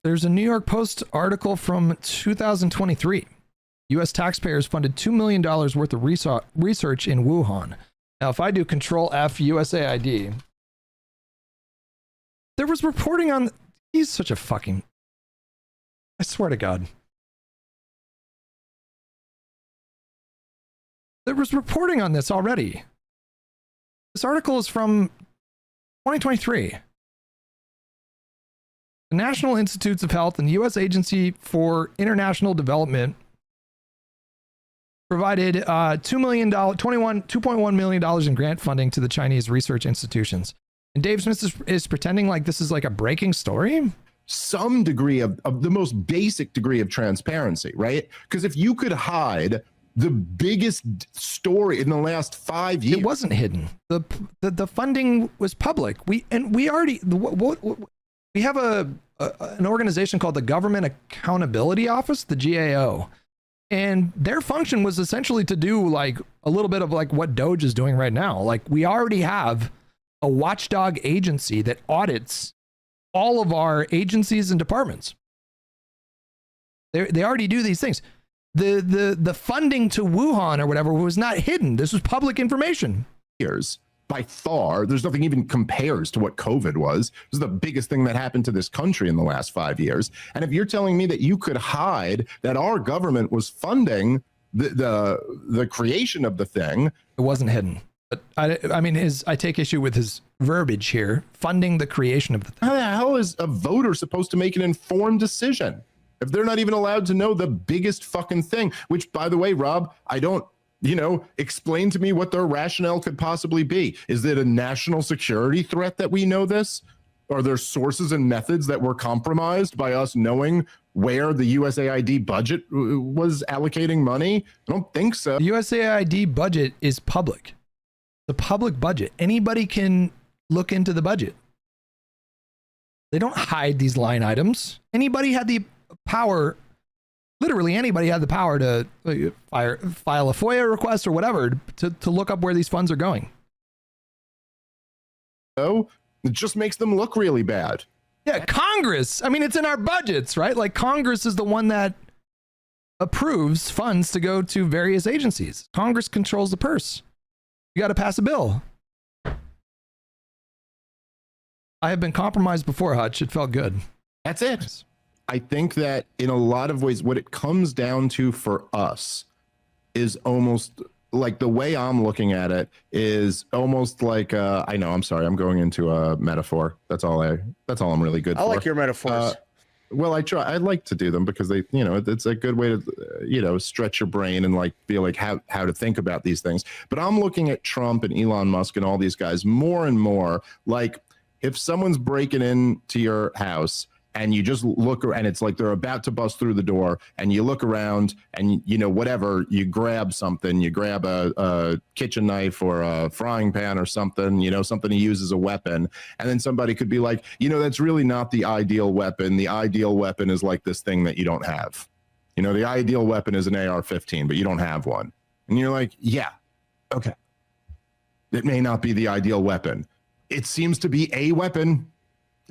There's a New York Post article from 2023. U.S. taxpayers funded $2 million worth of research in Wuhan. Now, if I do Control F USAID, there was reporting on... He's such a fucking... I swear to God. There was reporting on this already. This article is from 2023. The National Institutes of Health and the U.S. Agency for International Development provided $2.1 million in grant funding to the Chinese research institutions. And Dave Smith is pretending like this is like a breaking story? Some degree of the most basic degree of transparency, right? Because if you could hide the biggest story in the last 5 years... It wasn't hidden. The funding was public. We have an organization called the Government Accountability Office, the GAO, and their function was essentially to do like a little bit of like what Doge is doing right now. Like, we already have a watchdog agency that audits all of our agencies and departments. They already do these things. The funding to Wuhan or whatever was not hidden. This was public information. Years. By far, there's nothing even compares to what COVID was. This is the biggest thing that happened to this country in the last 5 years. And if you're telling me that you could hide that our government was funding the creation of the thing, it wasn't hidden. But I mean, I take issue with his verbiage here, funding the creation of the thing. How the hell is a voter supposed to make an informed decision if they're not even allowed to know the biggest fucking thing? Which, by the way, Rob, I don't. Explain to me what their rationale could possibly be. Is it a national security threat that we know this? Are there sources and methods that were compromised by us knowing where the USAID budget was allocating money? I don't think so. The USAID budget is public. The public budget. Anybody can look into the budget. They don't hide these line items. Anybody had the power... Literally anybody had the power to file a FOIA request or whatever to look up where these funds are going. Oh, it just makes them look really bad. Yeah, Congress. I mean, it's in our budgets, right? Like, Congress is the one that approves funds to go to various agencies. Congress controls the purse. You got to pass a bill. I have been compromised before, Hutch. It felt good. That's it. I think that in a lot of ways, what it comes down to for us is almost like the way I'm looking at it is almost like I know, I'm sorry, I'm going into a metaphor. That's all I'm really good for. I like your metaphors. Well, I like to do them because they, it's a good way to, stretch your brain and like feel like how to think about these things. But I'm looking at Trump and Elon Musk and all these guys more and more like if someone's breaking into your house and you just look and it's like they're about to bust through the door and you look around and whatever, you grab something, you grab a kitchen knife or a frying pan or something, something to use as a weapon. And then somebody could be like, that's really not the ideal weapon. The ideal weapon is like this thing that you don't have. The ideal weapon is an AR-15, but you don't have one. And you're like, yeah, okay. It may not be the ideal weapon. It seems to be a weapon.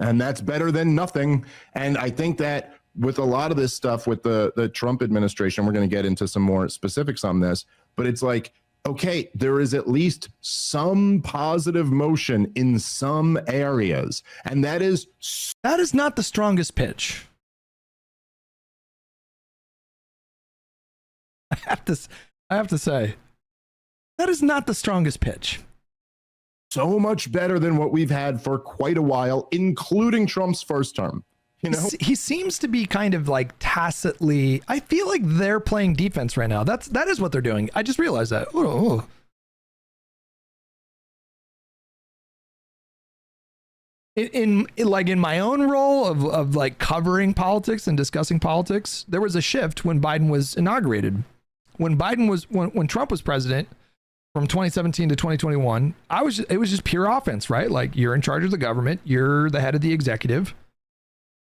And that's better than nothing. And I think that with a lot of this stuff with the Trump administration, we're going to get into some more specifics on this, but it's like, okay, there is at least some positive motion in some areas. And that is not the strongest pitch. I have to say, that is not the strongest pitch. So much better than what we've had for quite a while, including Trump's first term. He seems to be kind of like tacitly. I feel like they're playing defense right now. That is what they're doing. I just realized that. Oh. In my own role of like covering politics and discussing politics, there was a shift when Biden was inaugurated. When Trump was president. From 2017 to 2021, it was just pure offense, right? Like you're in charge of the government, you're the head of the executive.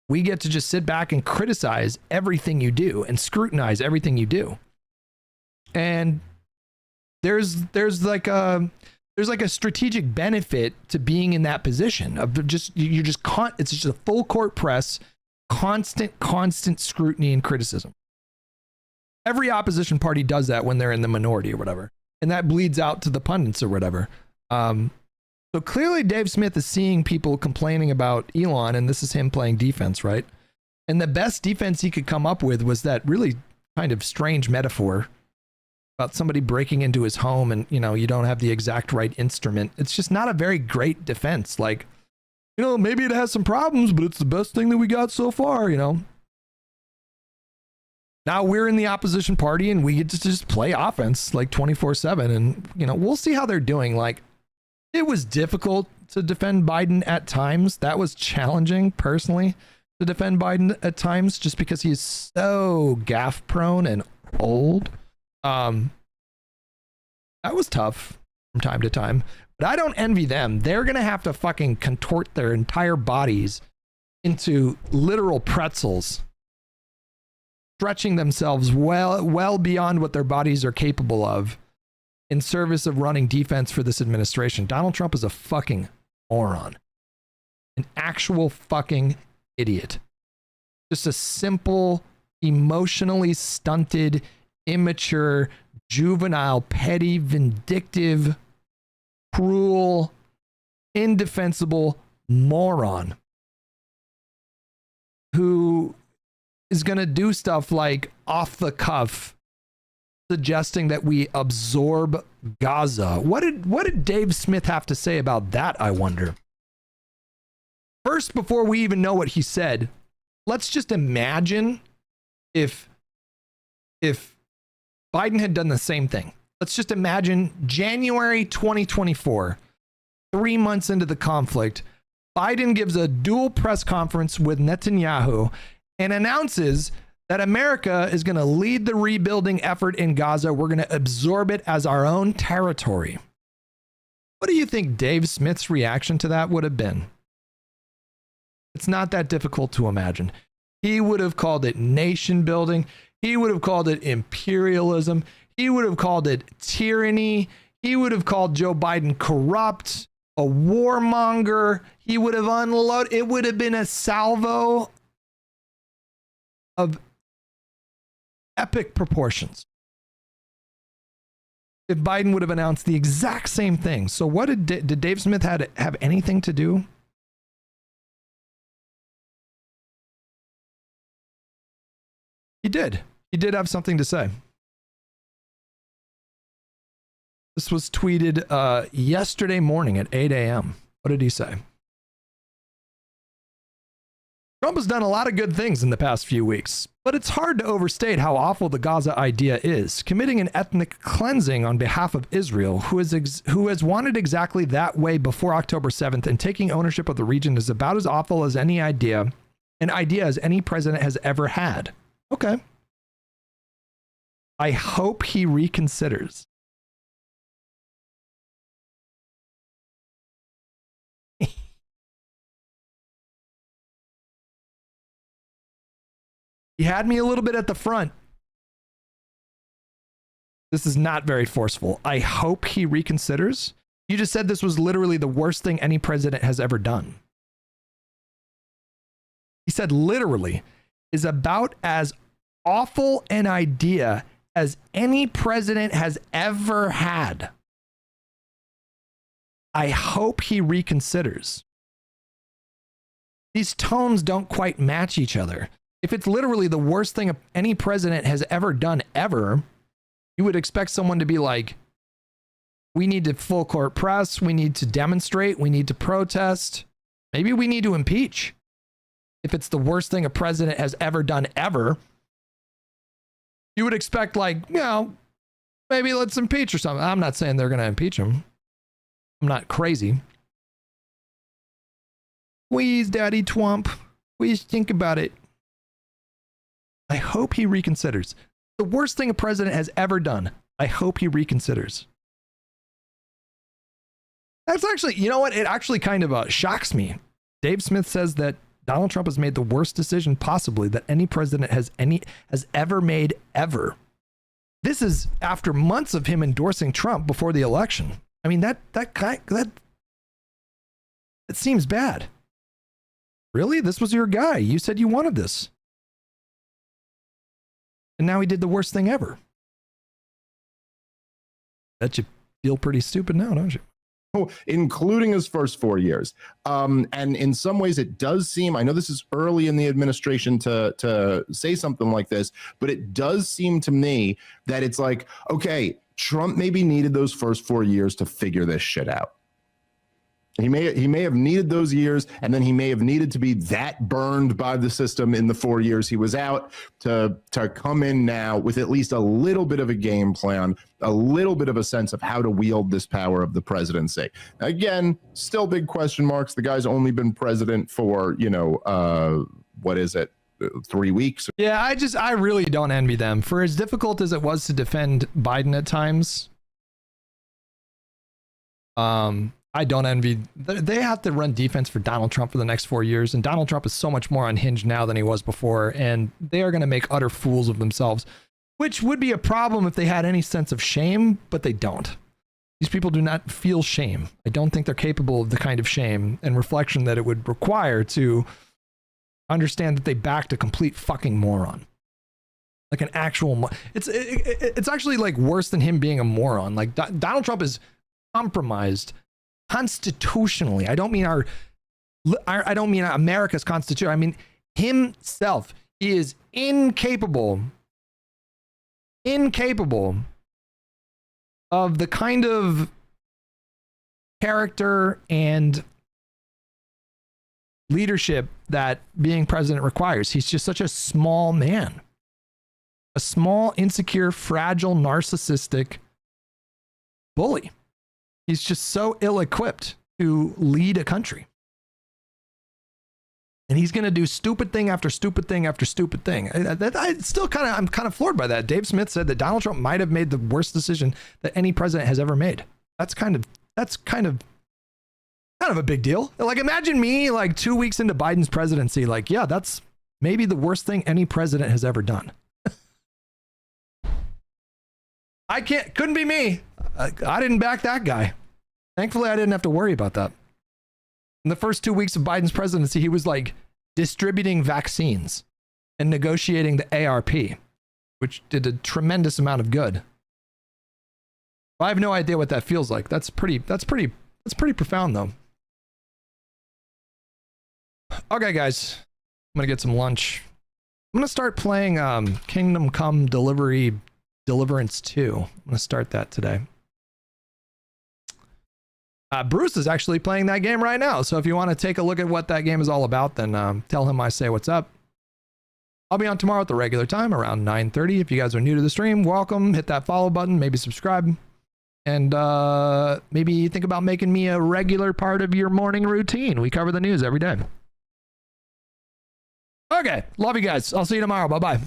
We get to just sit back and criticize everything you do and scrutinize everything you do. And there's like a strategic benefit to being in that position of it's just a full court press, constant scrutiny and criticism. Every opposition party does that when they're in the minority or whatever. And that bleeds out to the pundits or whatever. So clearly Dave Smith is seeing people complaining about Elon, and this is him playing defense, right? And the best defense he could come up with was that really kind of strange metaphor about somebody breaking into his home and, you don't have the exact right instrument. It's just not a very great defense. Like, maybe it has some problems, but it's the best thing that we got so far, Now we're in the opposition party and we get to just play offense like 24/7. And, we'll see how they're doing. Like, it was difficult to defend Biden at times. That was challenging personally to defend Biden at times just because he's so gaffe prone and old. That was tough from time to time, but I don't envy them. They're going to have to fucking contort their entire bodies into literal pretzels, stretching themselves well beyond what their bodies are capable of in service of running defense for this administration. Donald Trump is a fucking moron. An actual fucking idiot. Just a simple, emotionally stunted, immature, juvenile, petty, vindictive, cruel, indefensible moron who is going to do stuff like off the cuff suggesting that we absorb Gaza. What did Dave Smith have to say about that, I wonder? First, before we even know what he said, let's just imagine if Biden had done the same thing. Let's just imagine January 2024, 3 months into the conflict, Biden gives a dual press conference with Netanyahu and announces that America is going to lead the rebuilding effort in Gaza. We're going to absorb it as our own territory. What do you think Dave Smith's reaction to that would have been? It's not that difficult to imagine. He would have called it nation building. He would have called it imperialism. He would have called it tyranny. He would have called Joe Biden corrupt, a warmonger. He would have unloaded. It would have been a salvo of epic proportions if Biden would have announced the exact same thing. So what did Dave Smith have anything to do? He did have something to say. This was tweeted yesterday morning at 8 a.m. What did he say? Trump has done a lot of good things in the past few weeks, but it's hard to overstate how awful the Gaza idea is. Committing an ethnic cleansing on behalf of Israel, who has wanted exactly that way before October 7th, and taking ownership of the region is about as awful as an idea as any president has ever had. Okay. I hope he reconsiders. He had me a little bit at the front. This is not very forceful. I hope he reconsiders. You just said this was literally the worst thing any president has ever done. He said literally is about as awful an idea as any president has ever had. I hope he reconsiders. These tones don't quite match each other. If it's literally the worst thing any president has ever done ever, you would expect someone to be like, we need to full court press, we need to demonstrate, we need to protest, maybe we need to impeach. If it's the worst thing a president has ever done ever, you would expect, like, maybe let's impeach or something. I'm not saying they're going to impeach him. I'm not crazy. Please, Daddy Twump, please think about it. I hope he reconsiders. The worst thing a president has ever done. I hope he reconsiders. That's actually, you know what? It actually kind of shocks me. Dave Smith says that Donald Trump has made the worst decision possibly that any president has ever made ever. This is after months of him endorsing Trump before the election. I mean, that seems bad. Really? This was your guy. You said you wanted this. And now he did the worst thing ever. Bet you feel pretty stupid now, don't you? Oh, including his first 4 years. And in some ways it does seem, I know this is early in the administration to say something like this, but it does seem to me that it's like, okay, Trump maybe needed those first 4 years to figure this shit out. He may have needed those years, and then he may have needed to be that burned by the system in the 4 years he was out to come in now with at least a little bit of a game plan, a little bit of a sense of how to wield this power of the presidency. Again, still big question marks. The guy's only been president for, 3 weeks. Yeah, I really don't envy them. For as difficult as it was to defend Biden at times, I don't envy. They have to run defense for Donald Trump for the next 4 years, and Donald Trump is so much more unhinged now than he was before, and they are going to make utter fools of themselves, which would be a problem if they had any sense of shame, but they don't. These people do not feel shame. I don't think they're capable of the kind of shame and reflection that it would require to understand that they backed a complete fucking moron. Like an actual it's actually like worse than him being a moron. Like Donald Trump is compromised constitutionally. I don't mean I don't mean America's constitution. I mean himself is incapable of the kind of character and leadership that being president requires. He's just such a small man. A small, insecure, fragile, narcissistic bully. He's just so ill-equipped to lead a country. And he's going to do stupid thing after stupid thing after stupid thing. I'm kind of floored by that. Dave Smith said that Donald Trump might have made the worst decision that any president has ever made. That's kind of a big deal. Like, imagine me like 2 weeks into Biden's presidency, like, yeah, that's maybe the worst thing any president has ever done. Couldn't be me. I didn't back that guy. Thankfully, I didn't have to worry about that. In the first 2 weeks of Biden's presidency, he was like distributing vaccines and negotiating the ARP, which did a tremendous amount of good. I have no idea what that feels like. That's pretty profound though. Okay, guys, I'm gonna get some lunch. I'm gonna start playing Kingdom Come Deliverance 2. I'm gonna start that today. Bruce is actually playing that game right now. So if you want to take a look at what that game is all about, then tell him I say what's up. I'll be on tomorrow at the regular time around 9:30. If you guys are new to the stream, welcome. Hit that follow button, maybe subscribe. And maybe think about making me a regular part of your morning routine. We cover the news every day. Okay, love you guys. I'll see you tomorrow. Bye-bye.